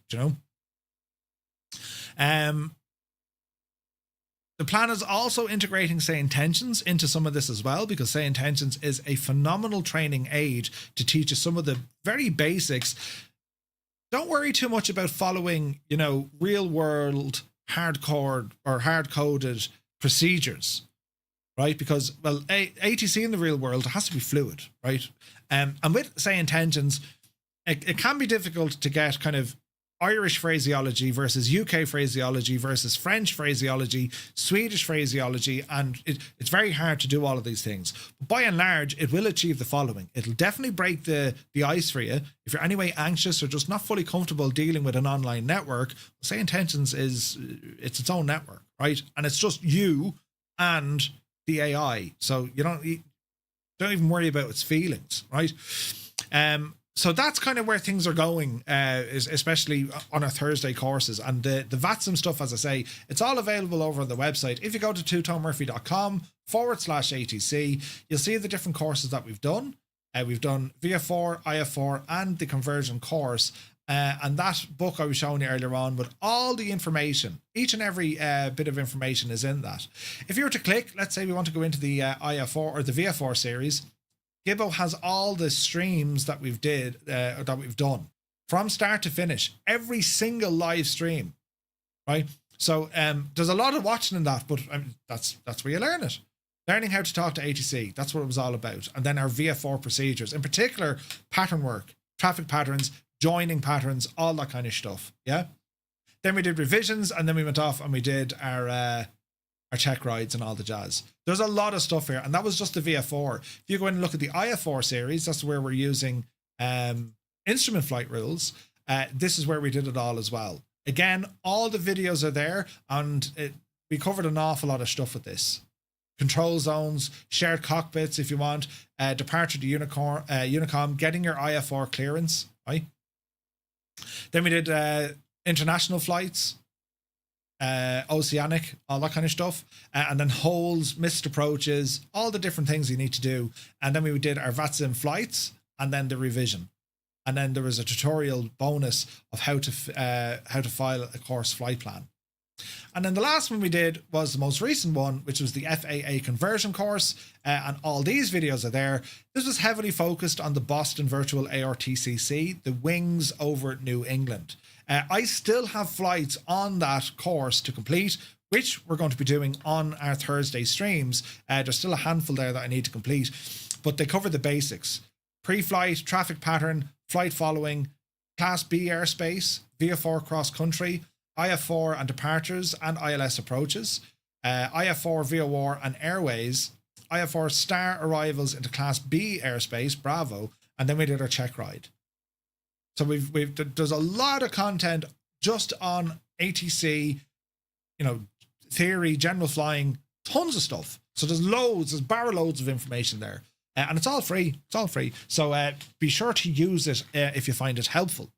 The plan is also integrating Say Intentions into some of this as well, because Say Intentions is a phenomenal training aid to teach us some of the very basics. Don't worry too much about following, real world hardcore or hard coded procedures, right? Because, well, ATC in the real world has to be fluid, right? And with Say Intentions, it can be difficult to get kind of Irish phraseology versus UK phraseology versus French phraseology, Swedish phraseology, and it's very hard to do all of these things. But by and large, it will achieve the following. It'll definitely break the ice for you. If you're anyway anxious or just not fully comfortable dealing with an online network, Say Intentions it's its own network, right? And it's just you and the AI. So you don't even worry about its feelings, right? So that's kind of where things are going, especially on our Thursday courses. And the Vatsim stuff, as I say, it's all available over on the website. If you go to twotonemurphy.com/ATC, you'll see the different courses that we've done. We've done VF4, IF4, and the conversion course. And that book I was showing you earlier on with all the information, each and every bit of information is in that. If you were to click, let's say we want to go into the IF4 or the VF4 series, Gibbo has all the streams that we've done from start to finish, every single live stream, right? So there's a lot of watching in that, but that's where you learn it. Learning how to talk to ATC, that's what it was all about. And then our VF4 procedures, in particular, pattern work, traffic patterns, joining patterns, all that kind of stuff, yeah? Then we did revisions, and then we went off and we did our check rides and all the jazz. There's a lot of stuff here, and that was just the VF4. If you go in and look at the IF4 series, that's where we're using instrument flight rules. This is where we did it all as well. Again, all the videos are there, and we covered an awful lot of stuff with this. Control zones, shared cockpits if you want, departure to Unicom, getting your IF4 clearance, right? Then we did international flights, oceanic, all that kind of stuff, and then holes, missed approaches, all the different things you need to do. And then we did our Vatsim flights, and then the revision, and then there was a tutorial bonus of how to file a course flight plan. And then the last one we did was the most recent one, which was the FAA conversion course, and all these videos are there. This was heavily focused on the Boston Virtual ARTCC, the wings over New England. I still have flights on that course to complete, which we're going to be doing on our Thursday streams. There's still a handful there that I need to complete, but they cover the basics. Pre-flight, traffic pattern, flight following, Class B airspace, VF4 cross-country, IF4 and departures and ILS approaches, IF4 VOR and airways, IF4 star arrivals into Class B airspace, Bravo, and then we did our check ride. So there's a lot of content just on ATC, theory, general flying, tons of stuff. So there's barrel loads of information there, and it's all free. So be sure to use it if you find it helpful.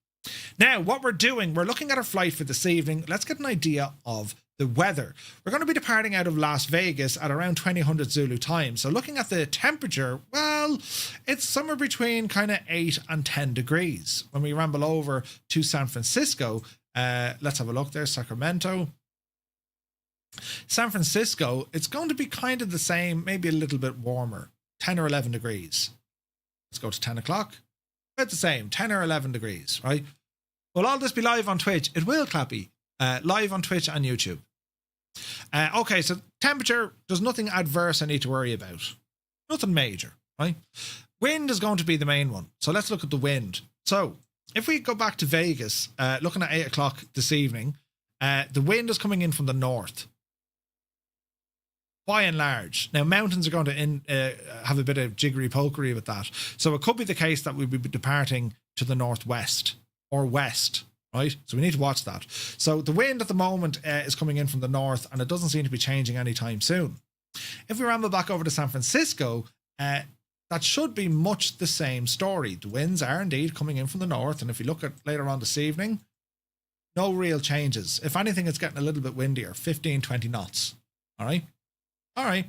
Now, what we're doing, we're looking at our flight for this evening. Let's get an idea of the weather. We're going to be departing out of Las Vegas at around 2000 Zulu time. So looking at the temperature, well, it's somewhere between kind of 8 and 10 degrees. When we ramble over to San Francisco, let's have a look there, Sacramento. San Francisco, it's going to be kind of the same, maybe a little bit warmer, 10 or 11 degrees. Let's go to 10 o'clock. About the same, 10 or 11 degrees, right? Will all this be live on Twitch? It will, Clappy. Live on Twitch and YouTube. Okay, so temperature, there's nothing adverse I need to worry about. Nothing major, right? Wind is going to be the main one. So let's look at the wind. So if we go back to Vegas, looking at 8 o'clock this evening, the wind is coming in from the north. By and large. Now, mountains are going to have a bit of jiggery-pokery with that. So it could be the case that we'll be departing to the northwest or west, right? So we need to watch that. So the wind at the moment is coming in from the north, and it doesn't seem to be changing anytime soon. If we ramble back over to San Francisco, that should be much the same story. The winds are indeed coming in from the north, and if you look at later on this evening, no real changes. If anything, it's getting a little bit windier, 15, 20 knots, all right? All right.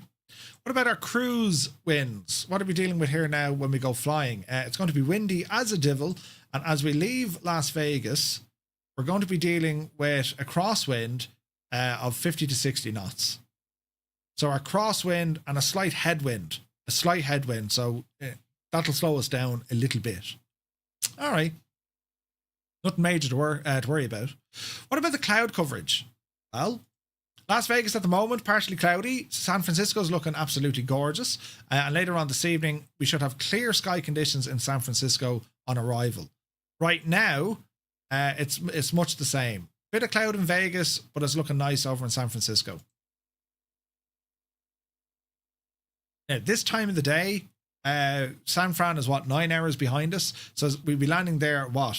What about our cruise winds? What are we dealing with here now when we go flying? It's going to be windy as a devil. And as we leave Las Vegas, we're going to be dealing with a crosswind of 50 to 60 knots. So our crosswind and a slight headwind. So that'll slow us down a little bit. All right. Nothing major to worry about. What about the cloud coverage? Well, Las Vegas at the moment, partially cloudy. San Francisco's looking absolutely gorgeous. And later on this evening, we should have clear sky conditions in San Francisco on arrival. Right now, it's much the same. Bit of cloud in Vegas, but it's looking nice over in San Francisco. Now, this time of the day, San Fran is 9 hours behind us. So we'll be landing there at 1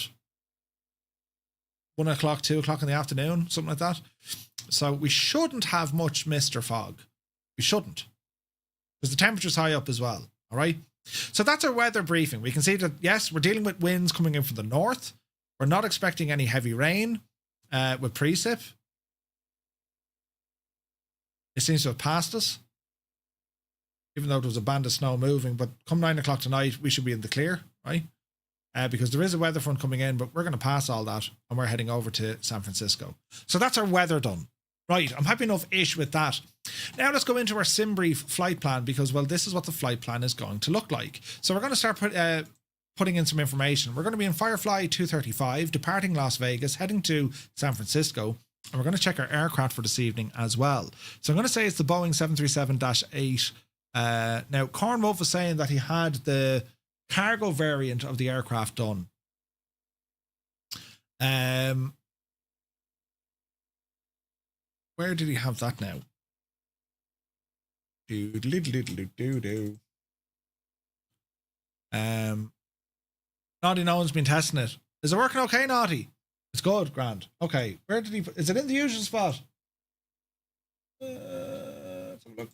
o'clock, 2 o'clock in the afternoon, something like that. So we shouldn't have much mist or fog. We shouldn't. Because the temperature's high up as well. All right. So that's our weather briefing. We can see that, yes, we're dealing with winds coming in from the north. We're not expecting any heavy rain with precip. It seems to have passed us, even though there was a band of snow moving. But come 9 o'clock tonight, we should be in the clear, right? Because there is a weather front coming in, but we're going to pass all that and we're heading over to San Francisco. So that's our weather done. Right, I'm happy enough-ish with that. Now let's go into our sim brief flight plan because, well, this is what the flight plan is going to look like. So we're going to start putting in some information. We're going to be in Firefly 235, departing Las Vegas, heading to San Francisco, and we're going to check our aircraft for this evening as well. So I'm going to say it's the Boeing 737-8. Now, Corn Wolf was saying that he had the cargo variant of the aircraft done. Where did he have that now? Naughty no one's been testing it. Is it working okay, Naughty? It's good, grand. Okay, where did he put, is it in the usual spot? Let's have a look.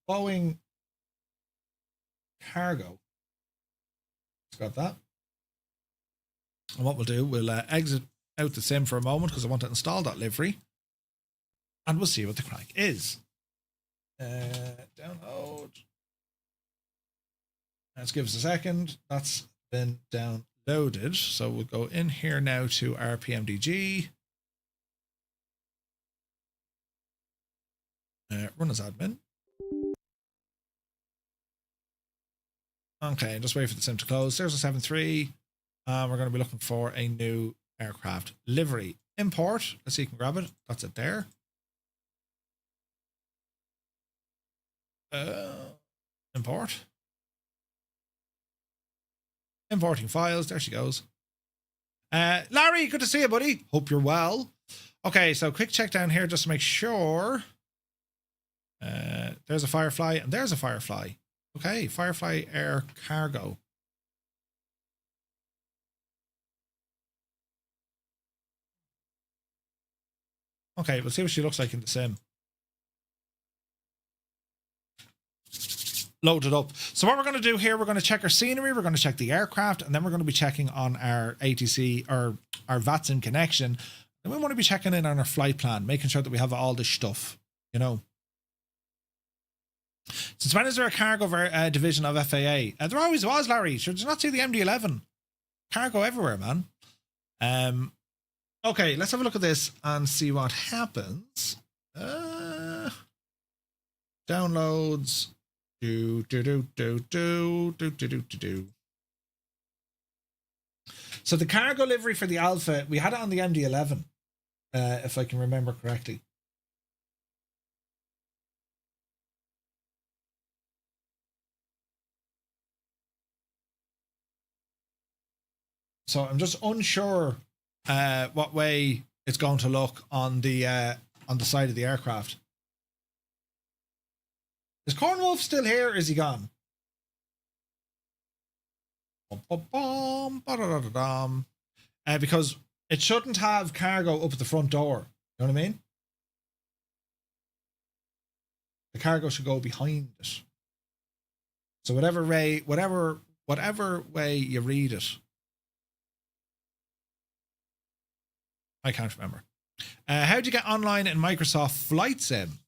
Boeing cargo. Got that. And what we'll do, we'll exit out the sim for a moment because I want to install that livery, and we'll see what the crack is. Download. Let's give us a second. That's been downloaded. So we'll go in here now to our PMDG. Run as admin. Okay, just wait for the sim to close. There's a 7.3. We're going to be looking for a new aircraft livery. Import. Let's see if you can grab it. That's it there. Import. Importing files. There she goes. Larry, good to see you, buddy. Hope you're well. Okay, so quick check down here just to make sure. There's a Firefly and there's a Firefly. Okay, Firefly Air Cargo. Okay, we'll see what she looks like in the sim. loaded up. So what we're going to do here, we're going to check our scenery, we're going to check the aircraft, and then we're going to be checking on our ATC or our Vatsim connection. And we want to be checking in on our flight plan, making sure that we have all this stuff, you know. Since when is there a cargo division of FAA? There always was, Larry. Sure, did you not see the MD-11? Cargo everywhere, man. Okay, let's have a look at this and see what happens. Downloads. So the cargo livery for the Alpha, we had it on the MD-11, if I can remember correctly. So I'm just unsure what way it's going to look on the side of the aircraft. Is Cornwolf still here or is he gone? Because it shouldn't have cargo up at the front door. You know what I mean? The cargo should go behind it. So whatever way you read it. I can't remember. How do you get online in Microsoft Flight Sim?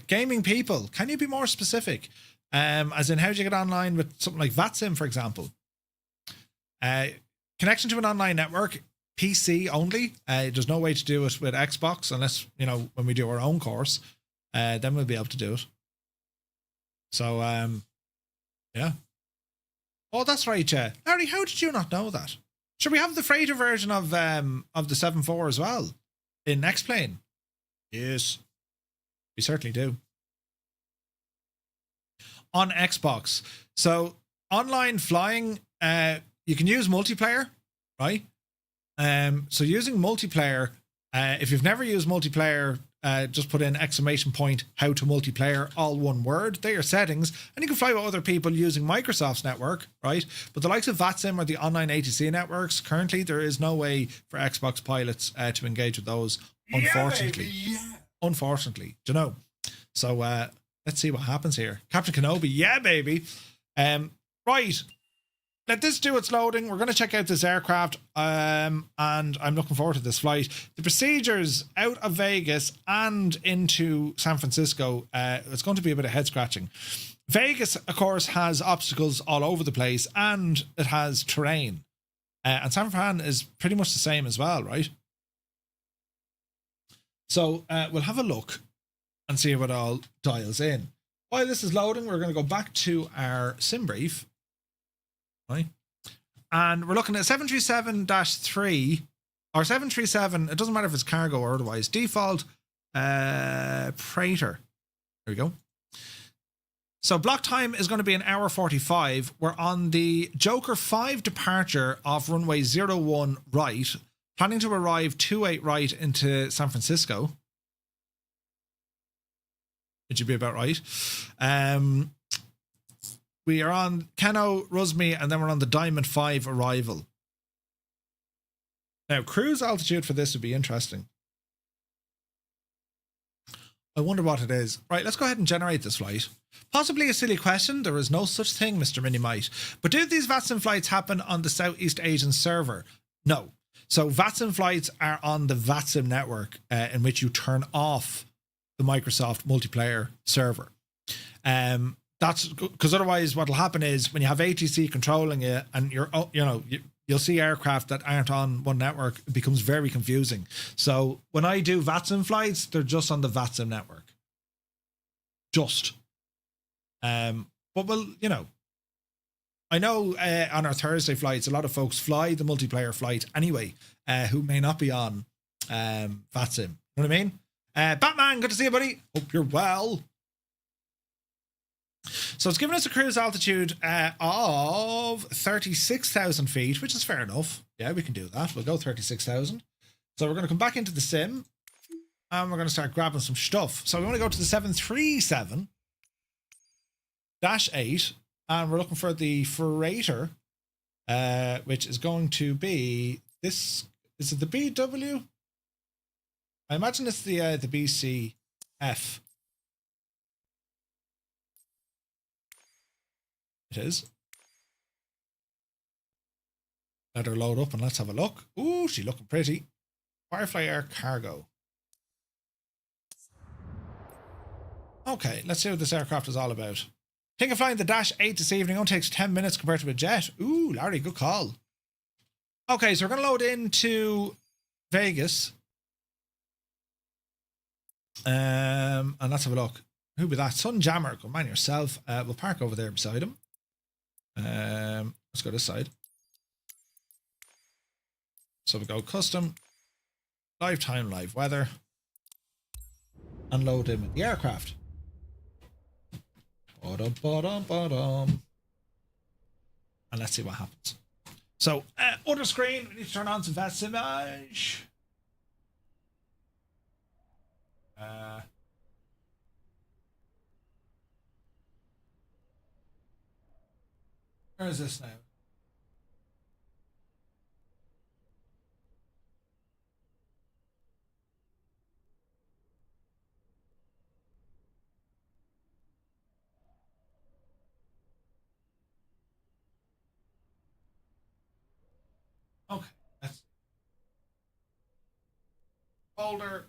Gaming people, can you be more specific? As in, how do you get online with something like Vatsim, for example? Connection to an online network, PC only. There's no way to do it with Xbox unless, you know, when we do our own course, then we'll be able to do it. So, yeah. Oh, that's right, yeah. Larry, how did you not know that? Should we have the freighter version of the 7.4 as well in X-Plane? Yes, we certainly do. On Xbox. So online flying, you can use multiplayer, right? So using multiplayer, if you've never used multiplayer, just put in ! How to multiplayer, all one word. They're your settings, and you can fly with other people using Microsoft's network, right? But the likes of Vatsim or the online ATC networks, currently there is no way for Xbox pilots to engage with those, unfortunately. Yeah, baby, yeah. Unfortunately, do you know? So let's see what happens here. Captain Kenobi, yeah, baby. Right. Let this do its loading. We're going to check out this aircraft, and I'm looking forward to this flight. The procedures out of Vegas and into San Francisco, it's going to be a bit of head scratching. Vegas, of course, has obstacles all over the place, and it has terrain. And San Fran is pretty much the same as well, right? So we'll have a look and see what all dials in. While this is loading, we're going to go back to our sim brief. Right. And we're looking at 737-3 or 737. It doesn't matter if it's cargo or otherwise. Default freighter. There we go. So block time is going to be 1 hour 45. We're on the Joker 5 departure off runway 01 right, planning to arrive 28 right into San Francisco. It should be about right. We are on Keno, Rusmi, and then we're on the Diamond 5 arrival. Now, cruise altitude for this would be interesting. I wonder what it is. Right, let's go ahead and generate this flight. Possibly a silly question. There is no such thing, Mr. Minimite. But do these Vatsim flights happen on the Southeast Asian server? No. So Vatsim flights are on the Vatsim network, in which you turn off the Microsoft multiplayer server. That's because otherwise what'll happen is when you have ATC controlling it and you'll see aircraft that aren't on one network, it becomes very confusing. So when I do Vatsim flights, they're just on the Vatsim network. Just. But well, you know, I know on our Thursday flights, a lot of folks fly the multiplayer flight anyway, who may not be on Vatsim. You know what I mean? Batman, good to see you, buddy. Hope you're well. So it's giving us a cruise altitude of 36,000 feet, which is fair enough. Yeah, we can do that. We'll go 36,000. So we're going to come back into the sim and we're going to start grabbing some stuff. So we want to go to the 737-8 and we're looking for the freighter, which is going to be this. Is it the BW? I imagine it's the BCF. It is. Let her load up and let's have a look. Ooh, she's looking pretty. Firefly Air Cargo. Okay, let's see what this aircraft is all about. Think of flying the Dash 8 this evening. Only takes 10 minutes compared to a jet. Ooh, Larry, good call. Okay, so we're going to load into Vegas. And let's have a look. Who be that? Sunjammer. Good man yourself. We'll park over there beside him. Let's go this side. So we go custom, live time, live weather, and load him in the aircraft. Ba-dum. And let's see what happens. So, other screen, we need to turn on some Vatsim image. Where is this now? Okay, that's folder.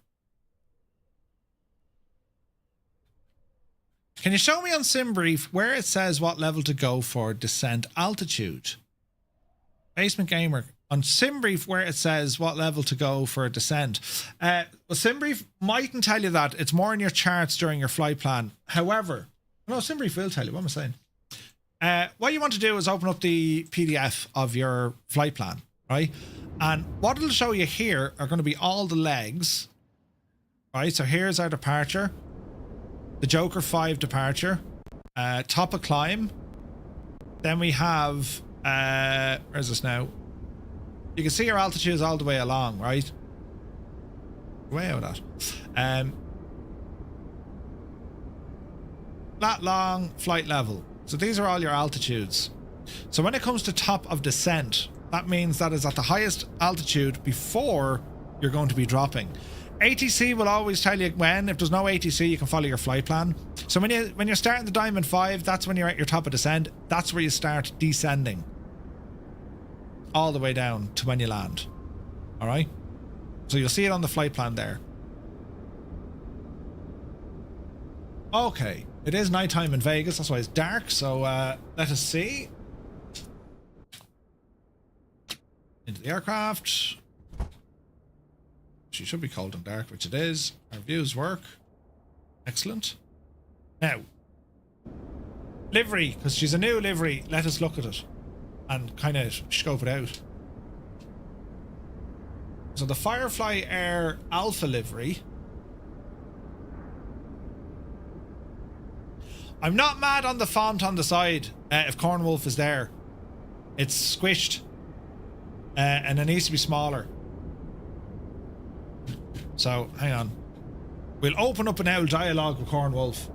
Can you show me on SimBrief where it says what level to go for descent altitude? Basement Gamer, on SimBrief where it says what level to go for descent. Well, SimBrief mightn't tell you that. It's more in your charts during your flight plan. However, no, SimBrief will tell you. What am I saying? What you want to do is open up the PDF of your flight plan. Right, and what it'll show you here are going to be all the legs. Right, so here's our departure, the Joker 5 departure, top of climb. Then we have where's this now? You can see your altitudes all the way along, right? Way out of that. Flat, long, flight level. So these are all your altitudes. So when it comes to top of descent, that means that is at the highest altitude before you're going to be dropping. ATC will always tell you when. If there's no ATC, you can follow your flight plan. So when you're starting the Diamond 5, that's when you're at your top of descent. That's where you start descending. All the way down to when you land. Alright? So you'll see it on the flight plan there. Okay. It is nighttime in Vegas. That's why it's dark. So let us see. Into the aircraft. She should be cold and dark, which it is. Our views work. Excellent. Now, livery, because she's a new livery. Let us look at it and kind of scope it out. So the Firefly Air Alpha livery. I'm not mad on the font on the side if Cornwolf is there. It's squished. And it needs to be smaller. So, hang on. We'll open up an old dialogue with Cornwolf.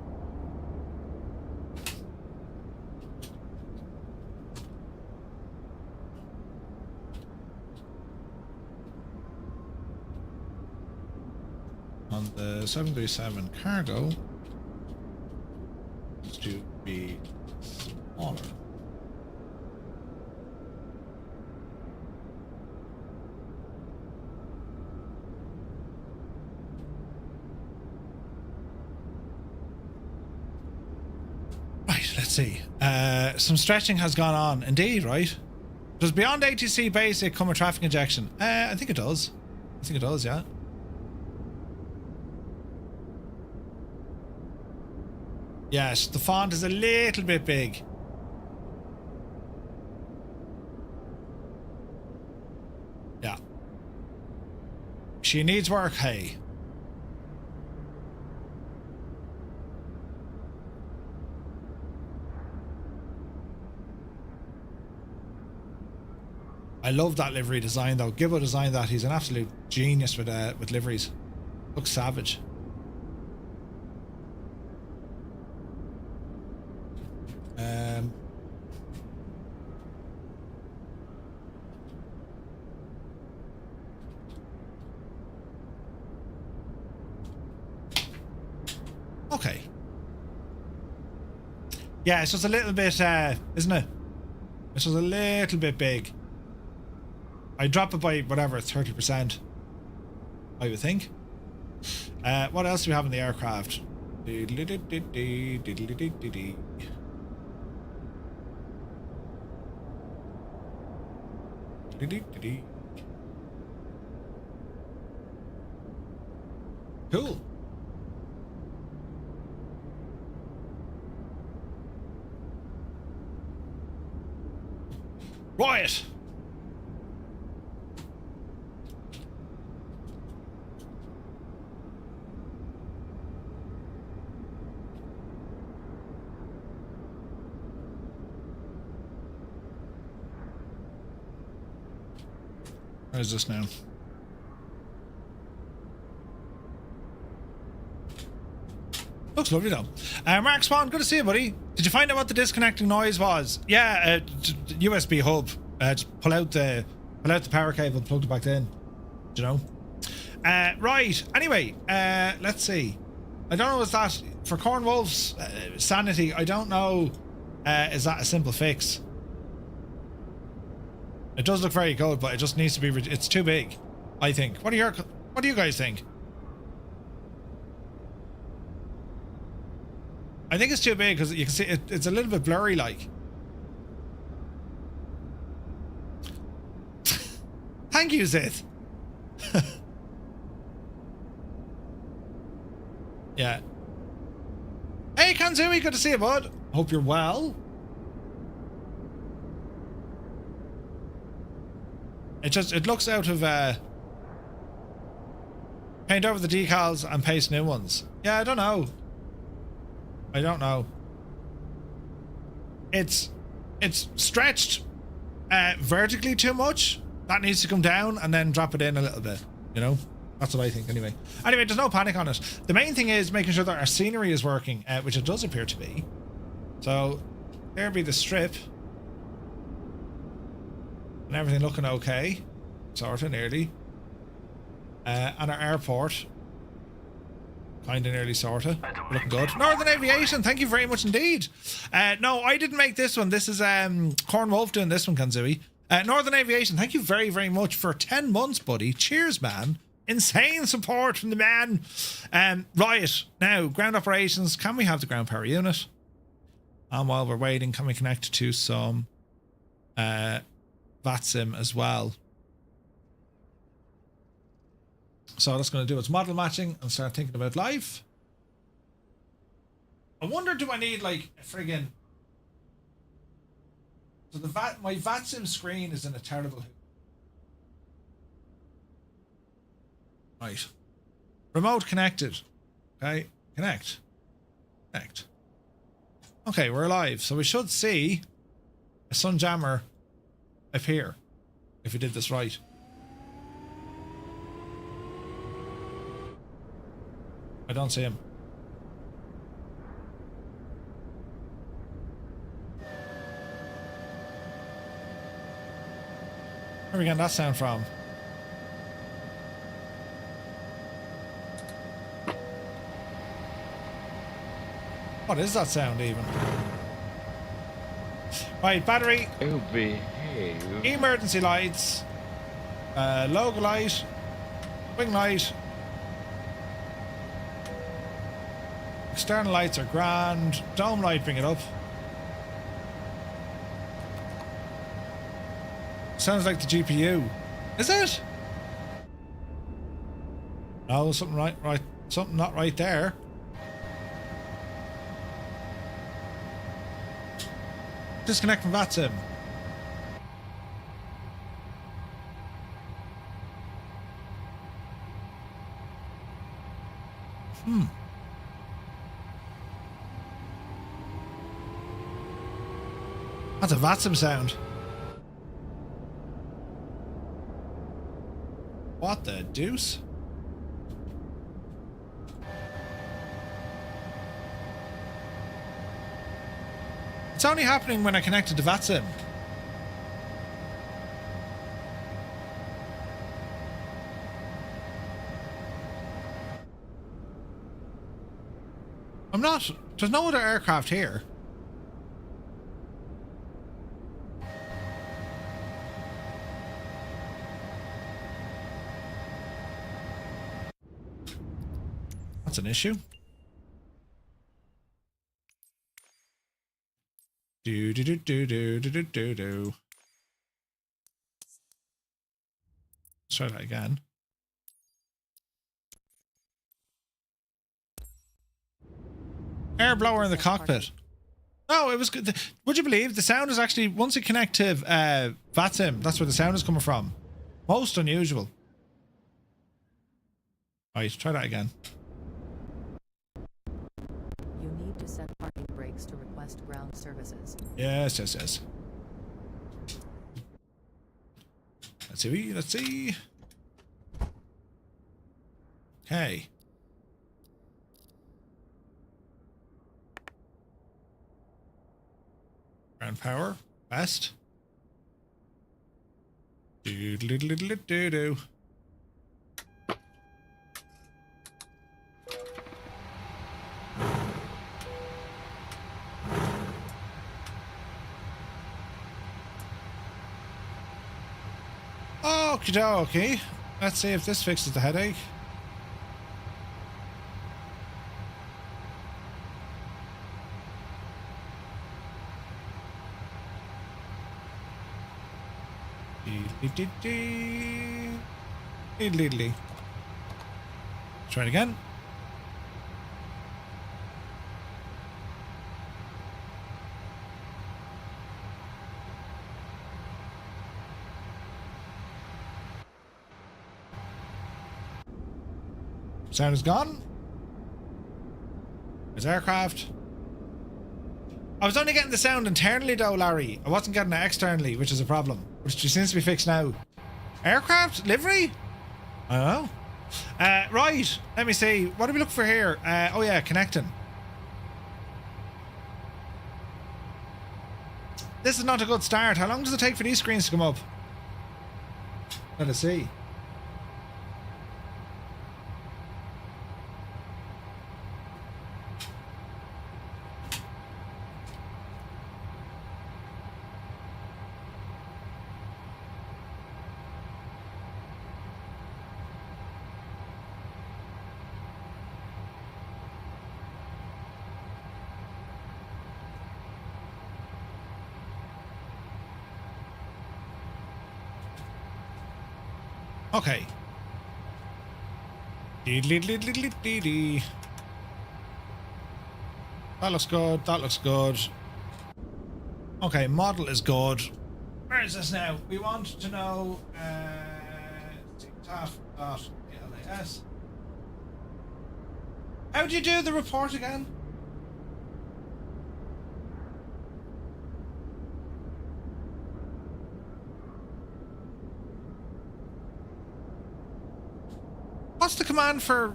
On the 737 cargo, it's to be smaller. Let's see. Some stretching has gone on. Indeed, right? Does beyond ATC basic come with traffic injection? I think it does. I think it does, yeah. Yes, the font is a little bit big. Yeah. She needs work, hey. I love that livery design though. Gibbo designed that. He's an absolute genius with liveries. Looks savage. Okay. Yeah, it's just a little bit, isn't it? It's just a little bit big. I drop it by whatever, 30%, I would think. What else do we have in the aircraft? Cool. Riot. Where is this now? Looks lovely though. Mark Spawn, good to see you, buddy. Did you find out what the disconnecting noise was? Yeah, USB hub. Just pull out the power cable, plug it back in. Do you know? Right. Anyway, let's see. I don't know, is that for Cornwolf's sanity? I don't know. Is that a simple fix? It does look very good, but it just needs to be. It's too big, I think. What do you guys think? I think it's too big because you can see it's a little bit blurry, like. Thank you, Zith. Yeah. Hey, Kanzumi, good to see you, bud. Hope you're well. It looks out of paint over the decals and paste new ones. Yeah, I don't know. It's stretched vertically too much. That needs to come down and then drop it in a little bit, you know? That's what I think anyway. Anyway, there's no panic on it. The main thing is making sure that our scenery is working, which it does appear to be. So there'll be the strip. And everything looking okay. Sort of, nearly. And our airport. Kind of, nearly, sort of. Looking good. Northern Aviation, thank you very much indeed. No, I didn't make this one. This is Corn Wolf doing this one, Kanzui. Northern Aviation, thank you very, very much for 10 months, buddy. Cheers, man. Insane support from the man. Right, now, ground operations. Can we have the ground power unit? And while we're waiting, can we connect to some Vatsim as well? So that's going to do its model matching and start thinking about life. I wonder, do I need like a friggin'... So my Vatsim screen is in a terrible... Right. Remote connected. Okay. Connect. Okay, we're live. So we should see a Sunjammer appear if we did this right. I don't see him. Where are we getting that sound from? What is that sound even? Right, battery. Oh, behave. Emergency lights. Logo light. Wing light. External lights are grand. Dome light, bring it up. Sounds like the GPU. Is it? No, something right. Something not right there. Disconnect from Vatsim. That's a Vatsim sound. What the deuce? It's only happening when I connect it to Vatsim. I'm not... There's no other aircraft here. That's an issue. Do do do do do do do do do. Let's try that again. Air blower in the cockpit. No, it was good. Would you believe the sound is actually, once you connect to Vatsim, that's where the sound is coming from. Most unusual. Right, try that again. You need to set parking brakes to request ground services. Yes, yes, yes. Let's see, let's see. Okay. Ground power, best. Do do do do do do. Okie dokie. Let's see if this fixes the headache. Try it again. Sound is gone. There's aircraft. I was only getting the sound internally though, Larry. I wasn't getting it externally, which is a problem. Which seems to be fixed now. Aircraft? Livery? I don't know. Right, let me see. What do we look for here? Oh yeah, connecting. This is not a good start. How long does it take for these screens to come up? Let us see. Okay. That looks good. That looks good. Okay, model is good. Where is this now? We want to know takeoff.KLAS. How do you do the report again? What's the command for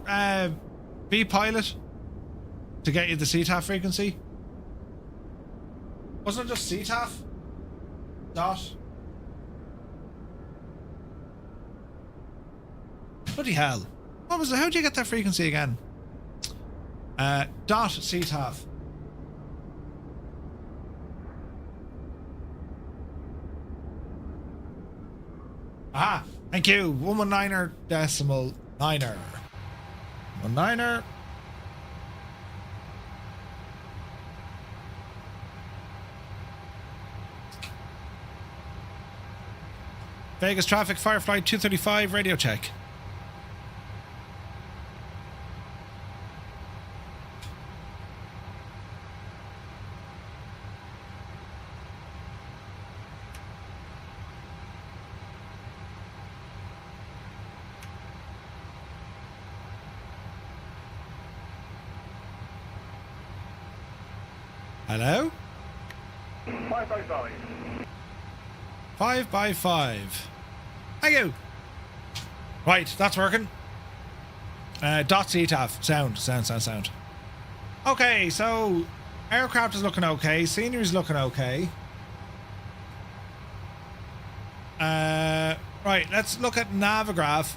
vPilot to get you the CTAF frequency? Wasn't it just CTAF? Dot. Bloody hell. What was it? How do you get that frequency again? Dot CTAF. Aha! Thank you. 119er decimal niner. 19er. Vegas traffic, Firefly 235, radio check. Hello? 555. 5 by 5. Thank you. Right, that's working. Dot CTAF. Sound. Okay, so aircraft is looking okay. Scenery is looking okay. Right, let's look at Navigraph.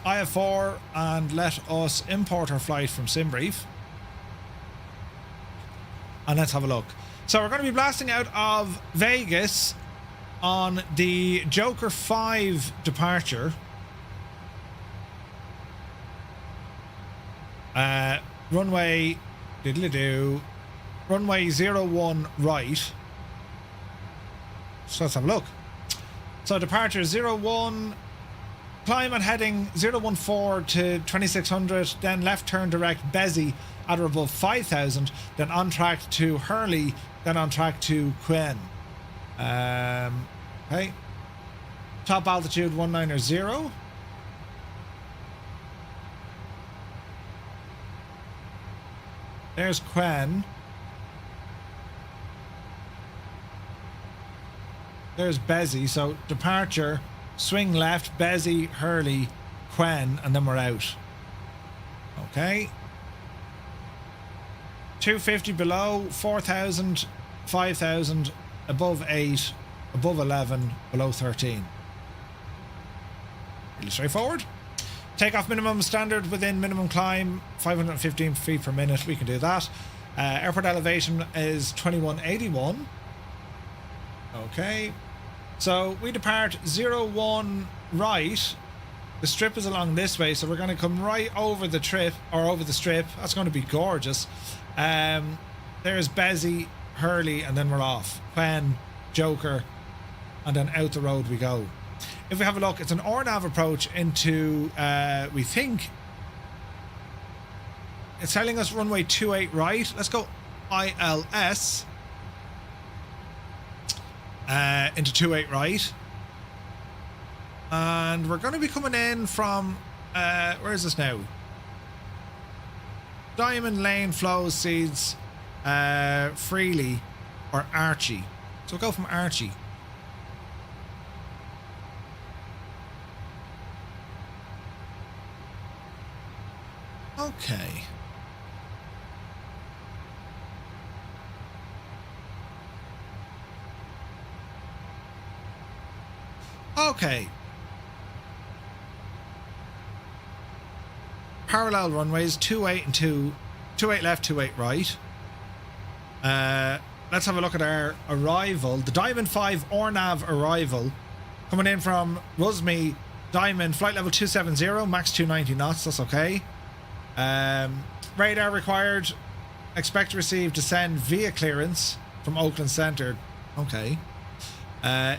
IF4 and let us import our flight from SimBrief. And let's have a look. So we're going to be blasting out of Vegas on the Joker 5 departure. Runway, diddly-do. Runway 01 right. So let's have a look. So departure 01, climb and heading 014 to 2600, then left turn direct Bezzy at or above 5000, then on track to Hurley, then on track to Quinn. Okay. Top altitude 190. There's Quinn. There's Bezzy. So departure, swing left, Bezzy, Hurley, Quinn, and then we're out. Okay. 250 below, 4,000, 5,000, above 8, above 11, below 13. Really straightforward. Takeoff minimum standard within minimum climb, 515 feet per minute. We can do that. Airport elevation is 2181. Okay. So we depart 01 right. The strip is along this way, so we're going to come right over the trip, or over the strip. That's going to be gorgeous. There's Bezzy, Hurley, and then we're off. Quinn, Joker, and then out the road we go. If we have a look, it's an RNAV approach into, we think, it's telling us runway 28 right. Let's go ILS into 28 right. And we're going to be coming in from, where is this now? Diamond Lane flows seeds freely, or Archie. So we'll go from Archie. Okay. Okay. Parallel runways 28 and 28 left, 28 right. Let's have a look at our arrival. The Diamond 5 ORNAV arrival coming in from Rusmy Diamond, flight level 270, max 290 knots. That's okay. Radar required. Expect to receive descend via clearance from Oakland Center. Okay.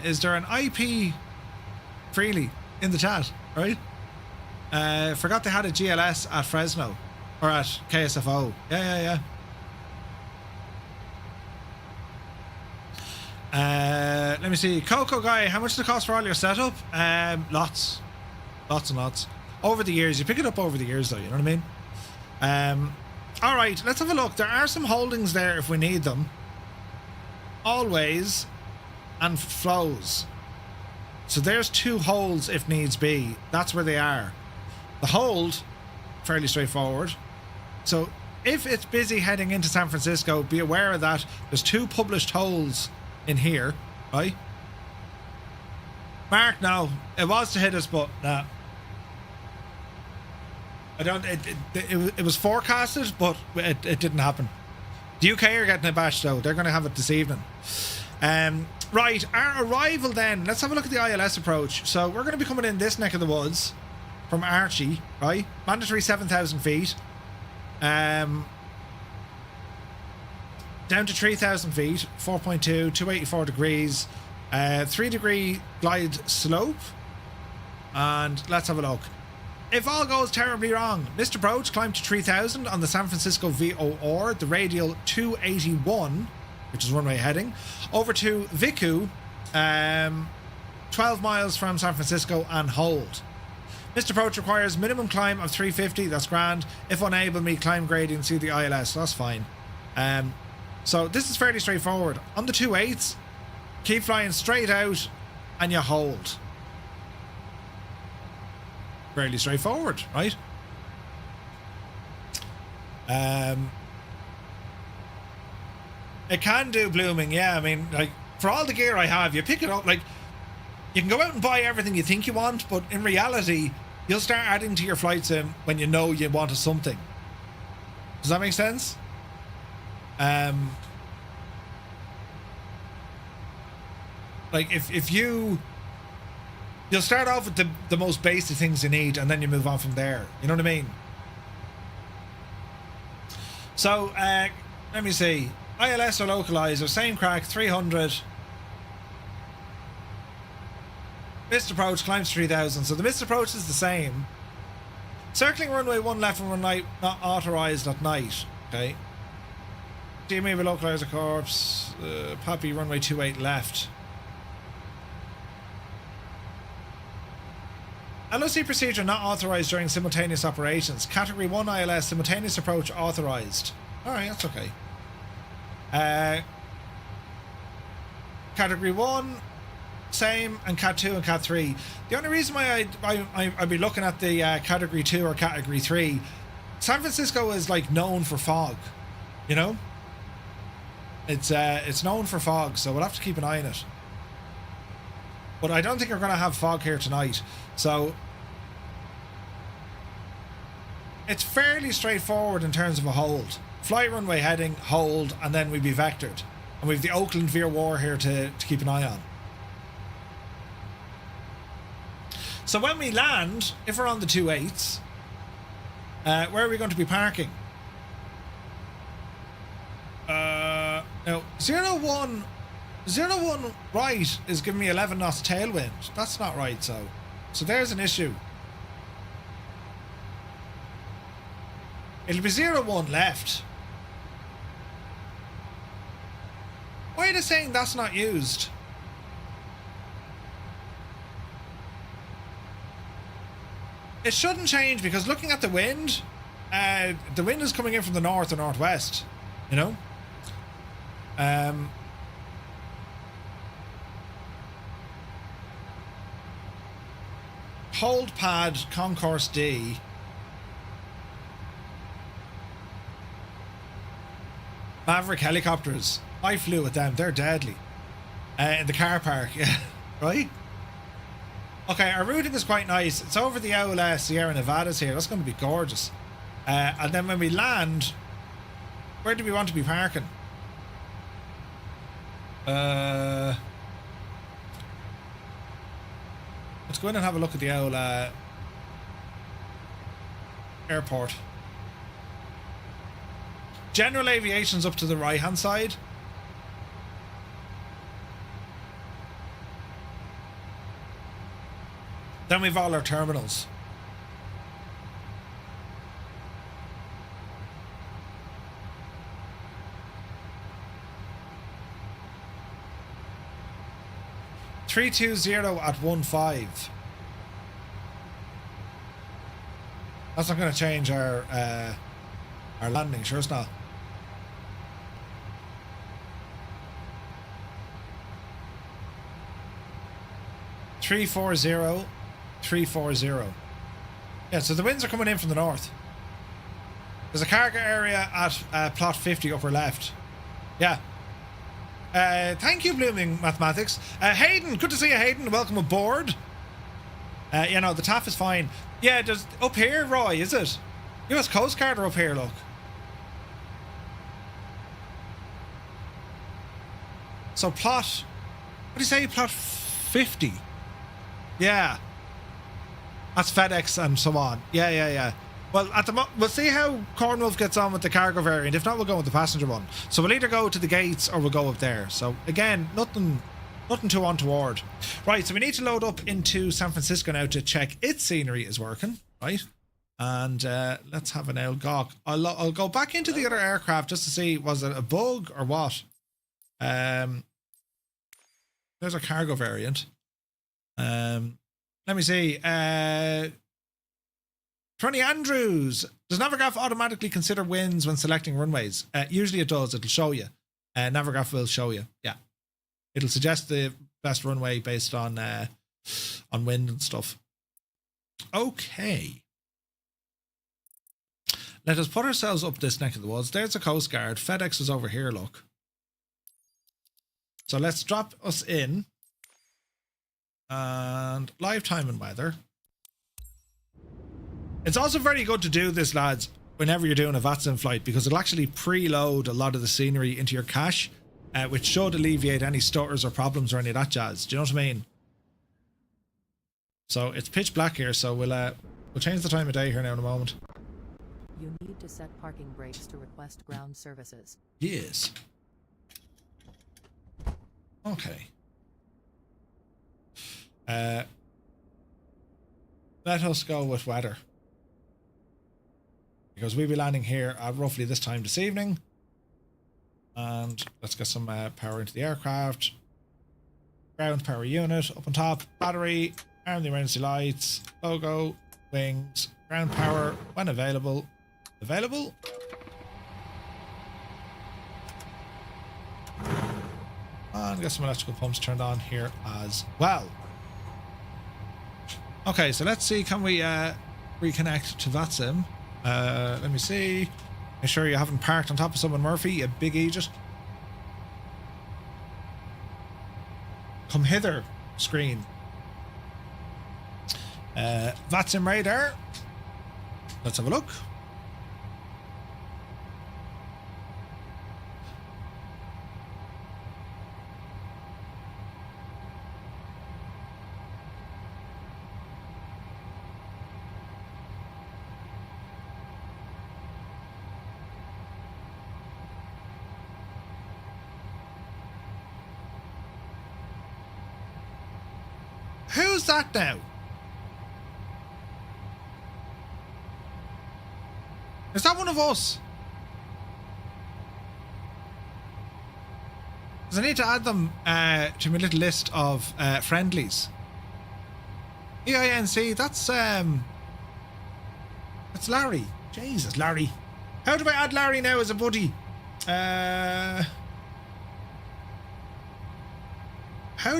Is there an IP freely in the chat? Right. Forgot they had a GLS at Fresno or at KSFO. Yeah. Let me see. Coco guy, how much does it cost for all your setup? Lots and lots. Over the years, you pick it up over the years, though. You know what I mean? All right, let's have a look. There are some holdings there if we need them. Always and flows. So there's 2 holds if needs be. That's where they are. The hold, fairly straightforward. So if it's busy heading into San Francisco, be aware of that. There's 2 published holds in here, right? Mark, no. It was to hit us, but nah. I don't. It was forecasted, but it didn't happen. The UK are getting a bash though. They're going to have it this evening. Right, our arrival then. Let's have a look at the ILS approach. So we're going to be coming in this neck of the woods from Archie, right? Mandatory 7,000 feet. Down to 3,000 feet, 4.2, 284 degrees, 3 degree glide slope. And let's have a look. If all goes terribly wrong, missed approach, climb to 3,000 on the San Francisco VOR, the radial 281, which is runway heading, over to Vicu, 12 miles from San Francisco, and hold. Missed approach requires minimum climb of 350, that's grand. If unable, meet climb gradient, see the ILS, that's fine. So this is fairly straightforward. On the 2.8s, keep flying straight out and you hold. Fairly straightforward, right? It can do blooming, yeah. I mean, like, for all the gear I have, you pick it up, like, you can go out and buy everything you think you want, but in reality, you'll start adding to your flight sim when you know you wanted something. Does that make sense? Like, if you'll start off with the most basic things you need, and then you move on from there. You know what I mean? So, let me see. ILS or localizer, same crack, 300. Missed approach, climbs 3000. So the missed approach is the same. Circling runway 1 left and 1 right, not authorized at night. Okay. DME with localizer corps. Poppy runway 28 left. LOC procedure not authorized during simultaneous operations. Category 1 ILS, simultaneous approach authorized. Alright, that's okay. Category 1, same, and Cat 2 and Cat 3. The only reason why I'd be looking at the Category 2 or Category 3, San Francisco is like known for fog, you know? It's known for fog, so we'll have to keep an eye on it. But I don't think we're going to have fog here tonight, so it's fairly straightforward in terms of a hold. Fly runway heading, hold, and then we'd be vectored. And we've the Oakland Veer War here to keep an eye on. So when we land, if we're on the 28s, where are we going to be parking? Now, 01 right is giving me 11 knots tailwind. That's not right, so there's an issue. It'll be 01 left. Why are they saying that's not used? It shouldn't change because looking at the wind is coming in from the north or northwest, you know? Hold pad, Concourse D. Maverick helicopters. I flew with them. They're deadly. In the car park, yeah. Right? Okay, our routing is quite nice. It's over the old Sierra Nevadas here. That's going to be gorgeous. And then when we land, where do we want to be parking? Let's go in and have a look at the old airport. General aviation's up to the right hand side. Then we've all our terminals. (320) at 15. That's not going to change our landing. Sure, it's not. (340) 340. Yeah, so the winds are coming in from the north. There's a cargo area at plot 50 upper left. Yeah. Thank you, Blooming Mathematics. Hayden, good to see you, Hayden. Welcome aboard. You know, the TAF is fine. Yeah, just up here, Roy, is it? US Coast Guard are up here, look. So plot, what do you say, plot 50? Yeah. That's FedEx and so on. Yeah. Well, we'll see how Cornwolf gets on with the cargo variant. If not, we'll go with the passenger one. So we'll either go to the gates or we'll go up there. So again, nothing too untoward. Right, so we need to load up into San Francisco now to check its scenery is working, right? And let's have an old gawk. I'll go back into the other aircraft just to see, was it a bug or what? There's a cargo variant. Let me see. Tony Andrews, does Navigraph automatically consider winds when selecting runways? Usually it does. It'll show you. Navigraph will show you. Yeah, it'll suggest the best runway based on wind and stuff. Okay, let us put ourselves up this neck of the woods. There's a Coast Guard. FedEx is over here. Look. So let's drop us in. And live time and weather. It's also very good to do this, lads, whenever you're doing a Vatsim flight, because it'll actually preload a lot of the scenery into your cache, which should alleviate any stutters or problems or any of that jazz. Do you know what I mean? So it's pitch black here, so we'll change the time of day here now in a moment. You need to set parking brakes to request ground services. Yes. Okay. Let us go with weather. Because we'll be landing here at roughly this time this evening. And let's get some power into the aircraft. Ground power unit up on top. Battery. Arm the emergency lights. Logo. Wings. Ground power when available. Available. And get some electrical pumps turned on here as well. Okay, so let's see, can we reconnect to Vatsim? Let me see. Make sure you haven't parked on top of someone, Murphy, you big idiot. Come hither, screen. Vatsim radar. Let's have a look. Who's that now? Is that one of us? Because I need to add them to my little list of friendlies. EINC, that's Larry. Jesus, Larry. How do I add Larry now as a buddy? How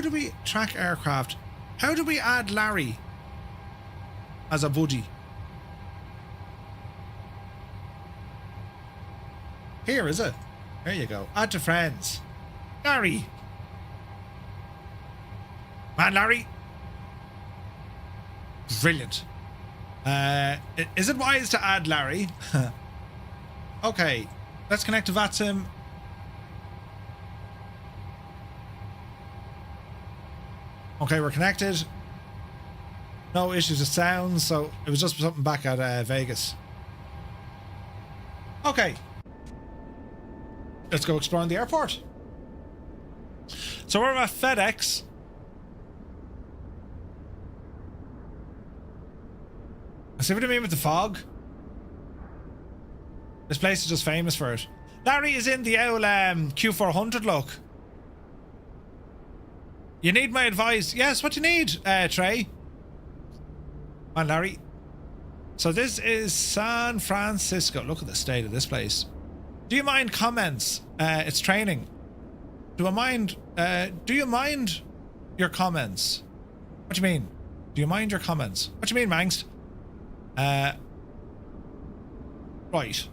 do we track aircraft? How do we add Larry as a buddy? Here, is it? There you go. Add to friends. Larry. Man, Larry. Brilliant. Is it wise to add Larry? Okay. Let's connect to Vatsim. Okay, we're connected. No issues with sound, so it was just something back at Vegas. Okay. Let's go exploring the airport. So we're at FedEx. See what I mean with the fog? This place is just famous for it. Larry is in the old Q400 look. You need my advice. Yes, what do you need, Trey? Come on, Larry. So this is San Francisco. Look at the state of this place. Do you mind comments? It's training. Do you mind your comments? What do you mean? Do you mind your comments? What do you mean, Mangst? Right.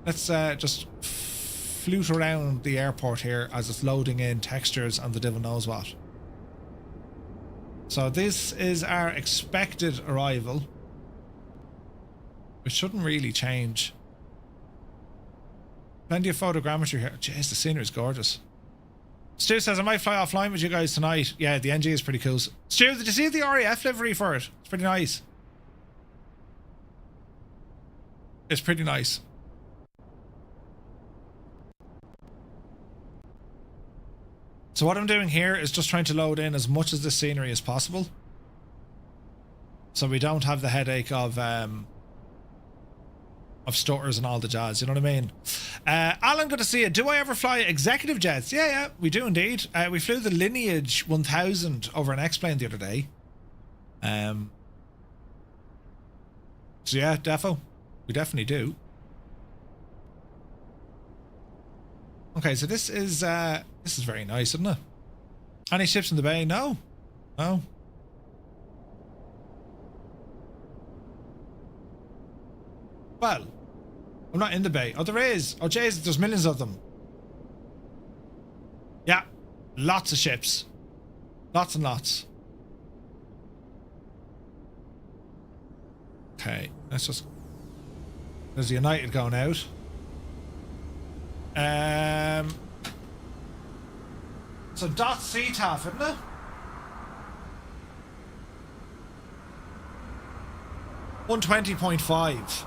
Let's just flute around the airport here as it's loading in textures and the devil knows what. So this is our expected arrival, which shouldn't really change. Plenty of photogrammetry here. Jeez, the scenery is gorgeous. Stu says, I might fly offline with you guys tonight. Yeah, the NG is pretty cool. Stu, did you see the RAF livery for it? It's pretty nice. It's pretty nice. So what I'm doing here is just trying to load in as much of the scenery as possible, so we don't have the headache of stutters and all the jazz, you know what I mean? Alan, good to see you. Do I ever fly executive jets? Yeah, we do indeed. We flew the Lineage 1000 over an X-plane the other day. So yeah, defo. We definitely do. Okay, so this is very nice, isn't it? Any ships in the bay? No. No. Well, I'm not in the bay. Oh, there is. Oh, jeez, there's millions of them. Yeah, lots of ships. Lots and lots. Okay, let's just... There's the United going out. So .CTAF, isn't it? 120.5.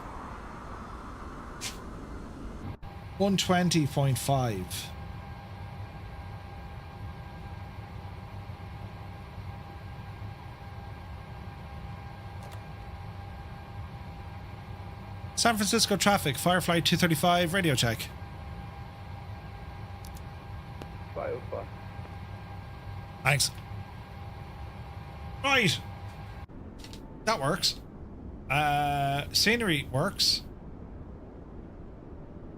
120.5. San Francisco traffic, Firefly 235, radio check. 505. Thanks. Right. That works. Scenery works.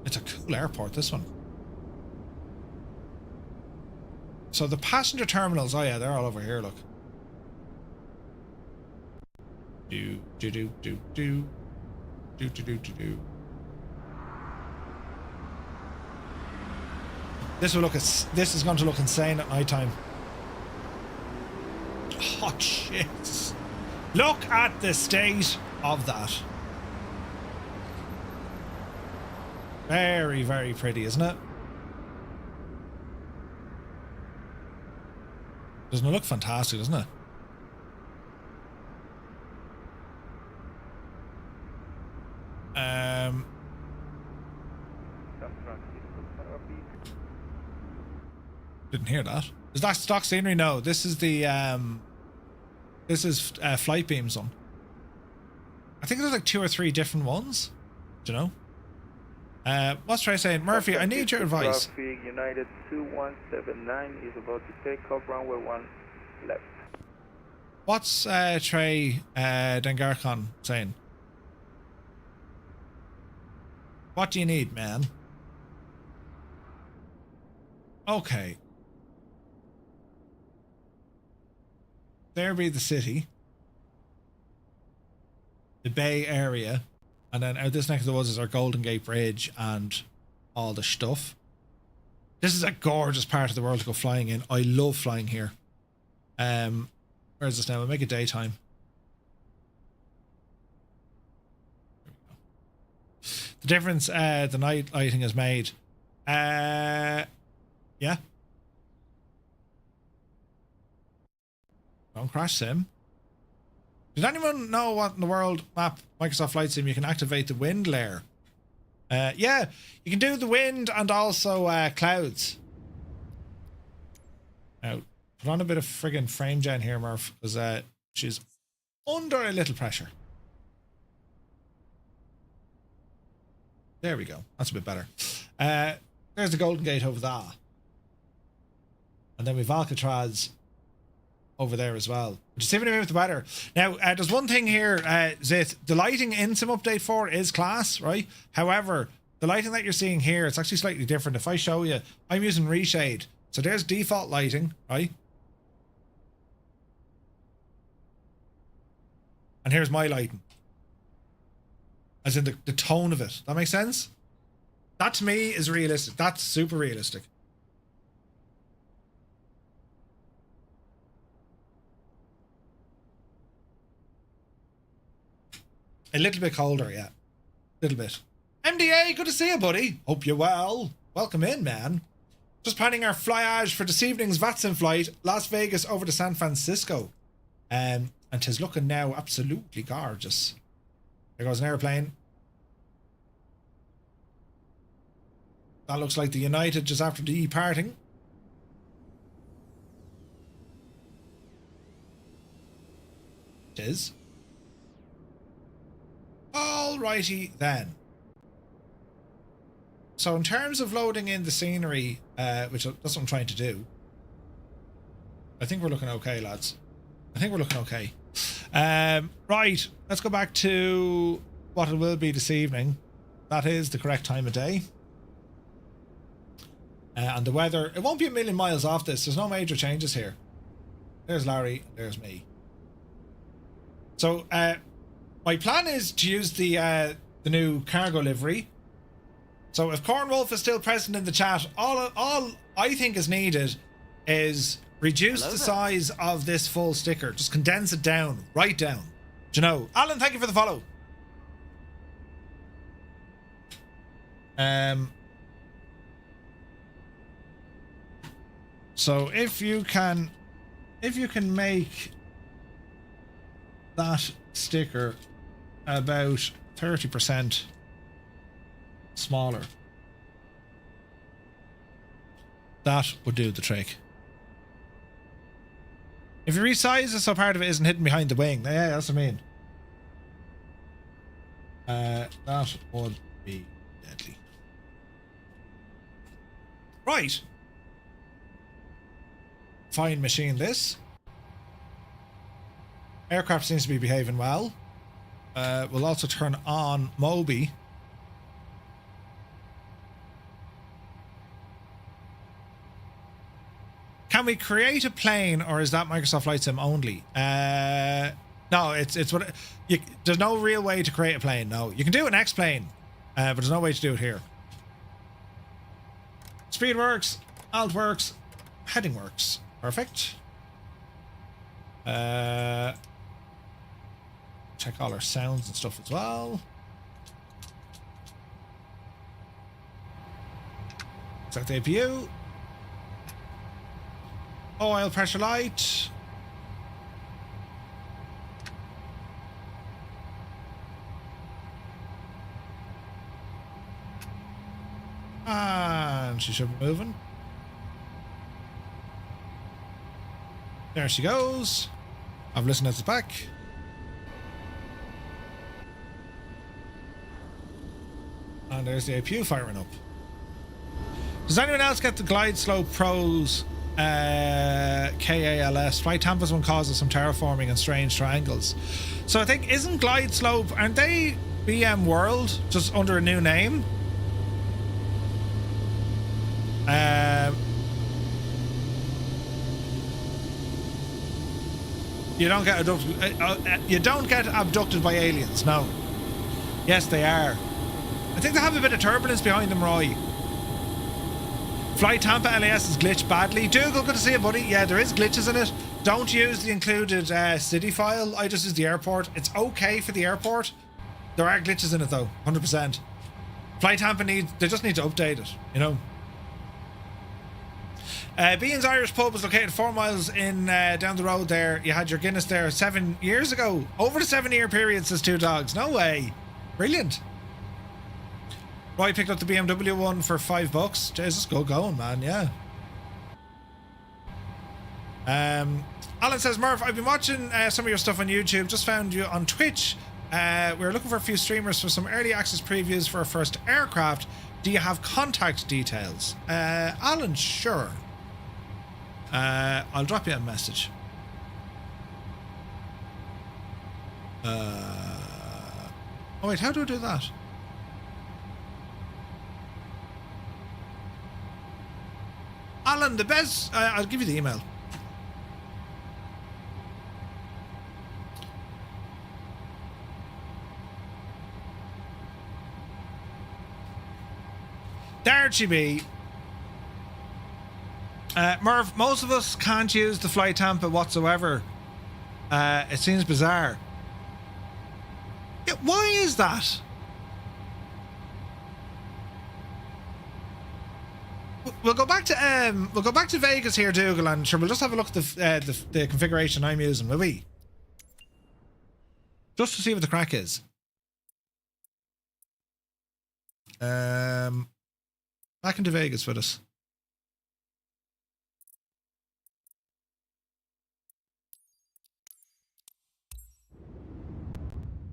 It's a cool airport, this one. So the passenger terminals, oh yeah, they're all over here, look. Do. This is going to look insane at night time. Oh shit. Look at the state of that. Very, very pretty, isn't it? Doesn't it look fantastic, doesn't it? Didn't hear that. Is that stock scenery? No, this is the flight beams on. I think there's like 2 or 3 different ones. Do you know? What's Trey saying? Murphy, I need your advice. Traffic United 2179 is about to take off runway 1 left. What's Trey Dengarkon saying? What do you need, man? Okay. There be the city. The Bay Area. And then out this neck of the woods is our Golden Gate Bridge and all the stuff. This is a gorgeous part of the world to go flying in. I love flying here. Where's this now? We'll make it daytime. The difference the night lighting has made. Yeah. Don't crash sim. Did anyone know what in the world map Microsoft Flight Sim you can activate the wind layer? Yeah, you can do the wind and also clouds. Now, put on a bit of friggin' frame gen here, Murph, because she's under a little pressure. There we go. That's a bit better. There's the Golden Gate over there. And then we've Alcatraz over there as well. Just see if with the weather. Now, there's one thing here, Zith. The lighting in Sim Update 4 is class, right? However, the lighting that you're seeing here, it's actually slightly different. If I show you, I'm using reshade. So there's default lighting, right? And here's my lighting. As in the tone of it. That makes sense? That to me is realistic. That's super realistic. A little bit colder, yeah. A little bit. MDA, good to see you, buddy. Hope you're well. Welcome in, man. Just planning our flyage for this evening's Vatsim flight, Las Vegas over to San Francisco. And 'tis looking now absolutely gorgeous. There goes an airplane. That looks like the United just after departing. It is. Alrighty then. So in terms of loading in the scenery, which that's what I'm trying to do, I think we're looking okay, lads. I think we're looking okay. Right, let's go back to what it will be this evening. That is the correct time of day. And the weather, it won't be a million miles off this. There's no major changes here. There's Larry, there's me. So, my plan is to use the new cargo livery. So if Corn Wolf is still present in the chat, all I think is needed is reduce the size of this full sticker. Just condense it down, right down. Do you know? Alan, thank you for the follow. So if you can make that sticker about 30% smaller. That would do the trick. If you resize it so part of it isn't hidden behind the wing, yeah, that's what I mean. That would be deadly. Right. Fine machine this. Aircraft seems to be behaving well. We'll also turn on Moby. Can we create a plane, or is that Microsoft Flight Sim only? No, it's what there's no real way to create a plane. No, you can do an X-plane, but there's no way to do it here. Speed works, alt works, heading works. Perfect. Check all our sounds and stuff as well. Set the APU. Oil pressure light. And she should be moving. There she goes. I've listened at the back. And there's the APU firing up. Does anyone else get the Glide Slope Pros KALS? Flight Tampa's one causes some terraforming and strange triangles. So I think, isn't Glide Slope, aren't they BM World, just under a new name? You don't get abducted. You don't get abducted by aliens. No. Yes, they are. I think they have a bit of turbulence behind them, Roy. Flight Tampa LAS is glitched badly. Dougal, good to see you, buddy. Yeah, there is glitches in it. Don't use the included city file. I just use the airport. It's okay for the airport. There are glitches in it though, 100%. Flight Tampa they just need to update it, you know. Bean's Irish Pub was located 4 miles in down the road there. You had your Guinness there 7 years ago. Over the 7-year period, says Two Dogs. No way. Brilliant. Roy picked up the BMW one for $5. Jesus, go going, man. Yeah. Alan says, Murph, I've been watching some of your stuff on YouTube. Just found you on Twitch. We're looking for a few streamers for some early access previews for our first aircraft. Do you have contact details? Alan, sure. I'll drop you a message. Oh wait, how do I do that? Alan, the best. I'll give you the email. There she be. Merv, most of us can't use the Flight Tampa whatsoever. It seems bizarre. Yeah, why is that? We'll go back to Vegas here, Dougal, and sure, we'll just have a look at the configuration I'm using, will we? Just to see what the crack is. Back into Vegas with us.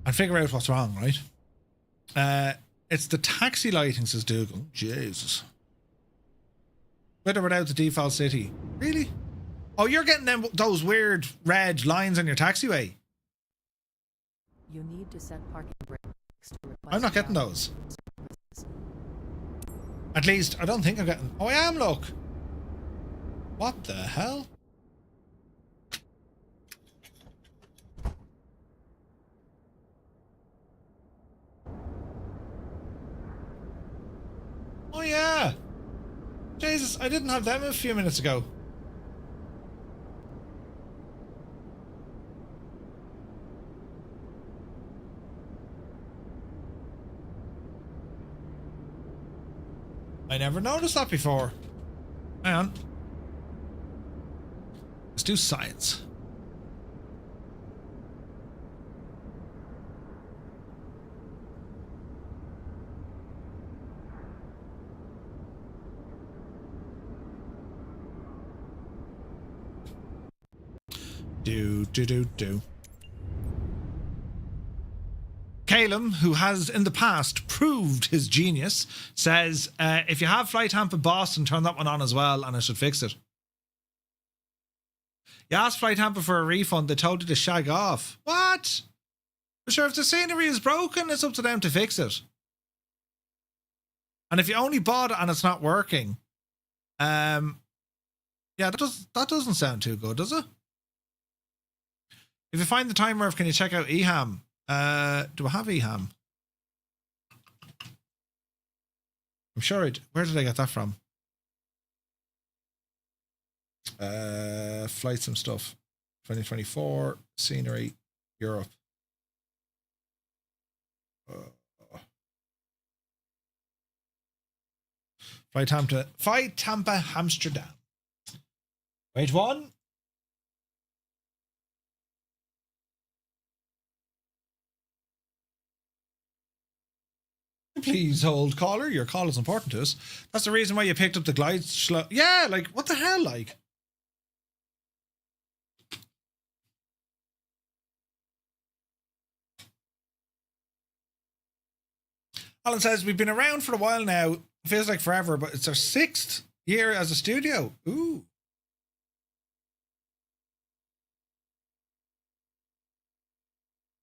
And figure out what's wrong, right? It's the taxi lighting, says Dougal. Jesus. With or without the default city. Really? Oh, you're getting those weird red lines on your taxiway. You need to set parking brakes to request I'm not getting those. At least, I don't think I'm getting... Oh, I am, look. What the hell? Oh, yeah. Jesus, I didn't have them a few minutes ago. I never noticed that before. Hang on. Let's do science. Do. Calum, who has in the past proved his genius, says if you have Flight Tampa Boston, turn that one on as well and I should fix it. You asked Flight Tampa for a refund, they told you to shag off. What? Sure, if the scenery is broken, it's up to them to fix it. And if you only bought it and it's not working, yeah, that doesn't sound too good, does it? If you find the time, Murph, can you check out EHAM? Do I have EHAM? I'm sure where did I get that from? Flight sim stuff. 2024 scenery Europe. Flight Tampa Amsterdam. Wait one. Please hold caller. Your call is important to us. That's the reason why you picked up the glide. Yeah, like what the hell, like. Alan says we've been around for a while now. Feels like forever, but it's our 6th year as a studio. Ooh.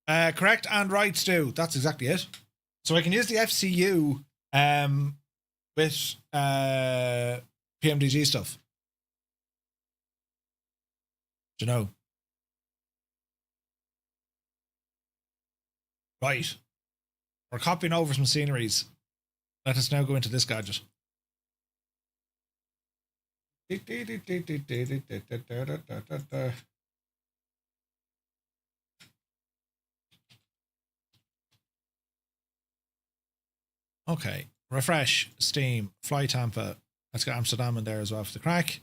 Correct and right, Stu. That's exactly it. So I can use the FCU with PMDG stuff. Do you know? Right. We're copying over some sceneries. Let us now go into this gadget. Okay, refresh, Steam, Flight Tampa. Let's get Amsterdam in there as well for the crack.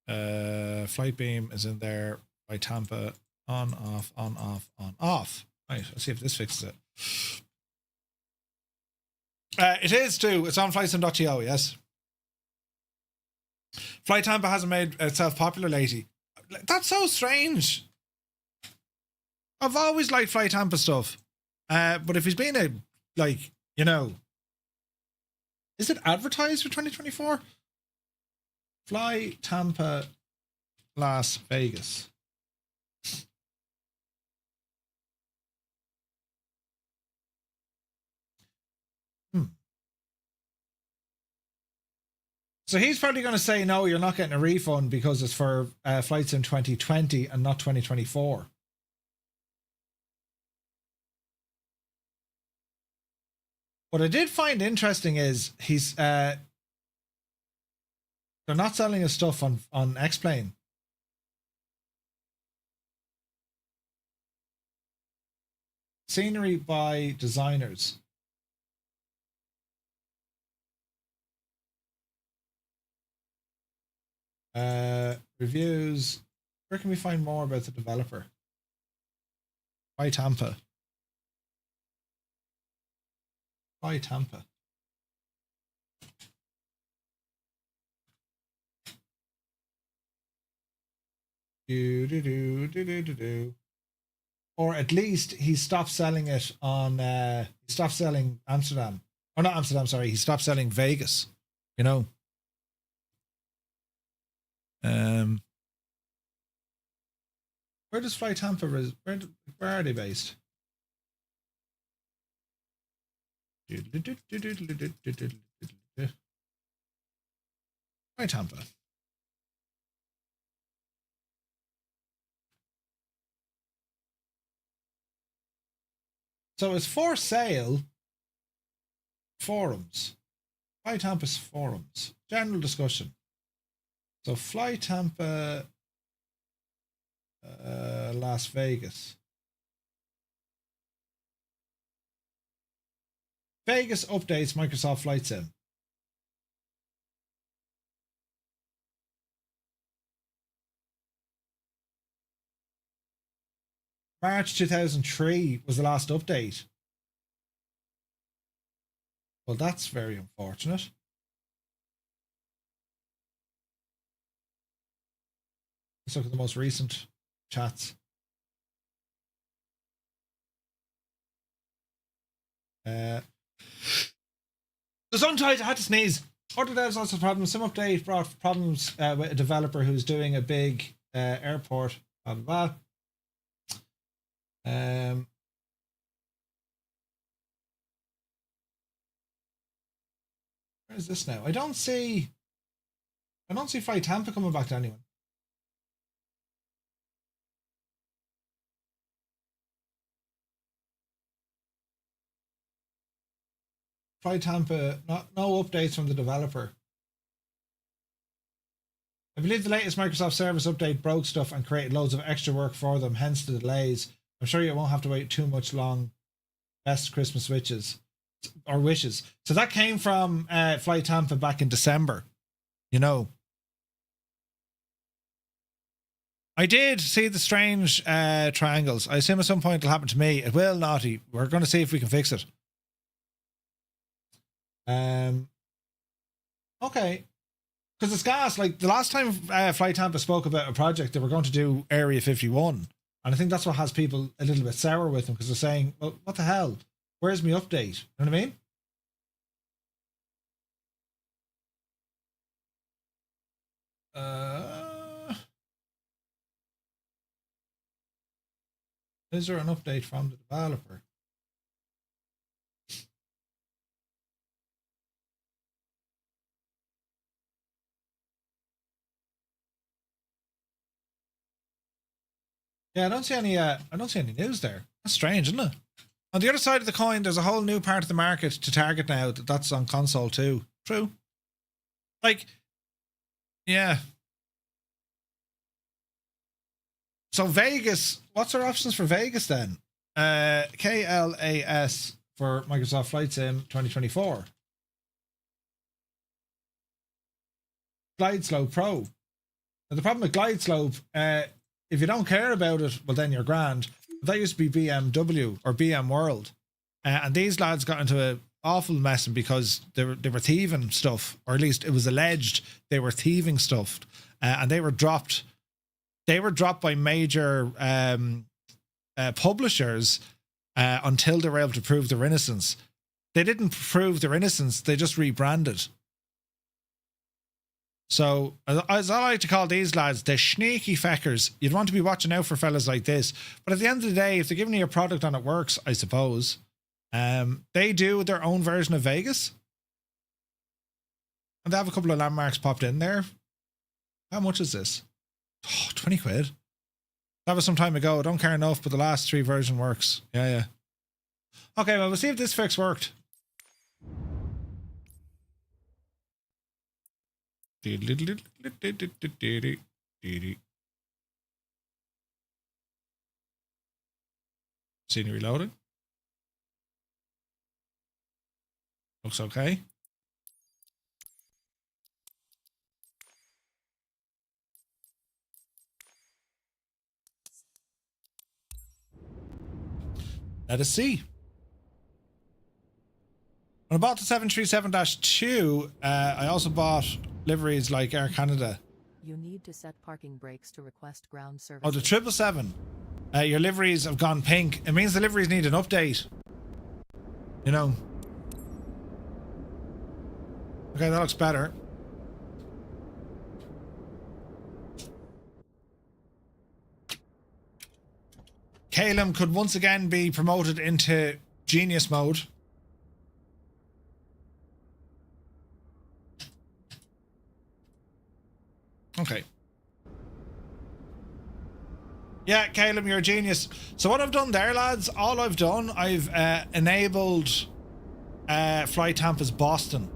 Flight beam is in there. Flight Tampa, on, off, on, off, on, off. Right, let's see if this fixes it. It is too. It's on flightsim.to, yes. Flight Tampa hasn't made itself popular lately. That's so strange. I've always liked Flight Tampa stuff. But if he's been a, like, you know, is it advertised for 2024? Fly Tampa Las Vegas. So he's probably going to say, no, you're not getting a refund because it's for flights in 2020 and not 2024. What I did find interesting is they're not selling his stuff on X-Plane. Scenery by designers. Reviews. Where can we find more about the developer? By Tampa. By Tampa. Or at least he stopped selling it on he stopped selling Amsterdam. Or not Amsterdam, sorry, he stopped selling Vegas, you know. Where does Fly Tampa where are they based? Fly Tampa. So it's for sale. Forums. Fly Tampa's forums. General discussion. So Fly Tampa, Las Vegas. Vegas updates Microsoft Flight Sim. March 2003 was the last update. Well, that's very unfortunate. Let's look at the most recent chats. The sun tight, I had to sneeze. Other devs also problems. Some update brought problems with a developer who's doing a big airport. Blah, blah, blah. Where is this now? I don't see Flight Tampa coming back to anyone. Flight Tampa, no updates from the developer. I believe the latest Microsoft Service update broke stuff and created loads of extra work for them, hence the delays. I'm sure you won't have to wait too much long. Best Christmas wishes. So that came from Flight Tampa back in December. You know. I did see the strange triangles. I assume at some point it'll happen to me. It will, Naughty. We're going to see if we can fix it. Okay. Because it's gas. Like the last time Flight Tampa spoke about a project, they were going to do Area 51. And I think that's what has people a little bit sour with them, because they're saying, well, what the hell? Where's my update? You know what I mean? Is there an update from the developer? Yeah, I don't see any news there. That's strange, isn't it? On the other side of the coin, there's a whole new part of the market to target now that's on console too. True. Like, yeah. So Vegas, what's our options for Vegas then? KLAS for Microsoft Flight Sim 2024. Glide Slope Pro. Now the problem with Glide Slope, if you don't care about it, well then you're grand. That used to be BMW or BM World, and these lads got into an awful mess because they were thieving stuff, or at least it was alleged they were thieving stuff, and they were dropped. They were dropped by major publishers until they were able to prove their innocence. They didn't prove their innocence; they just rebranded. So, as I like to call these lads, the sneaky feckers. You'd want to be watching out for fellas like this. But at the end of the day, if they're giving you a product and it works, I suppose, they do their own version of Vegas. And they have a couple of landmarks popped in there. How much is this? Oh, 20 quid. That was some time ago. I don't care enough, but the last 3 version works. Yeah. Okay, well, we'll see if this fix worked. Scenery loading. Looks okay. Let us see. When I bought the 737-2, I also bought liveries like Air Canada. You need to set parking brakes to request ground service. Oh, the 777. Your liveries have gone pink. It means the liveries need an update. You know. Okay, that looks better. Calum could once again be promoted into genius mode. Okay. Yeah, Calum, you're a genius. So what I've done there, lads, all I've done, I've enabled Flight Tampa's Boston.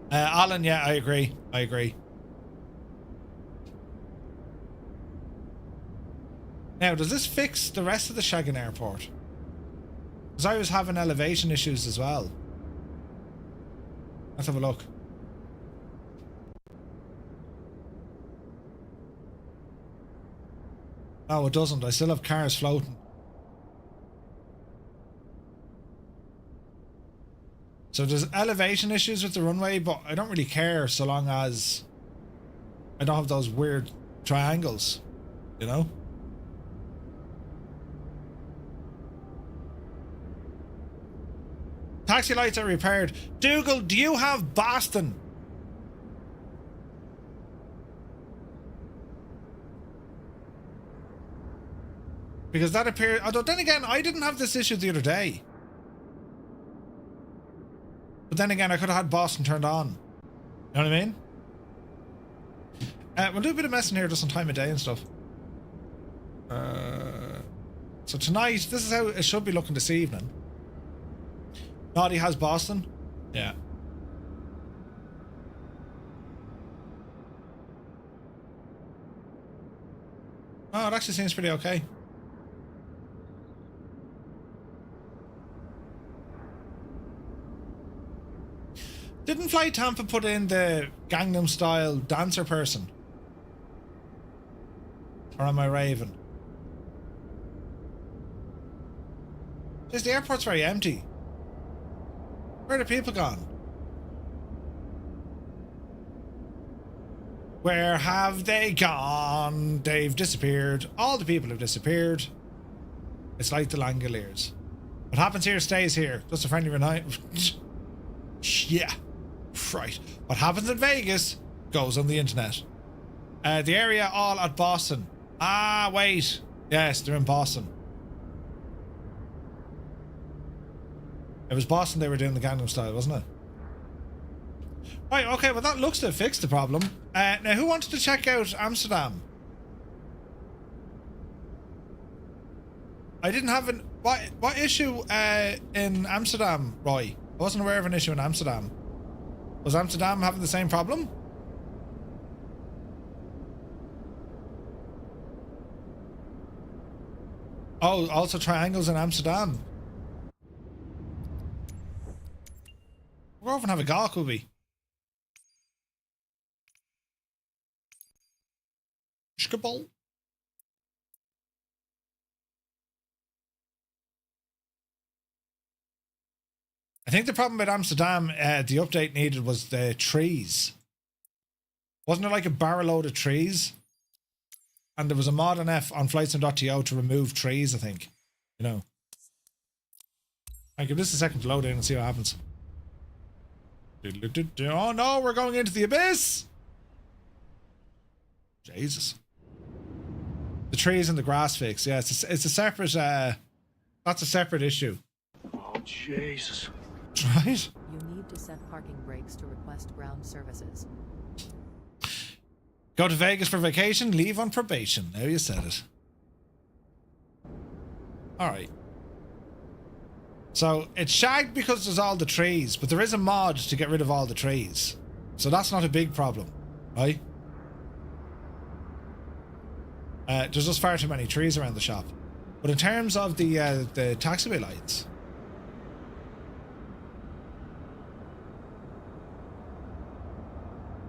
Alan, yeah, I agree. Now, does this fix the rest of the Shaggin Airport? Because I was having elevation issues as well. Let's have a look. Oh, it doesn't. I still have cars floating. So there's elevation issues with the runway, but I don't really care so long as I don't have those weird triangles, you know? Taxi lights are repaired. Dougal, do you have Boston? Because that appeared... Although then again, I didn't have this issue the other day. But then again, I could have had Boston turned on. You know what I mean? We'll do a bit of messing here just on time of day and stuff. So tonight, this is how it should be looking this evening. Naughty has Boston. Yeah. Oh, it actually seems pretty okay. Didn't Fly Tampa put in the Gangnam Style dancer person? Or am I raving? Jeez, the airport's very empty. Where are the people gone? Where have they gone? They've disappeared. All the people have disappeared. It's like the Langoliers. What happens here stays here. Just a friendly reminder. Yeah. Right. What happens in Vegas goes on the internet. The area all at Boston. Ah, wait. Yes, they're in Boston. It was Boston they were doing the Gangnam Style, wasn't it? Right, okay, well that looks to have fixed the problem. Now, who wanted to check out Amsterdam? I didn't have an... What issue in Amsterdam, Roy? I wasn't aware of an issue in Amsterdam. Was Amsterdam having the same problem? Oh, also triangles in Amsterdam. We'll go over and have a gawk, will we? Skibble. I think the problem with Amsterdam, the update needed was the trees. Wasn't it like a barrel load of trees? And there was a mod on F on flightsim.to to remove trees, I think. You know. I'll give this a second to load in and see what happens. Oh no, we're going into the abyss! Jesus. The trees and the grass fix. Yeah, it's a separate, that's a separate issue. Oh, Jesus. Right? You need to set parking brakes to request ground services. Go to Vegas for vacation, leave on probation. Now you said it. Alright. So, it's shagged because there's all the trees, but there is a mod to get rid of all the trees. So that's not a big problem, right? There's just far too many trees around the shop. But in terms of the taxiway lights...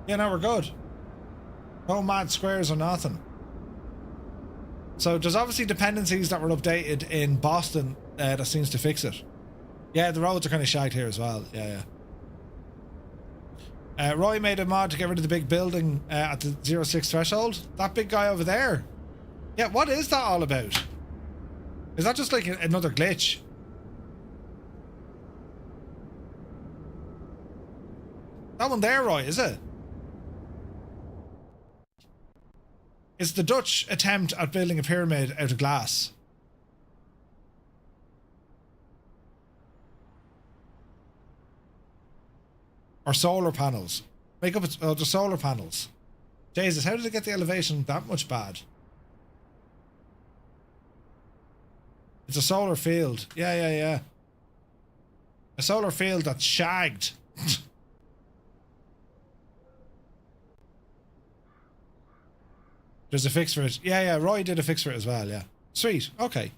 Yeah, no, we're good. No mad squares or nothing. So there's obviously dependencies that were updated in Boston that seems to fix it. Yeah, the roads are kind of shagged here as well. Yeah, yeah. Roy made a mod to get rid of the big building at the 06 threshold. That big guy over there. Yeah, what is that all about? Is that just like another glitch? That one there, Roy, is it? It's the Dutch attempt at building a pyramid out of glass. Or solar panels. Make up the solar panels. Jesus, how did it get the elevation that much bad? It's a solar field. Yeah, yeah, yeah. A solar field that's shagged. There's a fix for it. Yeah, yeah, Roy did a fix for it as well, yeah. Sweet, okay.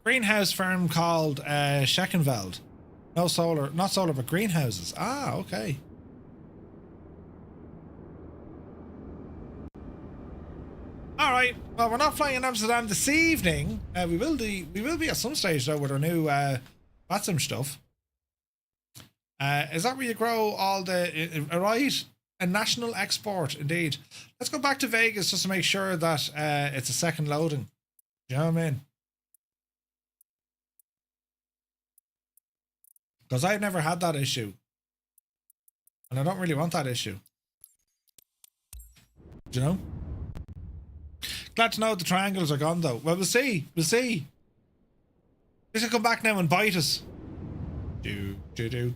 Greenhouse firm called Scheckenveld. No solar, not solar, but greenhouses. Ah, okay. All right. Well, we're not flying in Amsterdam this evening. We will be at some stage though with our new Vatsim stuff. Is that where you grow all the right? A national export, indeed. Let's go back to Vegas just to make sure that it's a second loading. Do you know what I mean? Because I've never had that issue. And I don't really want that issue. Do you know? Glad to know the triangles are gone though. Well, we'll see. We'll see. This will come back now and bite us. Do. You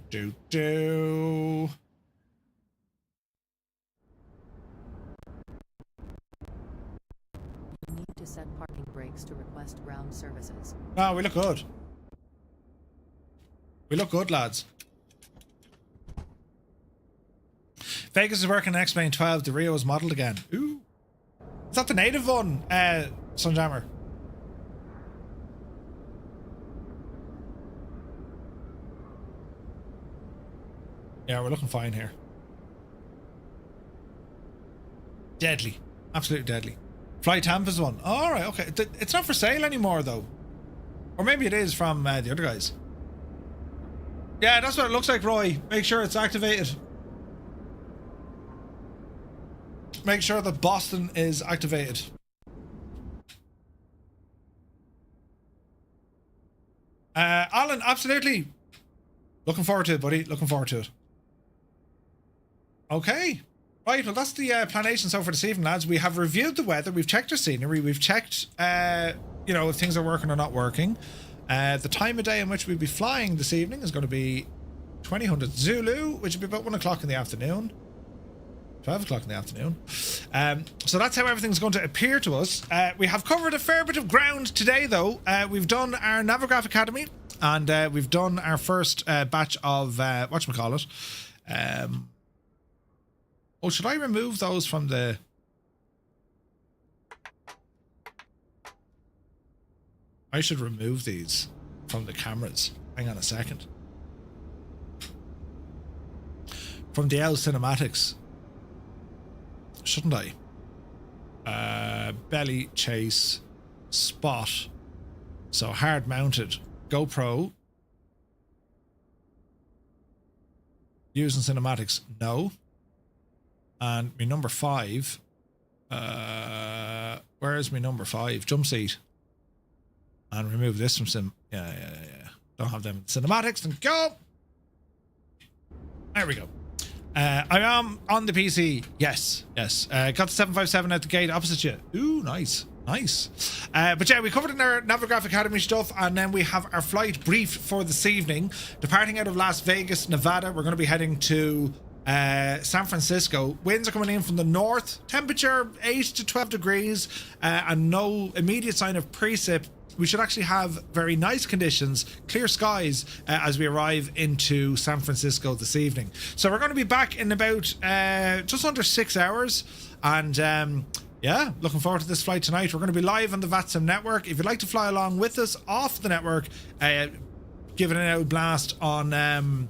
need to set parking brakes to request ground services. No, we look good. We look good, lads. Vegas is working on X-Plane 12. The Rio is modelled again. Ooh. Is that the native one, Sunjammer? Yeah, we're looking fine here. Deadly. Absolutely deadly. Fly Tampa's one. Oh, all right, okay. It's not for sale anymore, though. Or maybe it is from the other guys. Yeah, that's what it looks like, Roy. Make sure it's activated. Make sure that Boston is activated. Alan, absolutely. Looking forward to it, buddy. Looking forward to it. Okay. Right, well, that's the planation so for this evening, lads. We have reviewed the weather. We've checked our scenery. We've checked, you know, if things are working or not working. The time of day in which we'll be flying this evening is going to be 2000 Zulu, which will be about 1 o'clock in the afternoon. 12 o'clock in the afternoon. So that's how everything's going to appear to us. We have covered a fair bit of ground today, though. We've done our Navigraph Academy, and we've done our first batch of, whatchamacallit. Oh, should I remove those from the... I should remove these from the cameras. Hang on a second. From the L cinematics. Shouldn't I? Belly, chase, spot. So hard mounted. GoPro. Using cinematics, no. And my number 5. Where is my number 5? Jump seat. And remove this from sim. Yeah. Don't have them in cinematics. And go. There we go. I am on the PC. Yes. Got the 757 at the gate opposite you. Ooh, nice. But yeah, we covered in our Navigraph Academy stuff, and then we have our flight brief for this evening. Departing out of Las Vegas, Nevada, we're going to be heading to San Francisco. Winds are coming in from the north. Temperature 8 to 12 degrees, and no immediate sign of precip. We should actually have very nice conditions, clear skies, as we arrive into San Francisco this evening. So we're going to be back in about just under 6 hours. And yeah, looking forward to this flight tonight. We're going to be live on the Vatsim network. If you'd like to fly along with us off the network, give it an out blast on the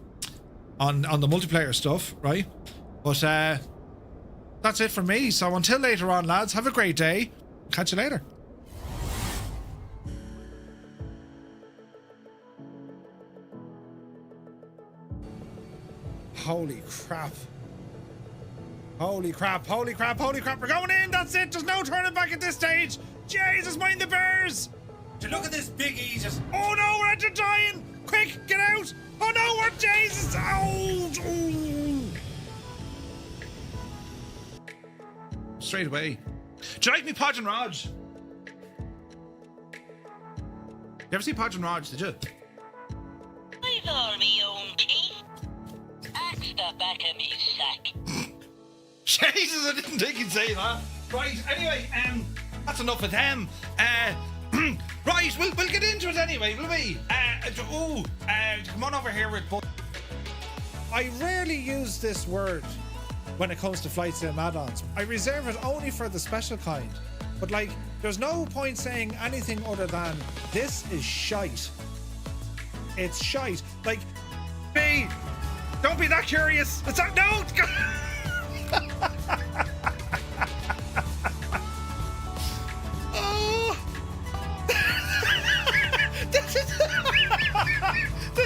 multiplayer stuff, right? But that's it from me. So until later on, lads, have a great day. Catch you later. Holy crap. We're going in. That's it. There's no turning back at this stage. Jesus, mind the bears. Look at this big Jesus. Oh no, we're under dying. Quick, get out. Oh no, we're Jesus. Oh. Straight away. Do you like me, Podge and Raj? You ever see Podge and Raj, did you? I've all my own teeth. Axe the back of me sack. Jesus, I didn't think you'd say that. Right, anyway, that's enough of them. Right, we'll get into it anyway, will we? Come on over here with... I rarely use this word when it comes to flight sim add-ons. I reserve it only for the special kind. But, like, there's no point saying anything other than, this is shite. It's shite. Like, B, don't be that curious. It's not... No! Oh! Did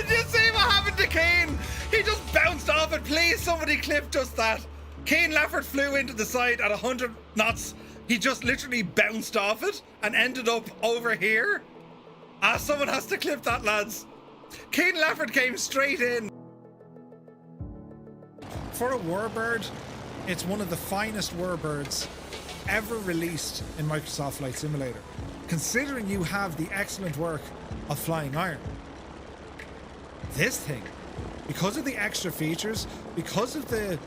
you see what happened to Kane? He just bounced off it. Please, somebody clip just that. Kane Lafford flew into the side at 100 knots. He just literally bounced off it and ended up over here. Someone has to clip that, lads. Kane Lafford came straight in. For a warbird, it's one of the finest warbirds ever released in Microsoft Flight Simulator, considering you have the excellent work of Flying Iron. This thing, because of the extra features, because of the